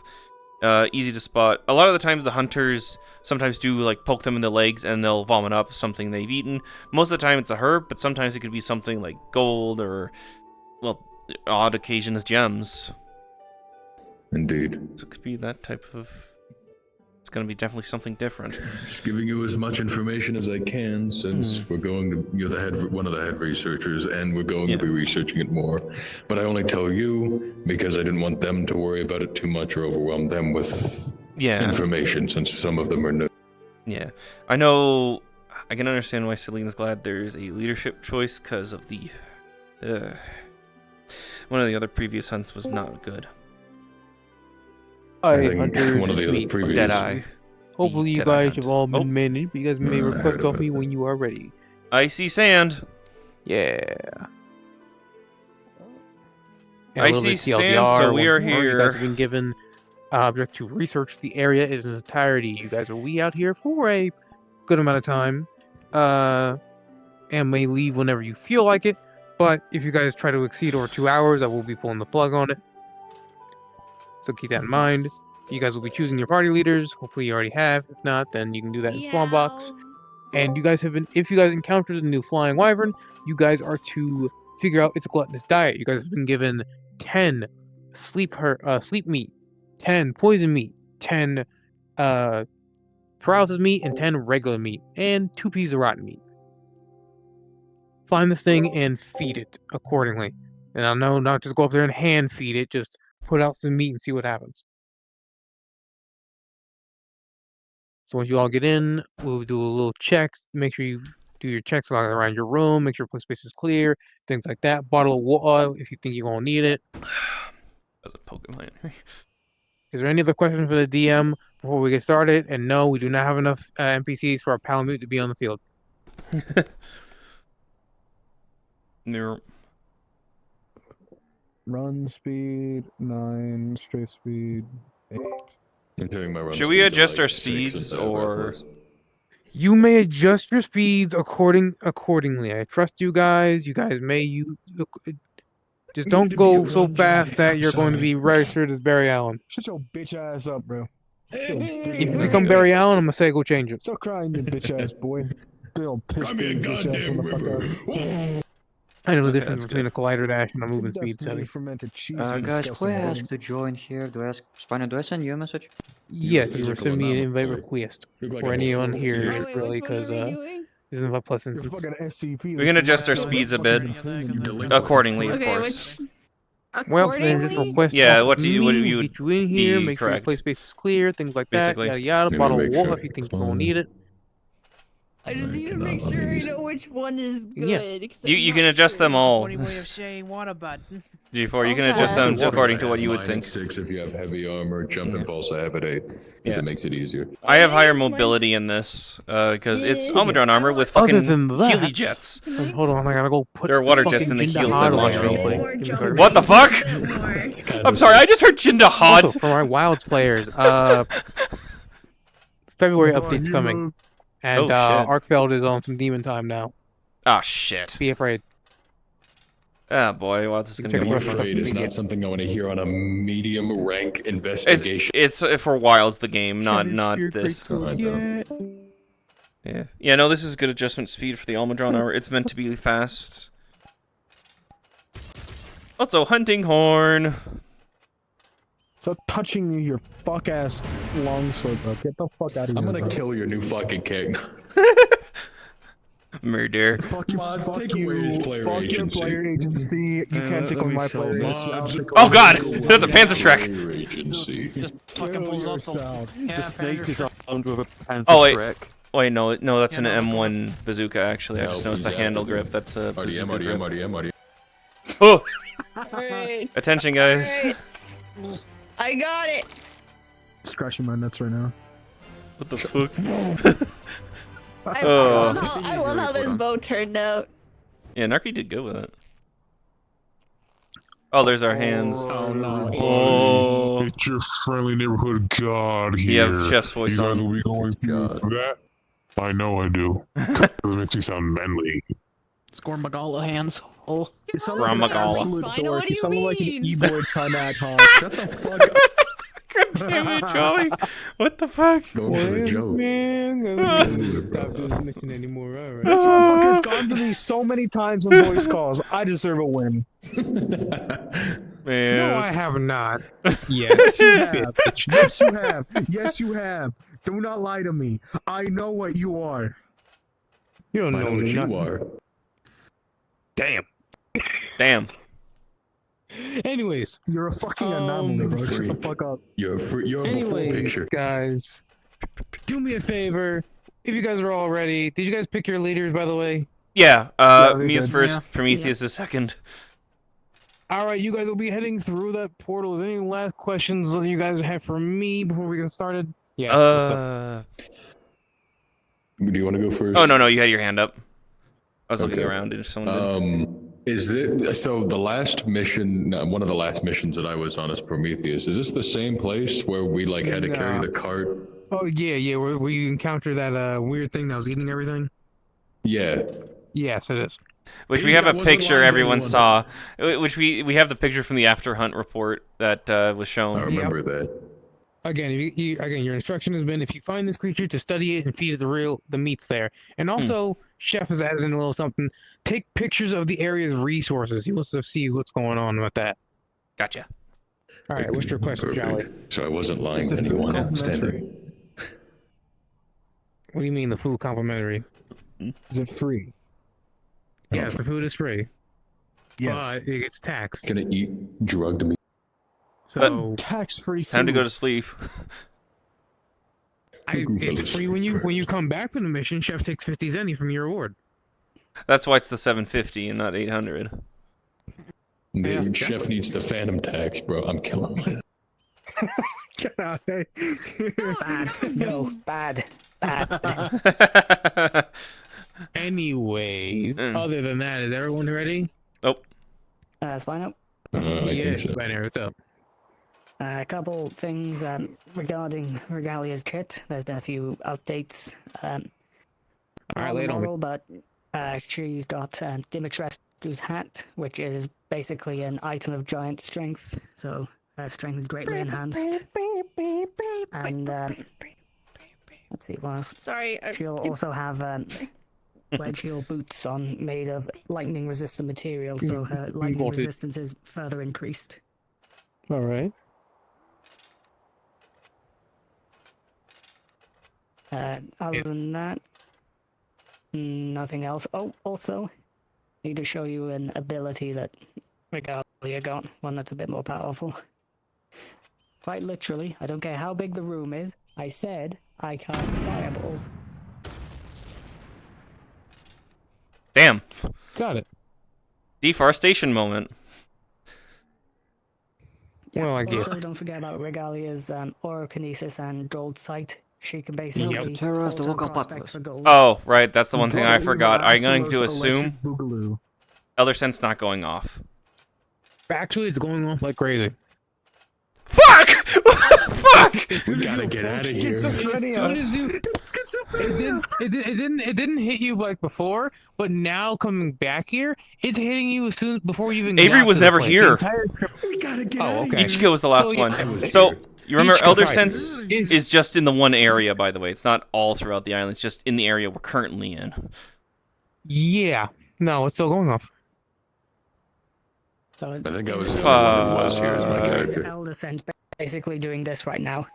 Easy to spot. A lot of the times the hunters sometimes do like poke them in the legs and they'll vomit up something they've eaten. Most of the time it's a herb, but sometimes it could be something like gold or, well, odd occasions gems. Indeed. So it could be that type of... It's going to be definitely something different. Just giving you as much information as I can, since we're going to... You're one of the head researchers, and we're going to be researching it more. But I only tell you because I didn't want them to worry about it too much or overwhelm them with information, since some of them are new. Yeah. I know... I can understand why Selena's glad there's a leadership choice, because of the... one of the other previous hunts was not good. Hi, hunters. One of the other previous... Deadeye. Hopefully you guys have all been managed. You guys may request off me when you are ready. I see sand. Yeah. I see sand, so we are here. You guys have been given object to research the area in its entirety. You guys will be out here for a good amount of time, and may leave whenever you feel like it. But if you guys try to exceed over 2 hours, I will be pulling the plug on it. So keep that in mind. You guys will be choosing your party leaders. Hopefully you already have. If not, then you can do that in Swanbox. And you guys have been, if you guys encountered a new flying wyvern, you guys are to figure out its gluttonous diet. You guys have been given 10 sleep meat, 10 poison meat, 10 paralysis meat, and 10 regular meat, and 2 pieces of rotten meat. Find this thing and feed it accordingly. And I know not just go up there and hand feed it, just put out some meat and see what happens. So once you all get in, we'll do a little checks. Make sure you do your checks around your room. Make sure the space is clear. Things like that. Bottle of water if you think you're going to need it. As a Pokemon. Is there any other questions for the DM before we get started? And no, we do not have enough NPCs for our Palamute to be on the field. No. Run speed 9, strafe speed 8. I'm doing my run. Should we adjust our speeds, or you may adjust your speeds accordingly? I trust you guys. You guys may just don't go so fast that you're going to be registered as Barry Allen. Shut your bitch ass up, bro. If you become Barry Allen, I'm gonna say go change it. Stop crying, you bitch ass boy. Bill piss bitch ass motherfucker. I know the difference between a collider dash and a movement speed setting. Guys, who I asked to join here? Do I ask Spina? Do I send you a message? Yes, you were sending me an invite request for anyone here, really, because isn't that plus instance. We can adjust our speeds a bit accordingly, of course. Well, then just request. Yeah, what do you get you in here? Make sure the play space is clear, things like that. Yada yada. Bottle of water if you think you're gonna need it. I just need to make sure I know which one is good. You can adjust them all. Funny way of saying water button. G4, you can adjust them according to what you would think. -6 if you have heavy armor, jump impulse I have at 8. If it makes it easier. I have higher mobility in this because it's Almudron armor with fucking Healy jets. Hold on, I gotta go put. There are water jets in the heels that launch me. What What the fuck? I'm sorry, I just heard Jindahad. Also, for my Wilds players, February update's coming, and Arkfeld is on some demon time now. Ah, shit. Be afraid. Ah, boy, Wilds is gonna Be afraid is not something I want to hear on a medium rank investigation. It's for Wilds the game, not this. Yeah, no, this is good adjustment speed for the Almudron armor. It's meant to be fast. Also, hunting horn. Stop touching me, your fuck ass longsword, bro. Get the fuck out of here. I'm gonna bro. kill your new fucking king. Murder. Fuck you, Mods, fuck take you, away his player fuck your agency. player agency. You can't take away my player agency. Oh god, that's a Panzer Shrek. Just fucking pulls up The snake is armed with a Panzer Oh wait, Shrek. wait, no, that's an M1 bazooka. Actually, I just noticed the handle grip. That's a bazooka grip. Oh! Alright. Attention, guys. Alright. I got it. Scratching my nuts right now. What the fuck? I love how this bow turned out. Yeah, Narky did good with it. Oh, there's our hands. Oh no. Oh, it's your friendly neighborhood god here. You have Chef's voice you guys on. will be going through that? I know I do. It makes me sound manly. Scormagala hands. Oh. You sound like an absolute dork. You sound like an e-boy trying to act hot. Shut the fuck up. God damn it, Charlie. What the fuck? Going for the joke. Stop doing this mission anymore. Alright. This motherfucker's gone to me so many times on voice calls. I deserve a win. Man. No, I have not. Yes, you have. Yes, you have. Yes, you have. Do not lie to me. I know what you are. You don't know what nothing. you are. Damn. Damn. Anyways, you're a fucking anomaly, bro. Shut the fuck up. You're a full anyways, picture. guys, do me a favor. If you guys are all ready, did you guys pick your leaders, by the way? Yeah, we me is did. first, Yeah. Prometheus is second. All right, you guys will be heading through that portal. Is there any last questions that you guys have for me before we get started? Yes. Do you want to go first? Oh, no, you had your hand up. I was looking around if someone did. Is this so? The last mission, one of the last missions that I was on as Prometheus. Is this the same place where we like had to carry the cart? Oh yeah, where you encounter that weird thing that was eating everything. Yeah. Yes, it is. Which we have a picture everyone saw. Which we have the picture from the after hunt report that was shown. I remember that. Again, your instruction has been if you find this creature to study it and feed it the meat's there. And also, Chef has added in a little something. Take pictures of the area's resources. He wants to see what's going on with that. Gotcha. All right, what's your question, Charlie? So I wasn't lying to anyone. Standard. What do you mean the food complimentary? Is it free? Yes, the food is free. Yes. But it gets taxed. Gonna eat drugged meat. So tax-free food. Time to go to sleep. It's free when you come back from the mission. Chef takes 50 zenny from your reward. That's why it's the 750 and not 800. The chef needs the phantom tax, bro. I'm killing myself. Get out of here. Bad. No, bad. Anyways, other than that, is everyone ready? Nope. Spine up. I think so. Spiner, what's up? A couple things regarding Regalia's kit. There's been a few updates. All right, lay it on me. But she's got Dimmick's Rescue's hat, which is basically an item of giant strength. So her strength is greatly enhanced. And let's see what else. Sorry. She'll also have wedge heel boots on, made of lightning resistant material, so her lightning resistance is further increased. All right. Other than that, nothing else. Oh, also, need to show you an ability that Regalia got, one that's a bit more powerful. Quite literally, I don't care how big the room is, I said I cast Fireball. Damn. Got it. Deforestation moment. Well, I guess. Also, don't forget about Regalia's orokinesis and gold sight. She can basically Yep. Terrorists to look up prospects for gold. Oh, right. That's the one thing I Probably forgot. I'm the going to most assume electric boogaloo. Elder Sense not going off. Actually, it's going off like crazy. Fuck! Fuck! We gotta get out of here. As soon as you, it didn't hit you like before, but now coming back here, it's hitting you as soon before you even. Avery got was to the never place. here. The entire trip. We gotta get Oh, okay. Ichigo was the last So, one. yeah, So you remember Ichigo, Elder sorry, Sense is just in the one area, by the way. It's not all throughout the island. It's just in the area we're currently in. Yeah. No, it's still going off. So I think I was the only one who was here as my character. Elder Sense basically doing this right now.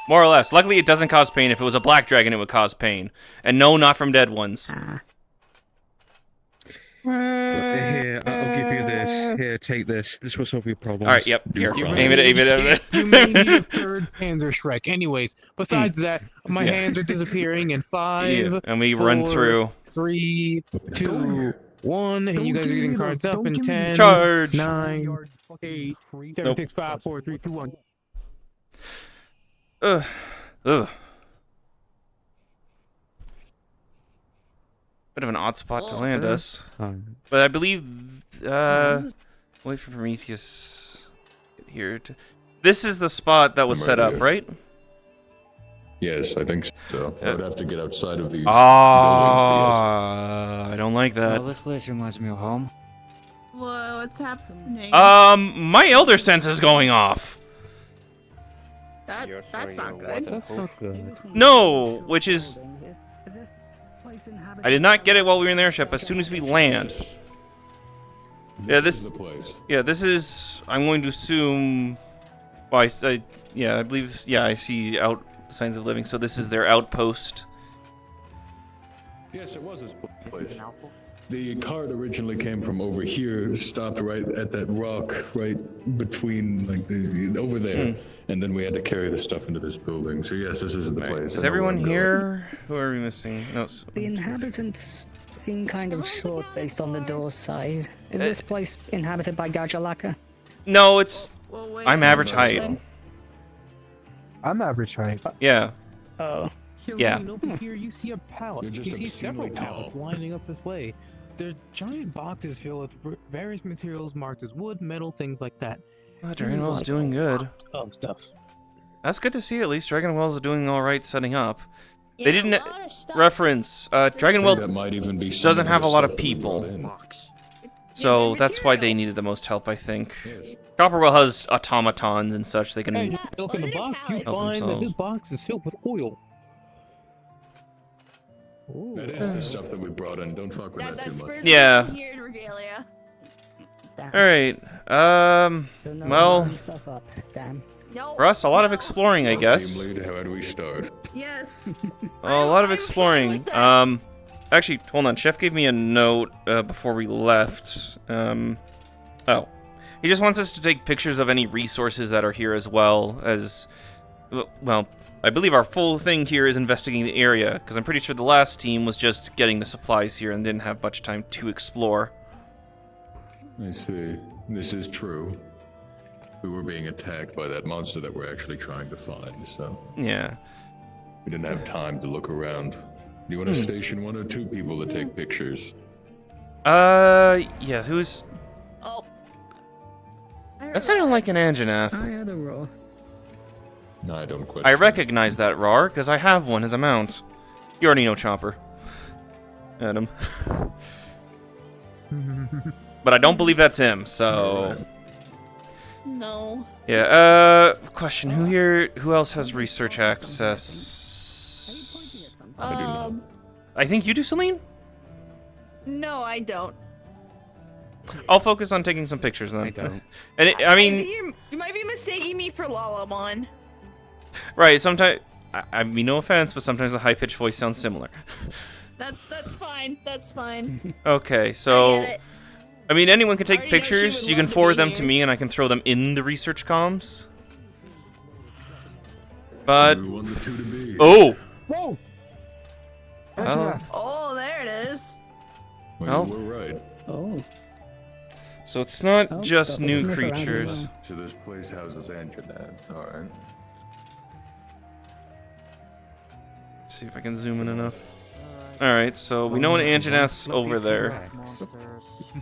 More or less. Luckily, it doesn't cause pain. If it was a black dragon, it would cause pain. And no, not from dead ones. Here, I'll give you this. Here, take this. This will solve your problems. All right, yep. Here, aim it, aim it, aim it. You may need a third Panzer Shrek. Anyways, besides that, my hands are disappearing in 5. Yeah, and we run through. 3, 2, 1, and you guys are getting cards up in 10, Charge. 9, 8, 7, 6, 5, 4, 3, 2, 1. Ugh. Bit of an odd spot to land us. But I believe, wait for Prometheus. Get here. This is the spot that was set up, right? Yes, I think so. I would have to get outside of the. I don't like that. This place reminds me of home. Whoa, what's happening? My Elder Sense is going off. That's not good. That's not good. No, which is. I did not get it while we were in the airship. As soon as we land. Yeah, this. is the place. Yeah, this is. I'm going to assume. Well, I believe. Yeah, I see signs of living. So this is their outpost. Yes, it was this place. The cart originally came from over here, stopped right at that rock, right between, like, over there. And then we had to carry the stuff into this building. So yes, this is the place. Is everyone here? Who are we missing? No. The inhabitants seem kind of short based on the door's size. Is this place inhabited by Gajalaka? No, it's. I'm average height. I'm average height. Yeah. Oh. Yeah. Over here, you see a pallet. You see several pallets lining up this way. They're giant boxes filled with various materials marked as wood, metal, things like that. Dragon Well's doing good. Oh, stuff. That's good to see. At least Dragon Well's doing all right setting up. They didn't reference Dragon Well that might even be doesn't have a lot of people, so that's why they needed the most help, I think. Copperwell has automatons and such. They can. Hey, you look in the box. You find that this box is filled with oil. That is the stuff that we brought in. Don't fuck with that too much. Yeah. All right. Well, for us, a lot of exploring, I guess. Team lead, how do we start? Yes. A lot of exploring. Actually, hold on. Chef gave me a note before we left. Oh, he just wants us to take pictures of any resources that are here as well as, well. I believe our full thing here is investigating the area, because I'm pretty sure the last team was just getting the supplies here and didn't have much time to explore. I see. This is true. We were being attacked by that monster that we're actually trying to find, so... Yeah. We didn't have time to look around. Do you want to station 1 or 2 people to take pictures? Yeah, who's... Oh. That sounded like an Anjanath. I had a roll. No, I don't question. I recognize that Rar, because I have one as a mount. You already know Chopper. Adam. But I don't believe that's him, so... No. Yeah, question, who else has research access? I do not. I think you do, Celine? No, I don't. I'll focus on taking some pictures then. I don't. And I mean... You might be mistaking me for Lalamon. Right, sometimes... I mean, no offense, but sometimes the high-pitched voice sounds similar. That's fine. That's fine. Okay, so... I mean, anyone can take already know she pictures. would You can love to forward be them here. to me, and I can throw them in the research comms. But... We want the 2 to be. Oh! Whoa! Oh. Oh, there it Well, you were right. Oh. So it's not Oh, just got a new sniffer around as creatures. well. So this place houses Anjanaths, alright. See if I can zoom in enough. Alright, so we know an Anjanath's over there.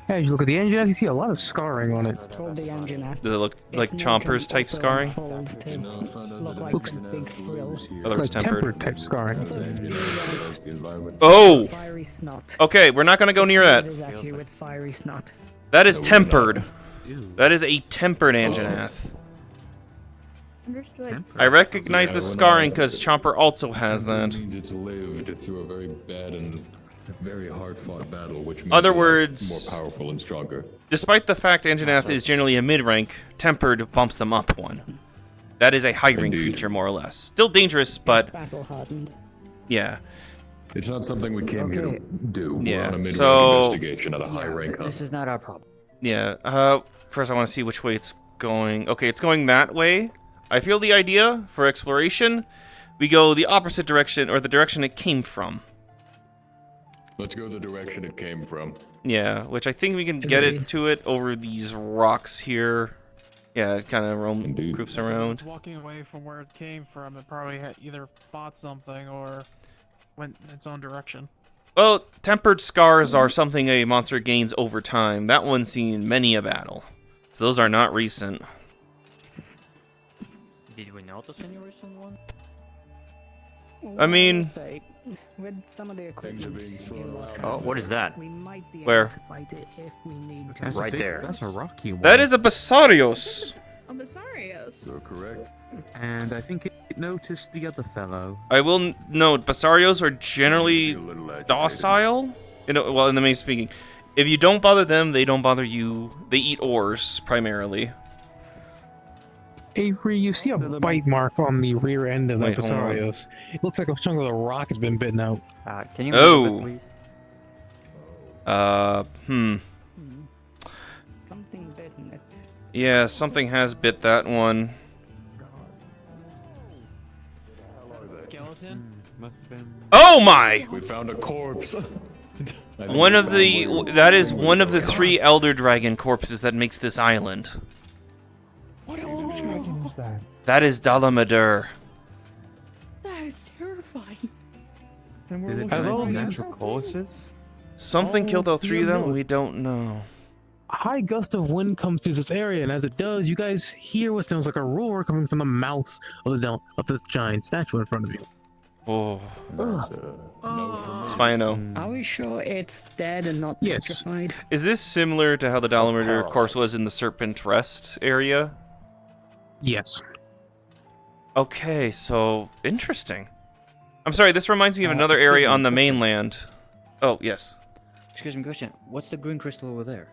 Hey, you look at the engine, you see a lot of scarring on it. Called the Anginath. Does it look like Its Chomper's nose type also scarring? unfolds to look like Looks- a big frill. Oh, that was tempered. type scarring. Oh! Fiery snot. Okay, we're not gonna go near that. This is actually with fiery snot. That is tempered. That is a tempered Anjanath. Understood. I recognize the Yeah, scarring because Chomper also has Tempered that. means it's lived through a very bad and very hard-fought battle, which means Other you're words- more powerful and stronger. Despite the fact Anjanath is generally a mid-rank, tempered bumps them up one. That is a high-rank Indeed. creature, more or less. Still dangerous, but Battle hardened. yeah. It's not something we came here to do. Yeah, We're on a mid-rank so- investigation at a high-rank hunt. This is not our problem. Yeah, first I want to see which way it's going. Okay, it's going that way. I feel the idea for exploration, we go the opposite direction, or the direction it came from. Let's go the direction it came from. Yeah, which I think we can get it to it over these rocks here. Yeah, it kind of groups around. It's walking away from where it came from. It probably had either fought something or went in its own direction. Well, tempered scars are something a monster gains over time. That one's seen many a battle. So those are not recent. Did we notice any recent one? I mean- Say, with some of the equipment in what's Oh, coming, what is that? we might be Where? able to fight it if we need to. Right there. That's a rocky one. That is a Basarios. A Basarios. You're correct. And I think it noticed the other fellow. I will note, Basarios are generally docile. Well, in the main speaking. If you don't bother them, they don't bother you. They eat ores, primarily. Avery, you see a bite mark on the rear end of the Wait, hold on. Basarios. It looks like a chunk of the rock has been bitten out. Can you Oh. move it, please? Something bitten it. Yeah, something has bit that one. Skeleton? Must have been. Oh my! We found a corpse. That is one of the 3 Elder Dragon corpses that makes this island. What dragon is that? That is Dalamadur. That is terrifying. And Did it Has die all from of natural causes? Something killed all 3 of them? no. We don't know. A high gust of wind comes through this area, and as it does, you guys hear what sounds like a roar coming from the mouth of the giant statue in front of you. Oh. Oh. Spino. Are we sure it's dead and not Yes. petrified? Is this similar to how the Dalamadur corpse was in the Serpent Rest area? Yes. Okay, so interesting. I'm sorry, this reminds me of another area on the mainland. Oh, yes. Excuse me, question. What's the green crystal over there?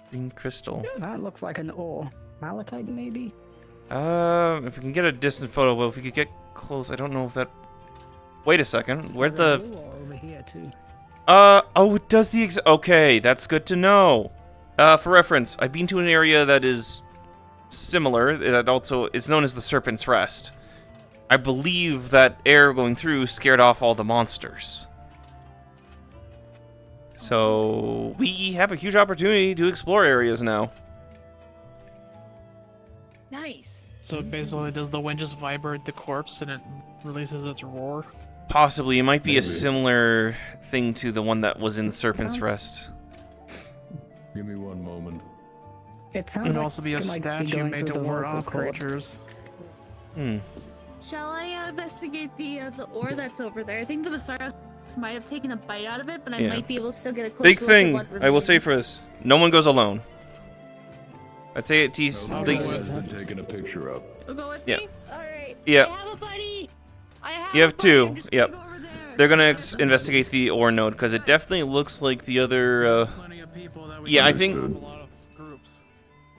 Green crystal. That looks like an ore. Malachite, maybe? If we can get a distant photo, well, if we could get close, I don't know if that... Wait a second, where'd the... Blue ore over here, too. Oh, it does the okay, that's good to know. For reference, I've been to an area that is similar, that also is known as the Serpent's Rest. I believe that air going through scared off all the monsters. So, we have a huge opportunity to explore areas now. Nice. So basically, does the wind just vibrate the corpse and it releases its roar? Possibly, it might be a Maybe. similar thing to the one that was in Serpent's Rest. Give me one moment. It It sounds could like also be a it might be statue going made to through the ward vocal off cords. creatures. Shall I investigate the ore that's over there? I think the Basarios might have taken a bite out of it, but I Yeah. might be able to still get a close Big look at thing, what I will say for remains. this. No one goes alone. I'd say at least... Nobody's been taking a picture of. You'll go with Yeah. me? Alright. Yeah. I have a buddy. I have You have a buddy. 2. I'm just Yep. gonna go over there. They're gonna investigate the ore node because it definitely looks like the other. Yeah, I think.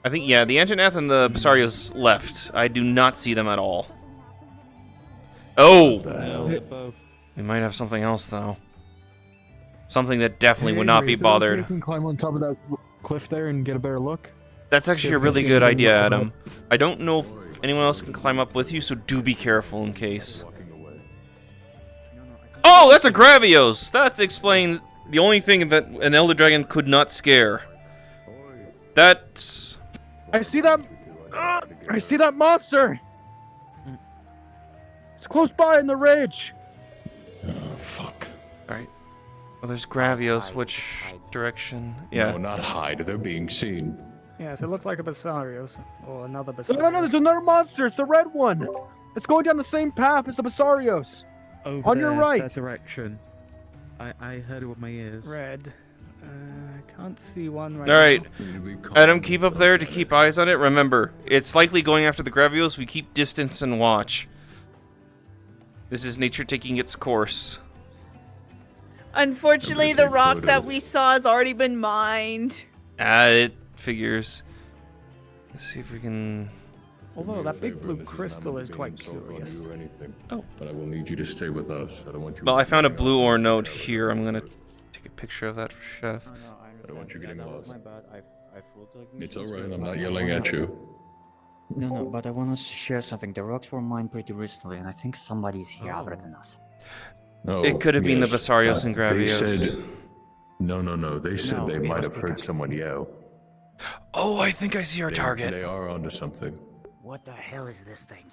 Yeah, the Anjanath and the Basarios left. I do not see them at all. Oh, we might have something else though. Something that definitely would not be Is it okay bothered. if we can climb on top of that cliff there and get a better look. That's actually a really good idea, Adam. I don't know if anyone else can climb up with you, so do be careful in case. Oh, that's a Gravios! That explains the only thing that an Elder Dragon could not scare. That's... I see that. I see that monster. It's close by in the ridge. Oh, fuck. Alright. Well, there's Gravios. Which direction? Yeah. No, not hide. They're being seen. Yes, it looks like a Basarios. Or another No, Basarios. there's another monster. It's the red one. It's going down the same path as the Basarios. Over On your there, right. That direction. I heard it with my ears. Red. Can't see one right Alright. now. Adam, keep up there to keep eyes on it. Remember, it's likely going after the Gravios. We keep distance and watch. This is nature taking its course. Unfortunately, the rock that we saw has already been mined. It figures. Let's see if we can... Although that big blue crystal is quite curious. Oh. But I will need you to stay with us. I don't want you. Well, I found a blue ore node here. I'm gonna take a picture of that for Chef. I don't want you getting lost. My bad. I felt like It's alright. I'm not yelling at you. No, but I want to share something. The rocks were mined pretty recently, and I think somebody's here other than us. Oh, It could have been the Basarios and They Gravios. said, no. They said they might have heard someone yell. Oh, I think I see our They- target. They are onto something. What the hell is this thing?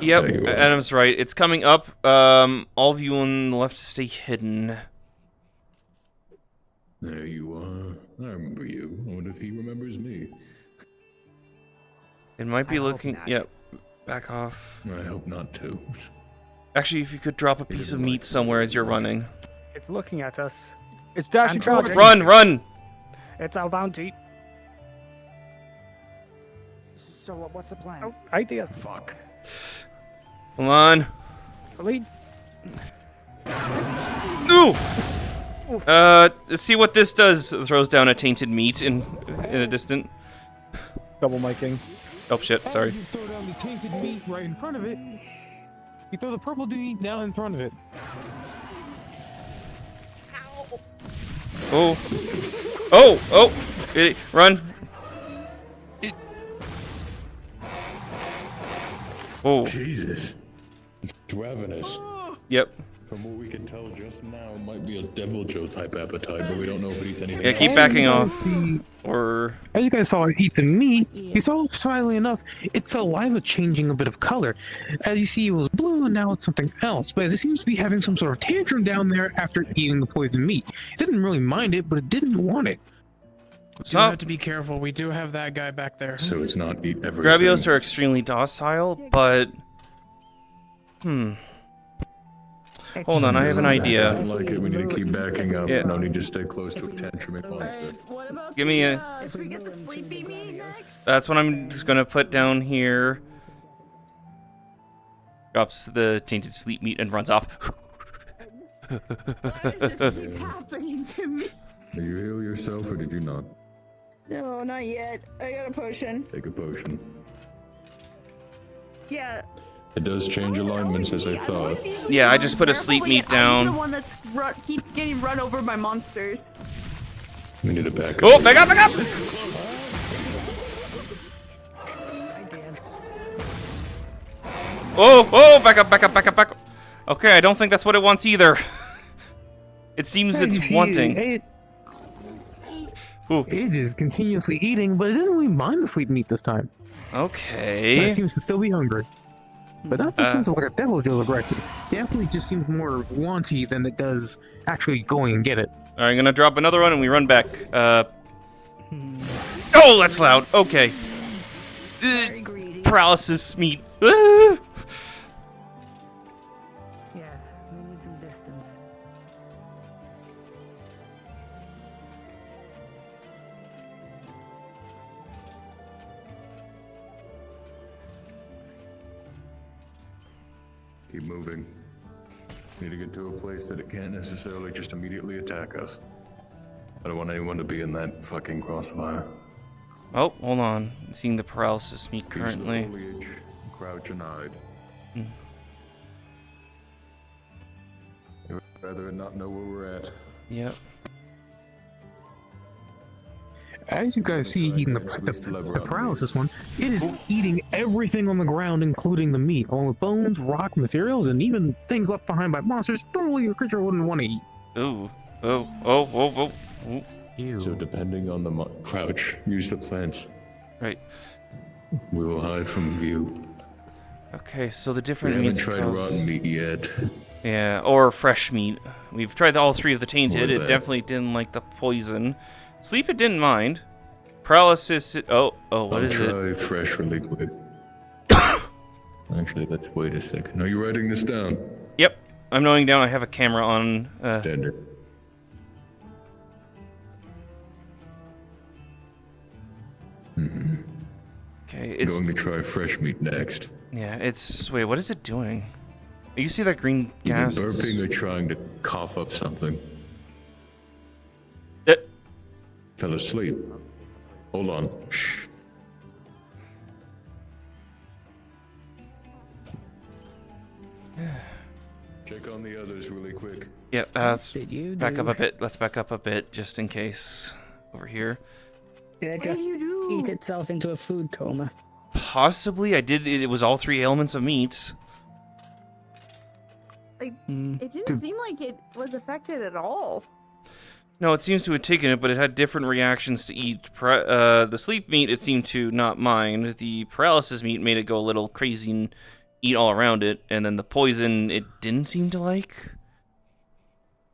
Yep, There you are. Adam's right. It's coming up. All of you on the left stay hidden. There you are. I remember you. I wonder if he remembers me. It might be I hope looking... not. Yep. Back off. I hope not to. Actually, if you could drop a piece of meat somewhere as you're running. It's looking at us. It's dashing And towards us. Run, run! It's our bounty. So what's the plan? Oh, ideas. Fuck. Come on. Salid. No! Let's see what this does. Throws down a tainted meat in a distant. Double miking. Oh shit, sorry. You throw down the tainted meat right in front of it. You throw the purple meat down in front of it. Oh. Oh! Run! Oh. Jesus. Ravenous. Yep. From what we can tell just now, it might be a Devil Joe type appetite, but we don't know if it eats anything Yeah, keep else. backing off. See, Or... as you guys saw it eat the meat, you saw, funnily enough, its saliva changing a bit of color. As you see, it was blue, and now it's something else. But it seems to be having some sort of tantrum down there after eating the poison meat. It didn't really mind it, but it didn't want it. You have to be careful. We do have that guy back there. So it's not eat everything. Gravios are extremely docile, but... Hold on, I have an idea. Doesn't like it. We need to keep backing up. Yeah. No need to stay close to a tantruming monster. Give me a... Should we get the sleepy meat next? That's what I'm just gonna put down here. Drops the tainted sleep meat and runs off. Why does this keep happening to me? Did you heal yourself or did you not? No, not yet. I got a potion. Take a potion. Yeah. It does change alignments as I thought. Yeah, I just put a sleep meat I'm the down. one that's keeps getting run over by monsters. We need to back up. Oh, back up, back up! Oh, back up, back up, back up, back up. Okay, I don't think that's what it wants either. It seems it's wanting. It is continuously eating, but it didn't really mind the sleep meat this time. Okay. It seems to still be hungry. But that just seems like a Devil Joe aggression. Definitely just seems more wanty than it does actually going and get it. Alright, I'm gonna drop another one and we run back. Oh, that's loud. Okay. Paralysis meat. Ah! Yeah, we need some distance. Keep moving. Need to get to a place that it can't necessarily just immediately attack us. I don't want anyone to be in that fucking crossfire. Oh, hold on. I'm seeing the paralysis meat Use the currently. foliage, crouch and hide. I'd rather not know where we're at. Yep. As you guys see eating the paralysis one, it is eating everything on the ground, including the meat, along with bones, rock materials, and even things left behind by monsters normally a creature wouldn't want to eat. Ooh. Oh, oh, oh, oh. So depending on the crouch, use the plants. Right. We will hide from view. Okay, so the We different haven't meats tried rotten meat yet. Yeah, or fresh meat. We've tried all three of the tainted. Or It that. definitely didn't like the poison. Sleep it didn't mind. Paralysis what I'll is it? try fresh really quick. Actually, let's wait a second. Are you writing this down? Yep. I'm noting down I have a camera on. Standard. Okay, it's going to try fresh meat next. Yeah, it's wait, what is it doing? You see that green gas? Either burping or trying to cough up something. Fell asleep. Hold on. Shh. Check on the others really quick. Yeah, let's back up a bit. Let's back up a bit just in case. Over here. Did it just eat itself into a food coma? Possibly, I did. It was all three elements of meat. Like, it didn't seem like it was affected at all. No, it seems to have taken it, but it had different reactions to eat. The sleep meat, it seemed to not mind. The paralysis meat made it go a little crazy and eat all around it. And then the poison, it didn't seem to like.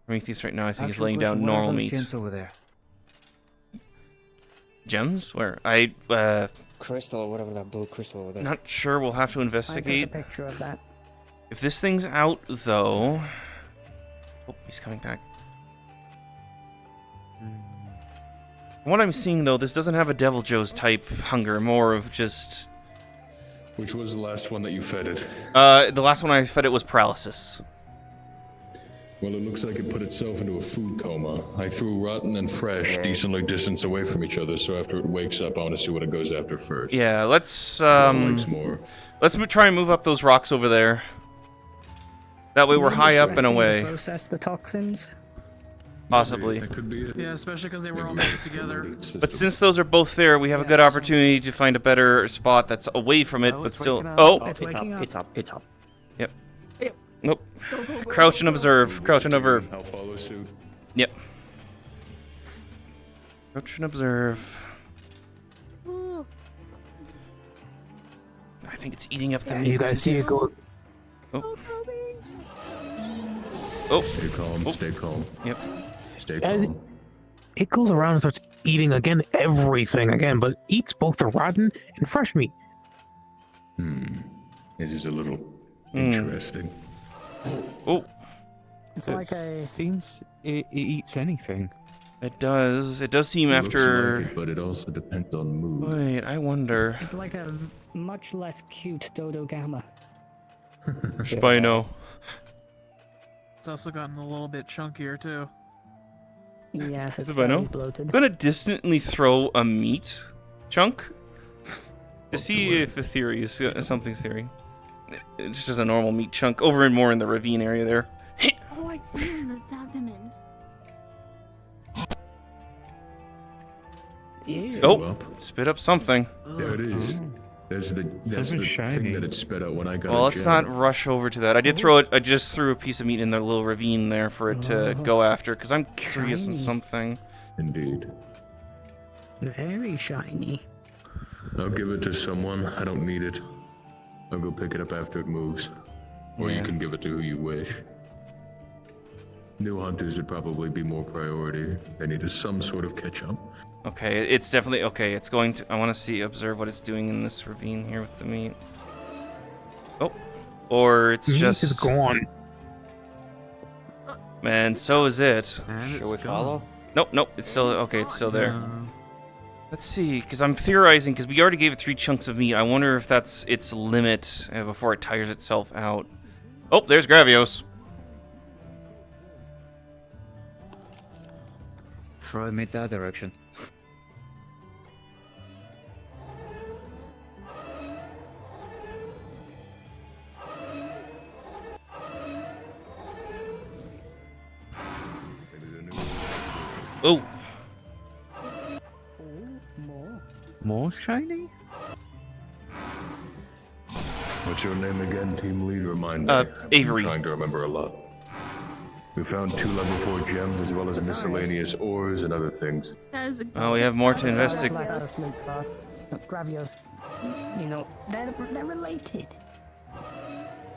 Prometheus right now, I think, is laying down normal meat. Gems over there. Gems? Where? Crystal, whatever that blue crystal over there. Not sure. We'll have to investigate. I took a picture of that. If this thing's out, though... Oh, he's coming back. From what I'm seeing, though, this doesn't have a Devil Joe's type hunger. More of just... Which was the last one that you fed it? The last one I fed it was paralysis. Well, it looks like it put itself into a food coma. I threw rotten and fresh decently distanced away from each other, so after it wakes up, I want to see what it goes after first. Yeah, let's more. Let's try and move up those rocks over there. That way we're high up and away. Process the toxins. Possibly. That could be it. Yeah, especially because they were all mixed together. But since those are both there, we have a good opportunity to find a better spot that's away from it, but still... Oh! It's up. Yep. Nope. Crouch and observe. Crouch and observe. I'll follow suit. Yep. Crouch and observe. I think it's eating up the meat. You guys see it go. Oh. Oh. Stay calm, stay calm. Yep. Stay As calm. it goes around and starts eating again everything again, but eats both the rotten and fresh meat. This is a little interesting. Oh. It's like a... Seems it eats anything. It does. It does seem It after... looks like it, but it also depends on mood. Wait, I wonder... It's like a much less cute Dodo Gamma. Spino. It's also gotten a little bit chunkier too. Yes, it's Spino? very bloated. I'm gonna distantly throw a meat chunk to see if the theory is something's theory. It's just a normal meat chunk over and more in the ravine area there. Oh, I see it in its abdomen. Oh, spit up something. There it is. That's the thing that it spit out when I got Well, a let's gem. not rush over to that. I did throw it. I just threw a piece of meat in the little ravine there for it to go after, because I'm curious on Shiny. something. Indeed. Very shiny. I'll give it to someone. I don't need it. I'll go pick it up after it moves. Or you Yeah. can give it to who you wish. New hunters would probably be more priority. They need some sort of catch-up. Okay, it's definitely okay. It's going to. I want to observe what it's doing in this ravine here with the meat. Oh, or it's Meat just is gone. Man, so is it. Should we follow? Nope, nope. It's still okay. It's still there. Let's see, because I'm theorizing, because we already gave it 3 chunks of meat. I wonder if that's its limit before it tires itself out. Oh, there's Gravios. Throw meat that direction. Oh. More shiny? What's your name again, team lead? Remind me. Avery. I'm trying to remember a lot. We found 2 level 4 gems as well as miscellaneous ores and other things. Oh, we have more to investigate. Gravios. You know, they're related.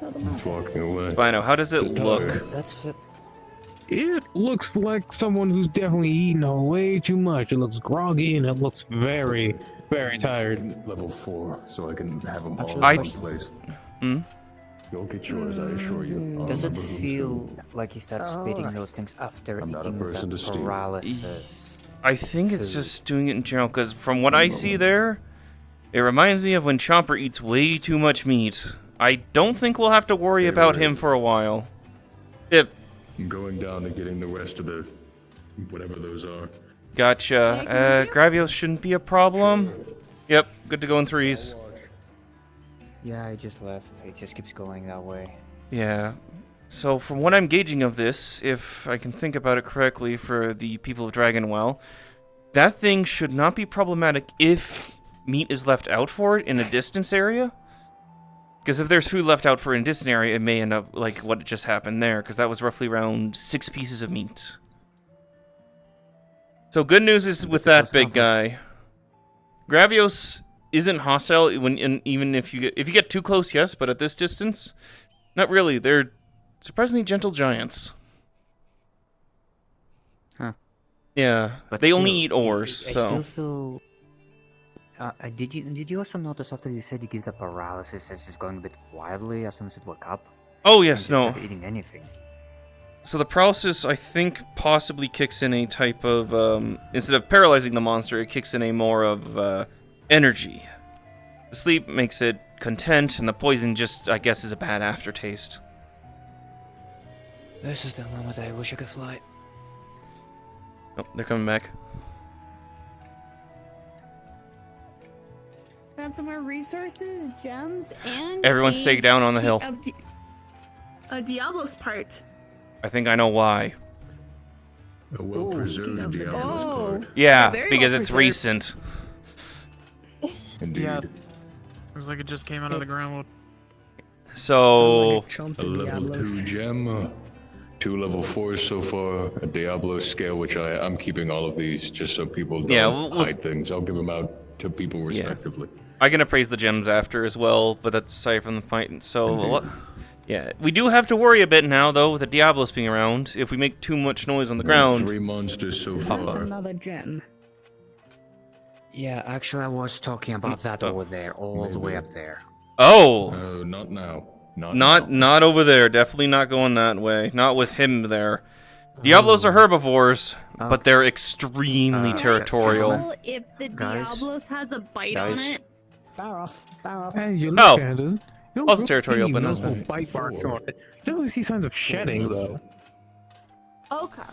It's walking away. Spino, how does it look? That's it. It looks like someone who's definitely eaten way too much. It looks groggy and it looks very, very tired. Level 4, so I can have them all Actually, in one place. You'll get yours, I assure you. I'll Does it remember who's feel who. like he starts spitting those things after I'm not a eating person the to steal. paralysis? I think it's just doing it in general, because from what I see there, it reminds me of when Chomper eats way too much meat. I don't think we'll have to worry about him for a while. I'm going down and getting the rest of the... whatever those are. Gotcha. Gravios shouldn't be a problem. Yep, good to go in 3s. Yeah, I just left. It just keeps going that way. Yeah. So from what I'm gauging of this, if I can think about it correctly for the people of Dragonwell, that thing should not be problematic if meat is left out for it in a distance area. Because if there's food left out for in a distant area, it may end up like what just happened there, because that was roughly around 6 pieces of meat. So good news is with that big guy, Gravios isn't hostile even if you get too close, yes, but at this distance, not really. They're surprisingly gentle giants. Huh. Yeah, But they only still, eat ores, I so. still feel. Did you also notice after you said you give the paralysis, it's just going a bit wildly as soon as it woke up? Oh yes, Just no. start eating anything. So the paralysis, I think, possibly kicks in a type of, instead of paralyzing the monster, it kicks in a more of, energy. The sleep makes it content, and the poison just, I guess, is a bad aftertaste. This is the moment I wish I could fly. Oh, they're coming back. Found some more resources, gems, and Everyone's staying down on the hill. A Diablo's part. I think I know why. A well-preserved Diablo's part. Yeah, very because well it's preserved. recent. Indeed. Yeah. Looks like it just came out of the ground. So... A level 2 gem, 2 level 4s so far, a Diablo scale, which I'm keeping all of these just so people don't hide things. I'll give them out to people respectively. I can appraise the gems after as well, but that's aside from the point. So, yeah, we do have to worry a bit now, though, with the Diablos being around. If we make too much noise on the ground... 3 monsters so far. Another gem. Yeah, actually, I was talking about that over there, all the way up there. Oh! No, not now. Not over there. Definitely not going that way. Not with him there. Diablos are herbivores, but they're extremely territorial. Well, if the Diablos has a bite on it. Far off. Hey, you Oh. look at it. You don't Also really territorial, see but not noticeable bite marks on it. You don't really see signs of shedding, though. Okay.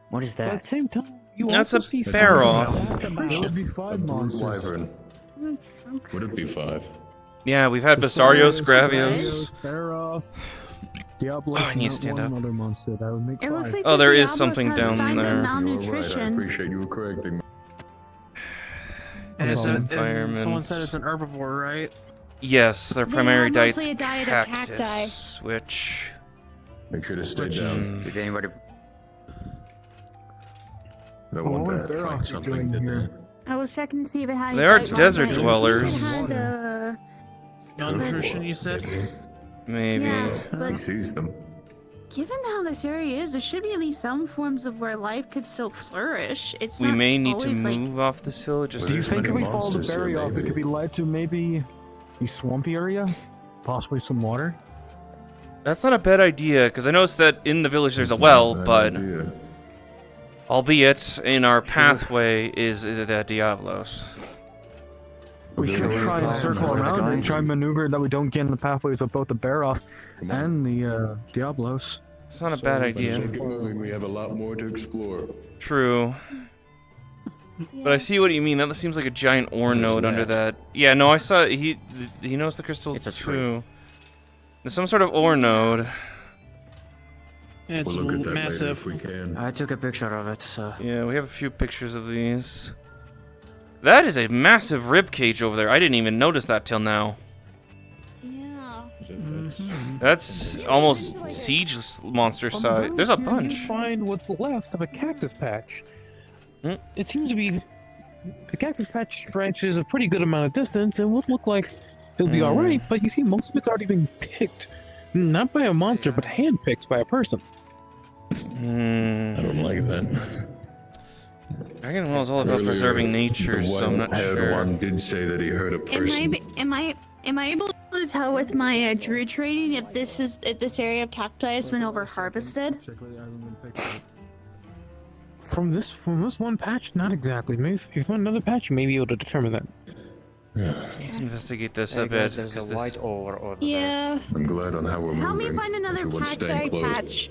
What is But at that? the same time, you That's also a see signs bear of off. malnutrition. It would be 5 monsters. Wyvern. Would it be 5? Yeah, we've had Basarios, Gravios. Barroth, Diablos, Oh, I need to and stand one up. other monster. That would make It looks 5. like Oh, the there is Diablos something has down signs there. of You're right. I malnutrition. appreciate you correcting me. And Innocent and someone environment. said it's an herbivore, right? Yes, their They primary have diet's mostly a diet of cactus, cacti. which... Make sure to stay down. Did anybody? No one what bad. Barroth Find is something doing to here? do. I was checking to see if it had. They are any bite desert marks. dwellers. It had, Malnutrition, you said? Maybe. Yeah, but He sees them. given how this area is, there should be at least some forms of where life could still flourish. It's We not may need to always, like, move off this hill. Just Do you think if we follow the monsters here, berry off, it maybe. could be led to maybe a swampy area? Possibly some water? That's not a bad idea, because I noticed that in the village there's a well, but... Albeit, in our pathway is the Diablos. We could try and circle around and try and maneuver that we don't get in the pathways of both the Barroth and the Diablos. It's not a bad idea. So keep moving. We have a lot more to explore. True. But I see what you mean. That seems like a giant ore node under that. Yeah, no, I saw he knows the crystal too. There's some sort of ore node. Yeah, it's We'll look at that massive. later if we can. I took a picture of it, so. Yeah, we have a few pictures of these. That is a massive rib cage over there. I didn't even notice that till now. Yeah. Mm-hmm. That's almost siege monster size. There's a You bunch. find what's left of a cactus patch. It seems to be the cactus patch branches a pretty good amount of distance and would look like it'll be alright, but you see most of it's already been picked. Not by a monster, but hand-picked by a person. I don't like that. Dragonwell is all about preserving nature, so I'm not sure. One did say that he heard a person. Am I able to tell with my druid training if this area of cacti has been over harvested? From this one patch, not exactly. Maybe if you find another patch, you may be able to determine that. Let's investigate this a bit. There's This... a white over Yeah. I'm glad on how we're Help me moving. find another Everyone's cacti staying close. patch,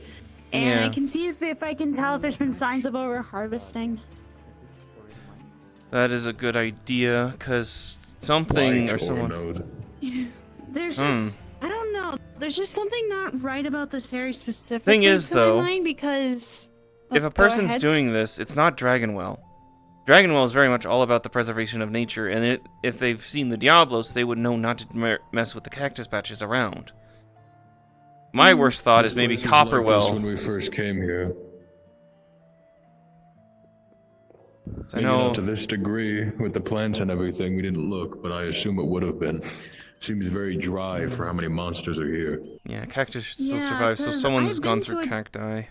and I can see if I can tell if there's been signs of over harvesting. That is a good idea, because something White or someone. node. There's just I don't know. There's just something not right about this area specifically. Thing is, to my though, mind because If a go person's ahead. doing this, it's not Dragonwell. Dragonwell is very much all about the preservation of nature, and if they've seen the Diablos, they would know not to mess with the cactus patches around. My worst thought is maybe This was like this Copperwell. when we first came here. I Maybe know. not to this degree with the plants and everything. We didn't look, but I assume it would have been. Seems very dry for how many monsters are here. Yeah, cactus still Yeah, survives, so 'cause someone's I've gone been through to cacti.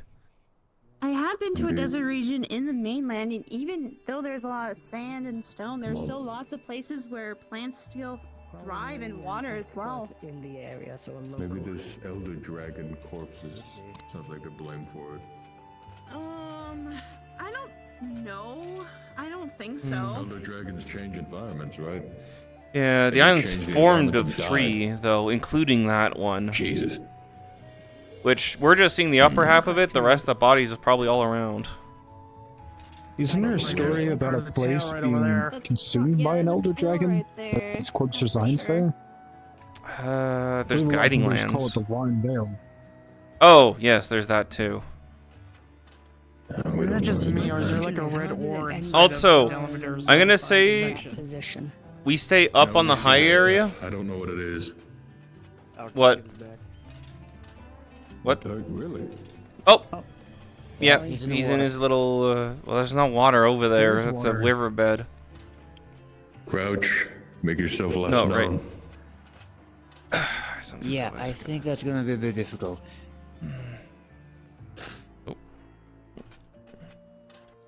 I have been to a Indeed. desert region in the mainland, and even though there's a lot of sand and stone, there's still lots of places where plants still thrive in water as well. In the area, so Maybe this elder dragon corpses sounds like they're blamed for it. I don't know. I don't think so. Elder dragons change environments, right? Yeah, They the can island's change the formed environment of and 3, though, including that one. Jesus. Which, we're just seeing the upper half of it, the rest of the bodies is probably all around. Isn't there a story about a place being consumed by an elder dragon? Its corpse resigns there? There's Maybe guiding we just lands. call it the Warren Vale. Oh, yes, there's that too. Is that just me, or is there like a red ore inside Also, of Delamater's I'm gonna say position. we stay up on the high area. I don't know what it is. What? What? Really? Oh! Yeah, he's he's in in the his little, well, there's no water over there. There's That's water. a riverbed. Crouch. Make yourself less No, known. right. Yeah, I think that's gonna be a bit difficult. Oh.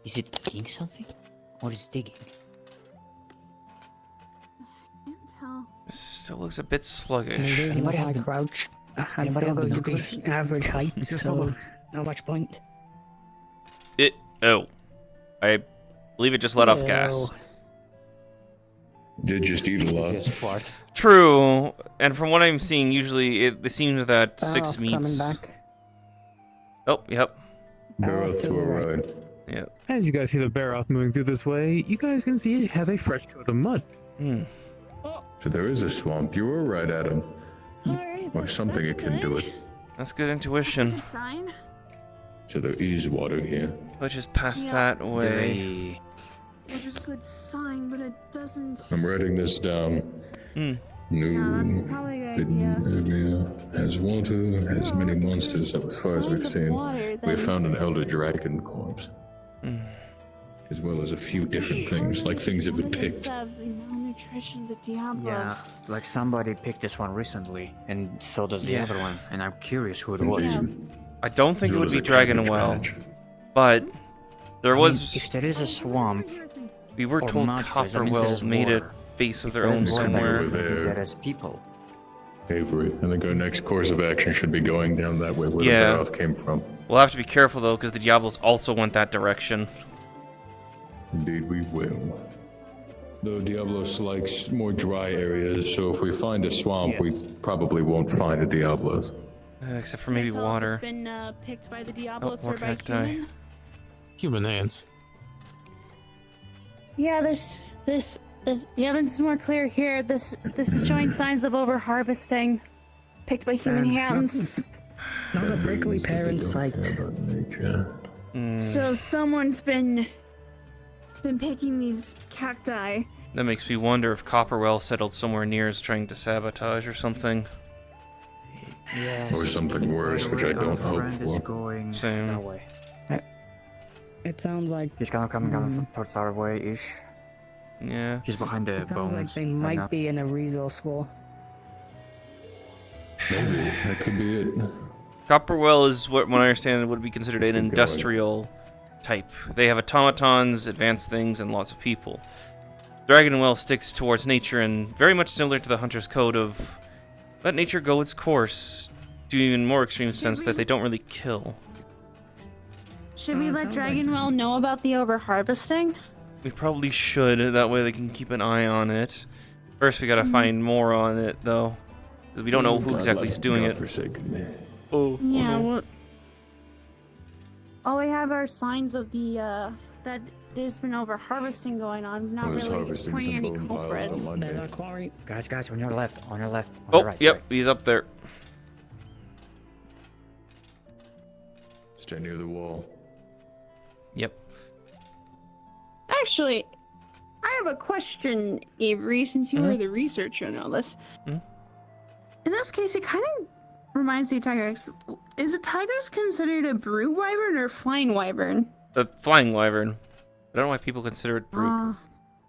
Is it digging something? Or is it digging? Can't tell. Still looks a bit sluggish. Maybe Anybody if have I been- crouch, I'm anybody still have going to be binoculars? average height, Just so hold not much point. Oh. I believe it just let off gas. Did just eat a lot. Just fart. True, and from what I'm seeing, usually it seems that 6 Barrow's coming meats. back. Oh, yep. Barrel to a right. Yep. As you guys see the Baroth moving through this way, you guys can see it has a fresh coat of mud. So there is a swamp. You were right, Adam. Alright, Or something it can do it. That's good intuition. good sign. So there is water here. Which is past Yeah. that way. Which is a good sign, but it doesn't. I'm writing this down. Hmm. New Probably a good hidden idea. area has water, has many monsters. As far as we've Signs of seen, water, we then- found an elder dragon corpse, as well as a few different things, like things that have been Evidence picked. of the malnutrition, the Diablos. Yeah, like somebody picked this one recently, and so does the Yeah. other one, and I'm curious who it was. I don't think As it well would as be a cabbage Dragonwell, patch. but there I mean, was. if there is a swamp, We were or told monsters, that means Copperwell there's made a water. base of If their there's own water, that somewhere. means There. there is people. Avery, I think our next course of action should be going down that way where Yeah. the Baroth came from. We'll have to be careful though, because the Diablos also went that direction. Indeed, we will. Though Diablos likes more dry areas, so if we find a swamp, we probably won't find a Diablos. Except for maybe Tell if water. It's been picked by the Diablos more or by cacti. human. Human hands. Yeah, this the evidence is more clear here. This is showing signs of over harvesting, picked by human hands. Not a prickly pear in sight. So someone's been picking these cacti. That makes me wonder if Copperwell settled somewhere near is trying to sabotage or something. Yes. Or something worse, which I don't hope friend is for. going Same. that way. It sounds like He's kind of coming down towards our way-ish. Yeah. He's behind the it sounds bones. like they right might now. be in a resource school. Maybe that could be it. Copperwell is what I understand would be considered an industrial type. They have automatons, advanced things, and lots of people. Dragonwell sticks towards nature and very much similar to the Hunter's Code of let nature go its course, to an even more extreme sense that they don't really kill. Should we let Dragonwell know about the overharvesting? We probably should, that way they can keep an eye on it. First we gotta find more on it, though. Because we don't know who exactly is doing it. Oh. Yeah, well... All we have are signs of the, that there's been overharvesting going on, not really pointing any culprits. There's our quarry. Guys, on your left, on your left. On Oh, your right, yep, sorry. he's up there. Stay near the wall. Yep. Actually, I have a question, Avery, since you were the researcher and all this. In this case, it kind of reminds me of Tigrex. Is a Tigrex considered a brood wyvern or flying wyvern? The flying wyvern. I don't know why people consider it brute.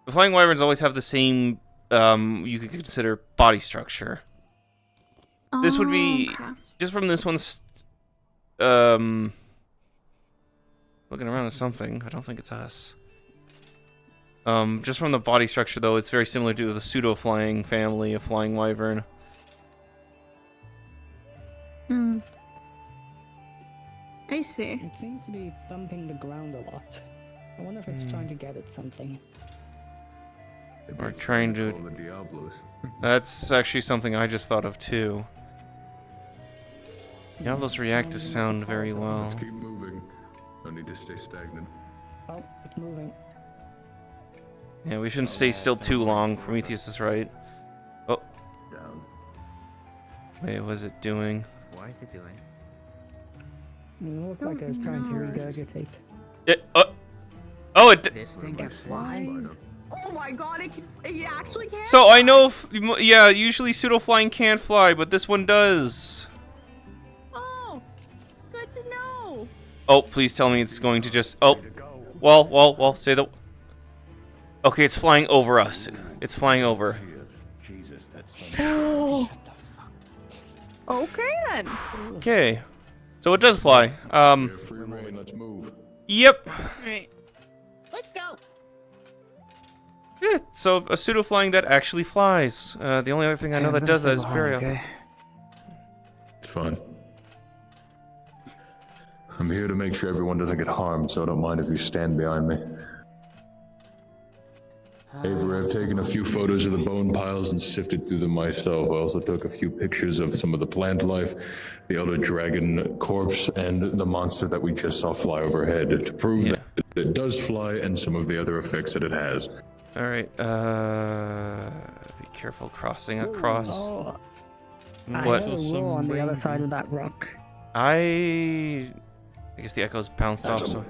The flying wyverns always have the same, you could consider body structure. This would be, just from this one's, looking around at something. I don't think it's us. Just from the body structure, though, it's very similar to the pseudo-flying family of flying wyvern. I see. It seems to be thumping the ground a lot. I wonder if it's trying to get at something. Or trying to... That's actually something I just thought of, too. Diablos react to sound very well. Let's keep moving. No need to stay stagnant. Oh, it's moving. Yeah, we shouldn't stay still too long. Prometheus is right. Oh. Down. Wait, what is it doing? What is it doing? It looked like I was trying to regurgitate. It, oh, it... This thing can fly? Oh my god, it actually can. So I know, yeah, usually pseudo-flying can't fly, but this one does. Oh, good to know. Oh, please tell me it's going to just... Oh, well, say the... Okay, it's flying over us. It's flying over. Oh. Okay then. Okay. So it does fly. Free reign, let's move. Yep. Alright. Let's go. Yeah, so a pseudo-flying that actually flies. The only other thing I know that does that is burial. Okay. It's fun. I'm here to make sure everyone doesn't get harmed, so I don't mind if you stand behind me. Avery, I've taken a few photos of the bone piles and sifted through them myself. I also took a few pictures of some of the plant life, the elder dragon corpse, and the monster that we just saw fly overhead to prove that it does fly and some of the other effects that it has. Alright, be careful crossing across. Oh, What? I heard a roar on the other side of that rock. I guess the echoes bounced off, so...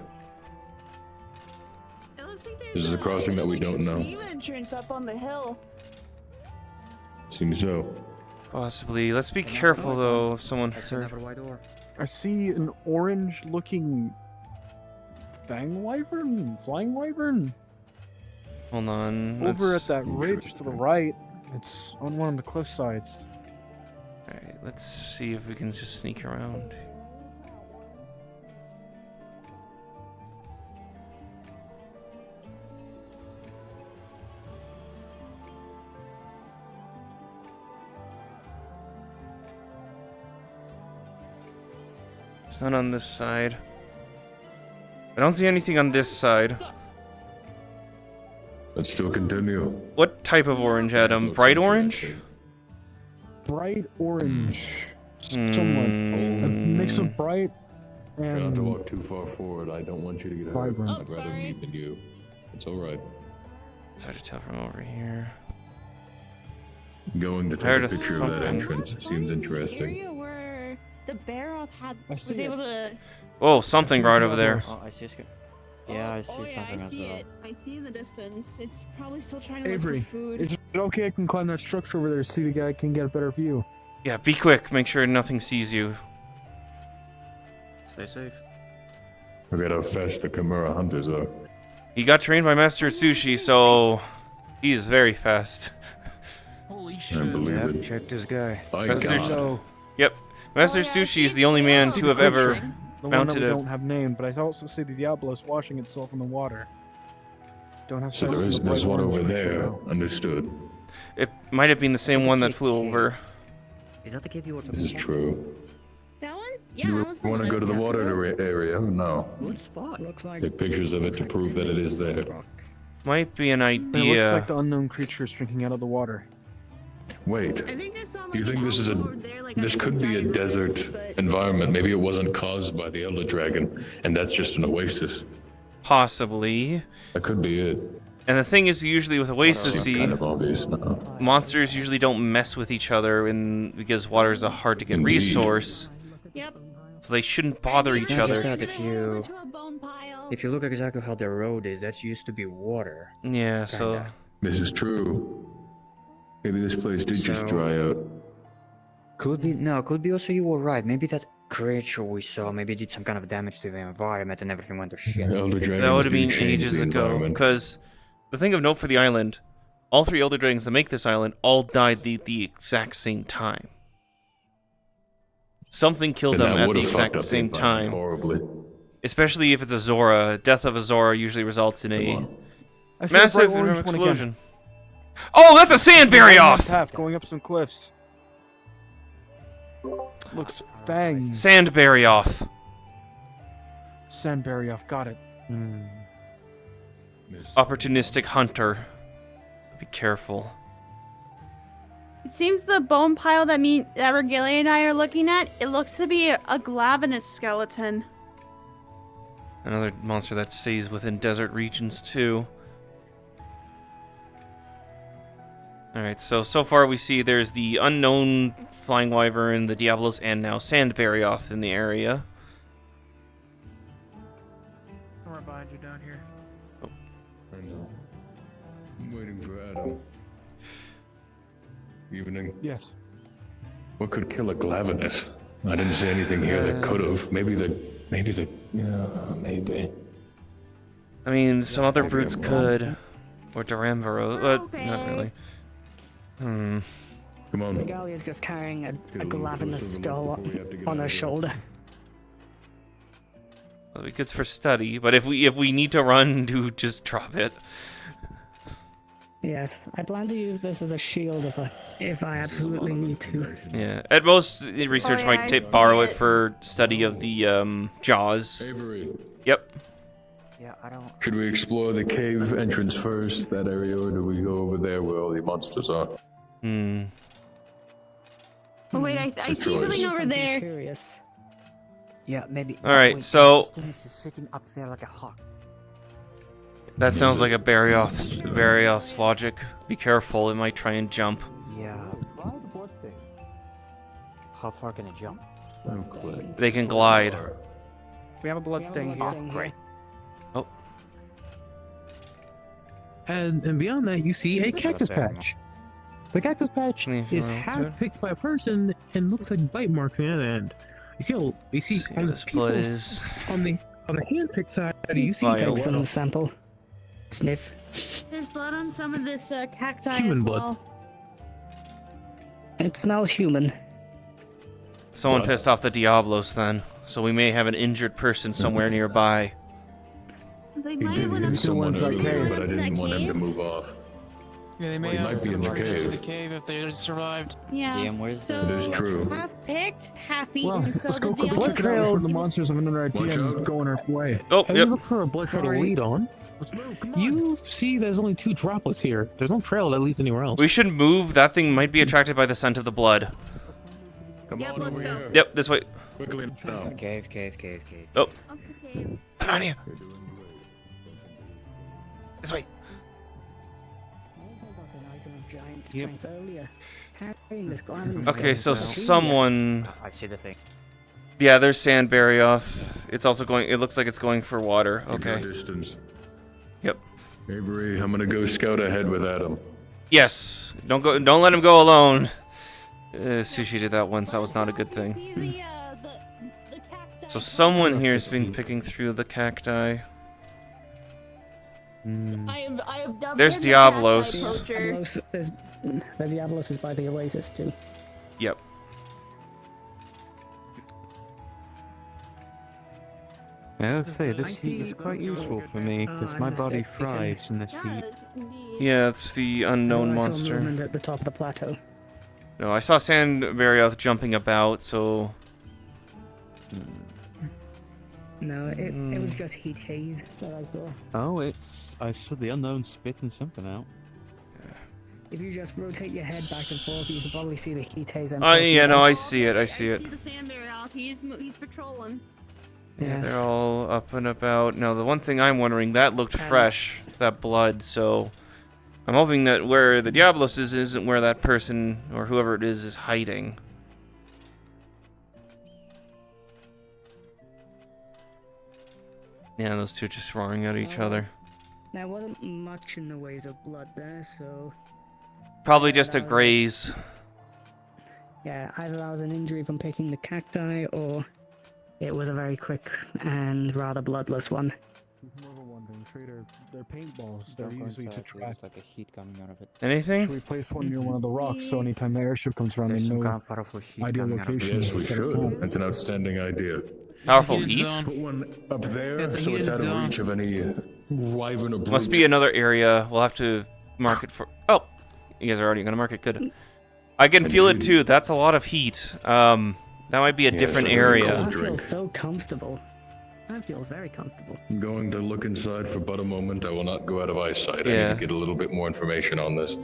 This is a crossing that we don't know. New entrance up on the hill. Seems so. Possibly. Let's be careful, though, if someone... I see an orange-looking fang wyvern, flying wyvern. Hold on. Over let's- at that ridge to the right. It's on one of the cliff sides. Alright, let's see if we can just sneak around. It's not on this side. I don't see anything on this side. Let's still continue. What type of orange, Adam? Bright orange? Bright orange. Somewhat. A mix of bright Try not to and walk too far forward. I don't want you to get hurt. Vibrant. I'd rather me than you. It's alright. It's hard to tell from over here. Going to I heard take a a picture of that thumping. entrance seems interesting. Area where the Baroth was see able to. Oh, something right over there. Oh, I see. Yeah, I see Oh yeah, something I as see well. it. I see in the distance. It's probably still trying to look Avery. for food. Is it okay I can climb that structure over there to see the guy can get a better view? Yeah, be quick. Make sure nothing sees you. Stay safe. Forget how fast the Chimera hunters are. He got trained by Master Sushi, so he is very fast. Holy I believe it. Check this guy. Master God. Yep. Master Sushi is the only man to have ever The one that mounted we a... don't have named, but I also see the Diablos washing itself in the water. Don't have So sense of there's bright one orange over creature, there. though. Understood. It might have been the same one that flew over. Is that the cave you were This is true. That one? Yeah, You that was the want to one go to the I was water area? No. Good spot. Looks like Take pictures of it to prove that it is there. Might be an It looks idea. like the unknown creature is drinking out of the water. Wait. I think I saw Do you think this is a... This could be a desert environment. Maybe it wasn't caused by the Elder Dragon, and that's just an oasis. Possibly. That could be it. And the thing is, usually with Oasis, Seems kind of obvious now. monsters usually don't mess with each other because water is a hard to get Indeed. resource. Yep. So they shouldn't bother It's each not just other. that if you look exactly how the road is, that used to be water. Yeah, so... Kinda. This is true. Maybe this place did just So- dry out. Could be also you were right. Maybe that creature we saw maybe did some kind of damage to the environment and everything went to shit. Elder Dragons That would have do been change ages the ago. environment. Because the thing of note for the island, all 3 Elder Dragons that make this island all died the exact same time. Something killed And them that at would the have fucked exact up the same environment time. horribly. Especially if it's a Zora. Death of a Zora usually results in a I see massive the bright orange one explosion. again. Oh, that's a Sandberry off! Path going up some cliffs. Looks fangs. Sandberry off. Sandberry off. Got it. Opportunistic hunter. Be careful. It seems the bone pile that Regalia and I are looking at, it looks to be a Gluttonous skeleton. Another monster that stays within desert regions too. Alright, so far we see there's the unknown flying wyvern, the Diablos, and now Sandberryoth in the area. I'm right behind you down here. I know. I'm waiting for Adam. Evening. Yes. What could kill a Gluttonous? I didn't see anything here that could have. Maybe. I mean, some other brutes I'm wrong. could. Or Duramvaro, but not really. Come on. Regalia's just carrying a Gluttonous skull on her shoulder. It'll be good for study, but if we need to run, do just drop it. Yes, I plan to use this as a shield if I absolutely need to. Yeah, at most, the research might borrow it for study of the jaws. Avery. Yep. Yeah, I don't. Should we explore the cave entrance first, that area, or do we go over there where all the monsters are? Hmm. Oh wait, I see something over there. Curious. Yeah, maybe. All right, wait, so- this thing is sitting up there like a hawk. That sounds like a Barrioth's logic. Be careful, it might try and jump. Yeah. How far can it jump? They can glide. We have a bloodstain here. Great. Oh. And beyond that, you see a cactus patch. The cactus patch is half picked by a person and looks like bite marks on the other end. You see on this the blood people's- is on the hand-picked side. You see Vile. Take some sample. Sniff. There's blood on some of this cacti Human as blood. well. It smells human. Someone pissed off the Diablos then, so we may have an injured person somewhere nearby. They He might did want hit to someone that earlier, cave. but I didn't want him to move off. Yeah, they may Well, he have might be in the gone into cave. the cave if they survived. Yeah. Damn, where's So It is true. half picked, half eaten. Well, so let's the go quick Diablos check it out are- before the monsters have another idea Watch and out. go on our way. Oh, As yep. you look for a blood trail to lead on, you see there's only 2 droplets here. There's no trail that leads anywhere else. We should move. That thing might be attracted by the scent of the blood. Yep, let's go. Yep, this way. Quickly now. Cave. Oh, Okay. Melania. This way. Okay, so someone. I see the thing. Yeah, there's Sandberryoth. It's also going. It looks like it's going for water. Keep your Okay. distance. Yep. Avery, I'm gonna go scout ahead with Adam. Yes. Don't go. Don't let him go alone. Sushi did that once. That was not a good thing. So someone here has been picking through the cacti. I have dubbed There's him the Diablos. cacti poacher. The Diablos is by the Oasis too. Yep. Yeah, I'll say this heat is quite useful for me because my body thrives in this heat. Yeah, it's the unknown monster. Movement at the top of the plateau. No, I saw Sandbarioth jumping about, so... No, it was just heat haze that I saw. Oh, I saw the unknown spitting something out. If you just rotate your head back and forth, you can probably see the heat haze. Yeah, no, I see it. I see it. the Sandbarioth. He's patrolling. Yeah, they're all up and about. Now, the one thing I'm wondering, that looked fresh, that blood, so... I'm hoping that where the Diablos is isn't where that person, or whoever it is hiding. Yeah, those two just roaring at each other. There wasn't much in the ways of blood there, so... Probably just a graze. Yeah, either that was an injury from picking the cacti, or it was a very quick and rather bloodless one. Trader, they're paintballs. They're easy to track. Like a heat coming out of it. Anything? Should we place one near one of the rocks so anytime the airship comes around, we know ideal location? Yes, we should. That's an outstanding idea. Powerful heat? Put one up there so it's out of reach of any wyvern or brute. Must be another area. We'll have to mark it for... Oh! You guys are already going to mark it. Good. I can feel it too. That's a lot of heat. That might be a different area. That feels so comfortable. That feels very comfortable. I'm going to look inside for but a moment. I will not go out of eyesight. I need to get a little bit more information on this.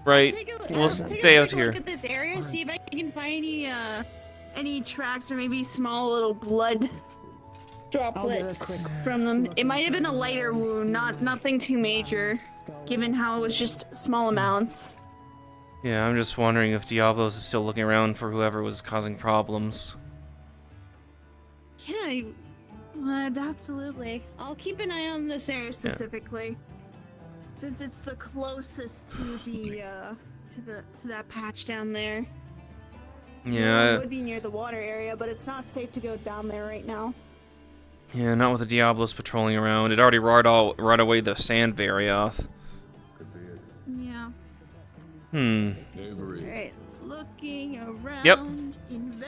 Right. We'll stay out here. Look at this area. See if I can find any tracks or maybe small little blood droplets from them. It might have been a lighter wound, nothing too major, given how it was just small amounts. Yeah, I'm just wondering if Diablos is still looking around for whoever was causing problems. Yeah, absolutely. I'll keep an eye on this area specifically, since it's the closest to the to that patch down there. Yeah. It would be near the water area, but it's not safe to go down there right now. Yeah, not with the Diablos patrolling around. It already right away the Sandbarioth. Yeah. Avery. Alright, looking around. Yep.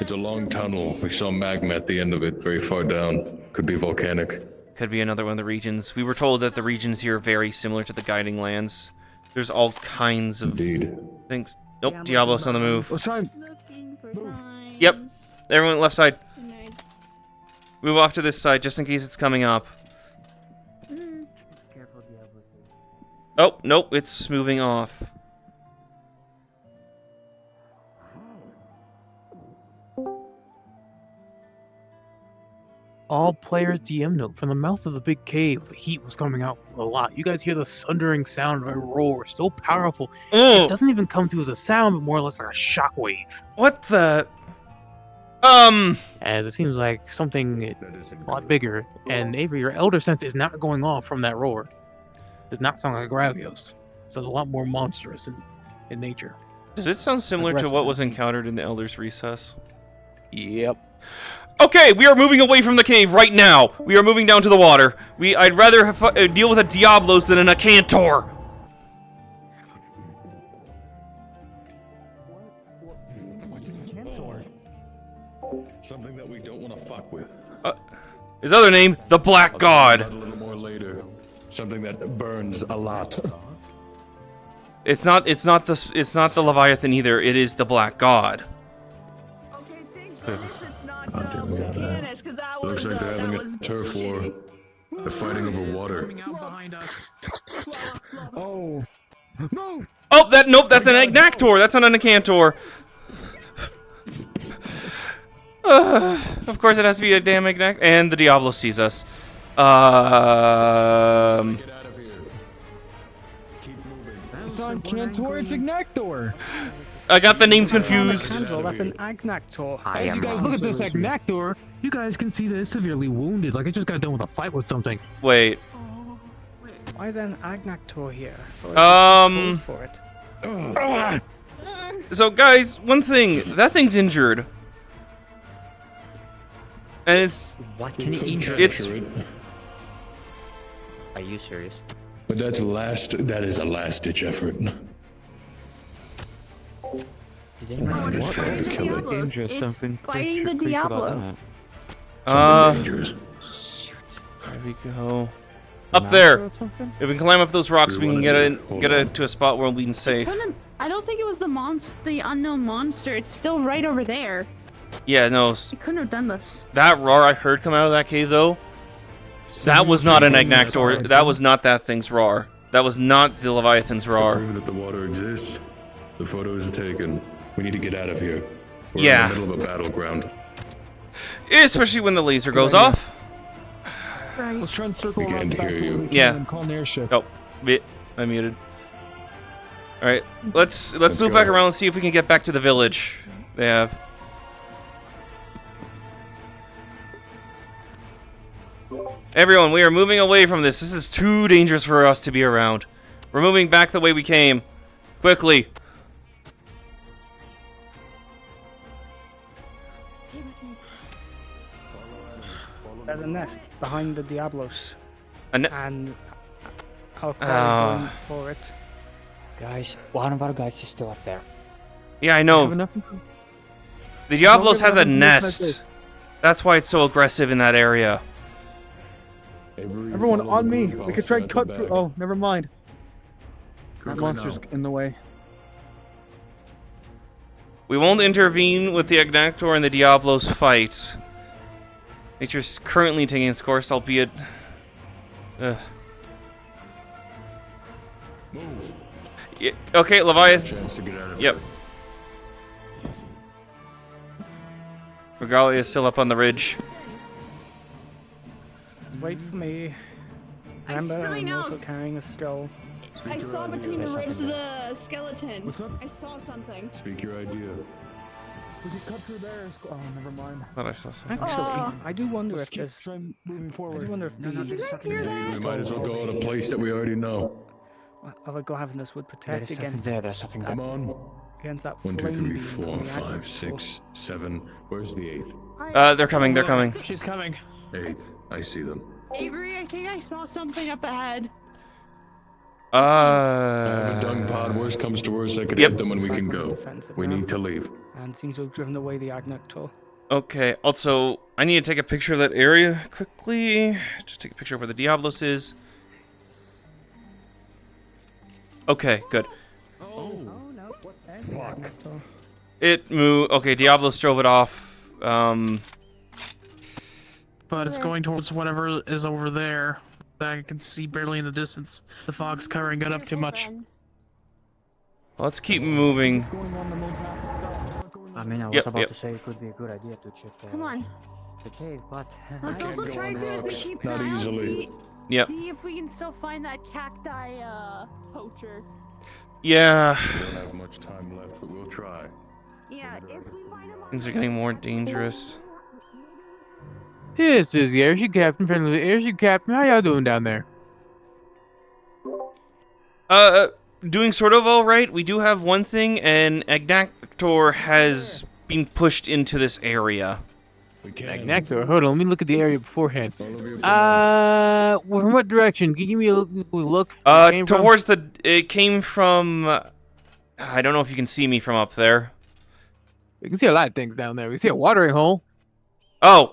It's a long tunnel. We saw magma at the end of it, very far down. Could be volcanic. Could be another one of the regions. We were told that the regions here are very similar to the Guiding Lands. There's all kinds of things. Nope, Diablos on the move. Let's try. Yep, everyone left side. Move off to this side just in case it's coming up. Oh, nope, it's moving off. All players DM note, from the mouth of the big cave, the heat was coming out a lot. You guys hear the sundering sound of a roar so powerful, it doesn't even come through as a sound, but more or less like a shockwave. What the? As it seems like something a lot bigger, and Avery, your elder sense is not going off from that roar. It does not sound like a Gravios. It sounds a lot more monstrous in nature. Does it sound similar to what was encountered in the Elder's Recess? Yep. Okay, we are moving away from the cave right now. We are moving down to the water. I'd rather deal with a Diablos than an Acantor. Something that we don't want to fuck with. His other name, the Black God. A little more later. Something that burns a lot. It's not the Leviathan either. It is the Black God. Looks like they're having a turf war. They're fighting over water. Oh, move! Oh, nope, that's an Agnactor. That's not an Acantor. Of course, it has to be a damn Agnactor. And the Diablo sees us. It's on Cantor, it's Agnactor. I got the names confused. That's an Agnactor. As you guys look at this Agnactor, you guys can see that it's severely wounded, like it just got done with a fight with something. Wait. Why is there an Agnactor here? For it. So, guys, one thing. That thing's injured. And it's... What can he injure? It's... Are you serious? But that is a last-ditch effort. Did anyone Just trying to kill it. Injure something. Fighting the Diablo. Dangerous. There we go. Up there. If we can climb up those rocks, we can get to a spot where we can safe. I don't think it was the unknown monster. It's still right over there. Yeah, no. You couldn't have done this. That roar I heard come out of that cave, though, that was not an Agnactor. That was not that thing's roar. That was not the Leviathan's roar. To prove that the water exists, the photos are taken. We need to get out of here. We're Yeah. in the middle of a battleground. Especially when the laser goes off. Right. Let's try and circle We around can't the back hear door you. we can Yeah. and call an airship. Oh, I muted. All right, let's loop back around and see if we can get back to the village. They have. Everyone, we are moving away from this. This is too dangerous for us to be around. We're moving back the way we came. Quickly. There's a nest behind the Diablos. And our going for it. Guys, one of our guys is still up there. Yeah, I know. The Diablos has a nest. That's why it's so aggressive in that area. Everyone on me. We could try and cut through. Oh, never mind. That monster's in the way. We won't intervene with the Agnactor and the Diablos fight. Nature's currently taking its course, albeit... Yeah, okay, Leviathan. Yep. Regalia is still up on the ridge. Wait for me. Remember, I'm also carrying a skull. I saw between the ribs of the skeleton. What's up? I saw something. Speak your idea. We could cut through there. Oh, never mind. Thought I saw something. Actually, I do wonder if Let's there's. moving forward. I do wonder if the. Did you guys hear that? We might as well go to a place that we already know. Of a Gluttonous would protect There's against. something there. There's something there. Come on. Against that 1, 2, flame 3, beam 4, coming out 5, of the 6, 7. Where's the 8th? They're coming, they're coming. She's coming. 8th. I see them. Avery, I think I saw something up ahead. I have a dung pod. Worst comes to worst, I can hit them when we can go. We need to leave. And seems to have driven away the Agnactor. Okay, also, I need to take a picture of that area quickly. Just take a picture of where the Diablos is. Okay, good. Oh no! There's the Agnactor. It moved. Okay, Diablos drove it off. But it's going towards whatever is over there that I can see barely in the distance. The fog's covering it up too much. Let's keep moving. I mean, I was Yep, about yep. to say it could be a good idea to check Come on. the cave, but Let's also try to, as we keep Not going, easily. Yep. see if we can still find that cacti poacher. Yeah. We don't have much time left, but we'll try. Yeah, if we find him on Things are getting more dangerous. This is the airship captain, friendly airship captain. How y'all doing down there? Doing sort of all right. We do have one thing, and Agnactor has been pushed into this area. Agnactor, hold on, let me look at the area beforehand. From what direction? Can you give me a look? Towards the. It came from. I don't know if you can see me from up there. We can see a lot of things down there. We can see a watering hole. Oh,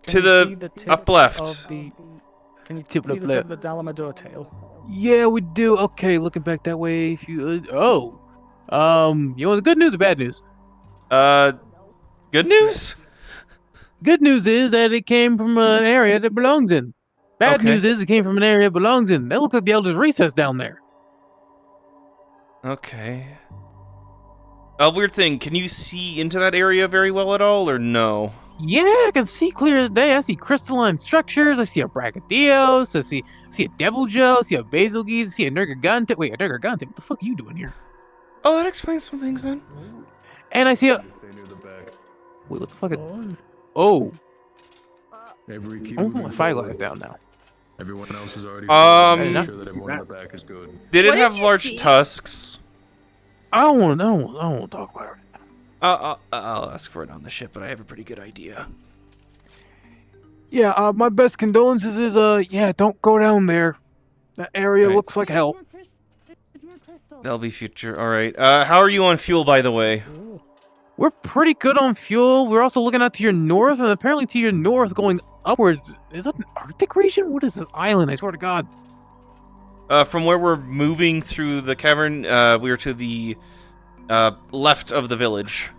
to the up left. Can you Tip see up the left. tip of the Dalamador tail? Yeah, we do. Okay, looking back that way. If you, you want the good news or bad news? Good news? Good news is that it came from an area that belongs in. Bad Okay. news is it came from an area it belongs in. That looks like the Elder's Recess down there. Okay. Weird thing. Can you see into that area very well at all, or no? Yeah, I can see clear as day. I see crystalline structures. I see a Brachydios. I see a Devil Joe. I see a Basil Geese. I see a Nergigante. Wait, a Nergigante? What the fuck are you doing here? Oh, that explains some things then. And I see a... Wait, what the fuck is... Oh. Avery, keep I'm putting my moving spyglass forward. down now. Everyone else is already. Um, Make sure that everyone in the back is good. Did it What did have you large see? tusks? I don't want to talk about it. I'll ask for it on the ship, but I have a pretty good idea. Yeah, my best condolences is, yeah, don't go down there. That area looks like hell. That'll be future. All right. How are you on fuel, by the way? We're pretty good on fuel. We're also looking out to your north, and apparently to your north, going upwards. Is that an Arctic region? What is this island? I swear to God. From where we're moving through the cavern, we are to the left of the village.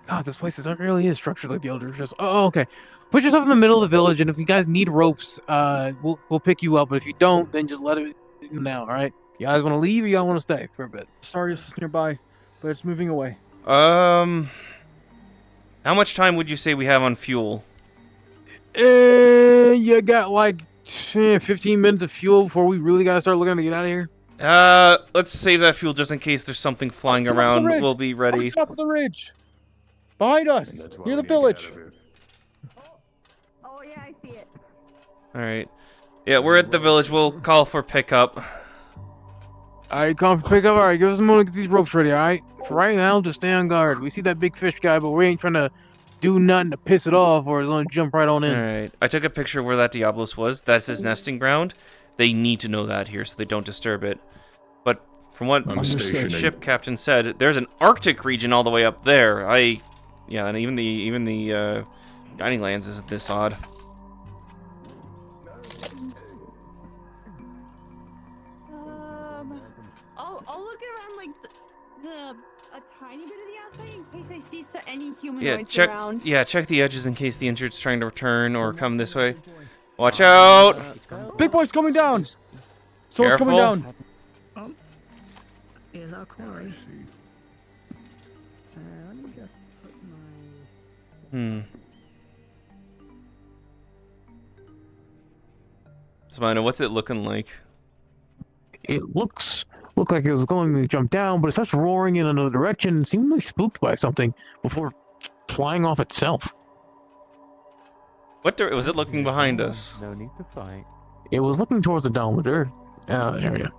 God, this place really is structured like the Elder Scrolls. Oh, okay. Put yourself in the middle of the village, and if you guys need ropes, we'll pick you up. But if you don't, then just let it now. All right. You guys want to leave, or you all want to stay for a bit? Stardust is nearby, but it's moving away. How much time would you say we have on fuel? You got like 15 minutes of fuel before we really gotta start looking to get out of here. Let's save that fuel just in case there's something flying around. We'll be ready. On top of the ridge, behind us, near the village. Oh yeah, I see it. All right. Yeah, we're at the village. We'll call for pickup. Alright, call for pickup. Alright, give us a moment to get these ropes ready, alright? For right now, just stay on guard. We see that big fish guy, but we ain't trying to do nothing to piss it off, or it's gonna jump right on in. Alright. I took a picture of where that Diablos was. That's his nesting ground. They need to know that here so they don't disturb it. But from what the ship captain said, there's an Arctic region all the way up there. Yeah, and even the Guiding Lands isn't this odd. I'll look around like a tiny bit of the outside in case I see any humanoids around. Yeah, check the edges in case the injured's trying to return or come this way. Watch out! Big boy's coming down. Someone's coming down. Oh, here's our quarry. Let me just put my... Samina, what's it looking like? It looked like it was going to jump down, but it starts roaring in another direction, seemingly spooked by something, before flying off itself. Was it looking behind us? No need to fight. It was looking towards the downward area. I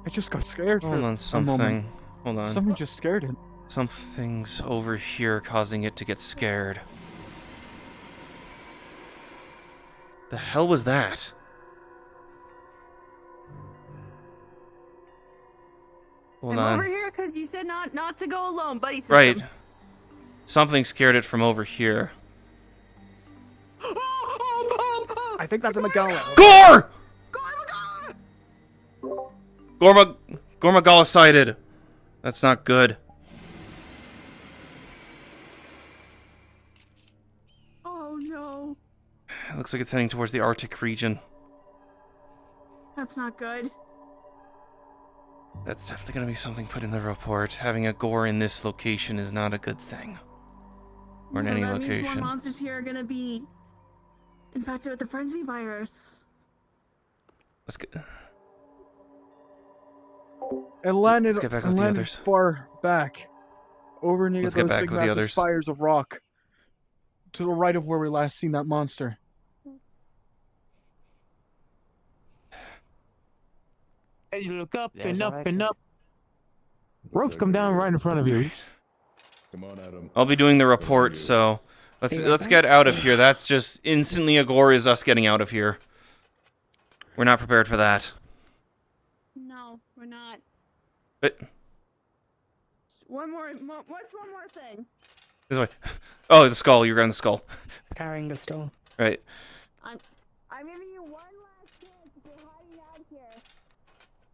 just got scared for Hold on, something. Hold on. Something just scared it. Something's over here causing it to get scared. The hell was that? Hold on. Over here because you said not to go alone, buddy system. Right. Something scared it from over here. I think that's a Magala. Gore! Gormagala sighted. That's not good. Oh no. It looks like it's heading towards the Arctic region. That's not good. That's definitely going to be something put in the report. Having a gore in this location is not a good thing. Or in any that means location. more monsters here are going to be infected with the frenzy virus. Let's get... It landed, Let's get back with the others. Far back. Over near Let's those get back big with the massive others. spires of rock. To the right of where we last seen that monster. As you look up and up and up, ropes come down right in front of you. Come on, Adam. I'll be doing the report, so let's get out of here. That's just instantly a gore is us getting out of here. We're not prepared for that. No, we're not. But What's one more thing? this way. Oh, the skull. You're on the skull. Carrying the skull. Right. I'm giving you one last chance if you're hiding out here.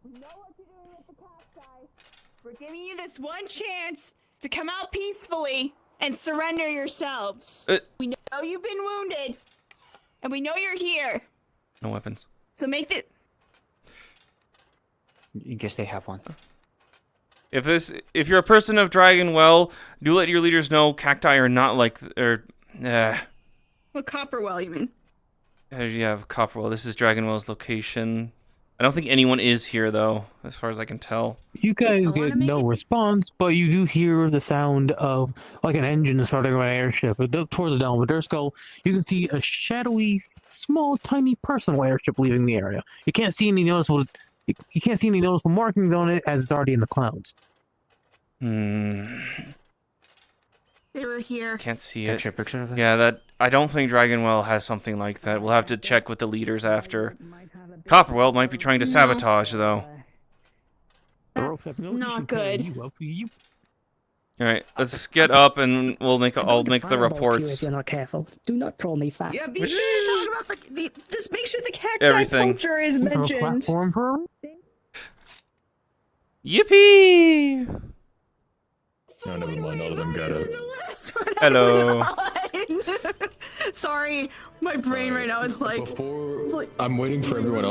We know what you're doing with the cacti. We're giving you this one chance to come out peacefully and surrender yourselves. We know you've been wounded, and we know you're here. No weapons. So make it. I guess they have one. If you're a person of Dragonwell, do let your leaders know cacti are not like What Copperwell you mean? Yeah, Copperwell. This is Dragonwell's location. I don't think anyone is here though, as far as I can tell. You guys get no response, but you do hear the sound of like an engine starting on an airship. Towards the downward skull, you can see a shadowy, small, tiny personal airship leaving the area. You can't see any noticeable markings on it as it's already in the clouds. They were here. Can't see Catch it. a picture of it? Yeah, that I don't think Dragonwell has something like that. We'll have to check with the leaders after. Copperwell might be trying to sabotage, though. That's not good. All right, let's get up and I'll make the Fireball to you reports. if you're not careful. Do not call me fat. Yeah, be sure to talk about the just make sure the cacti Everything. culture is mentioned. Yippee! No, never mind. All of them got it. Hello. Sorry, my brain right now is like. I'm waiting for everyone else.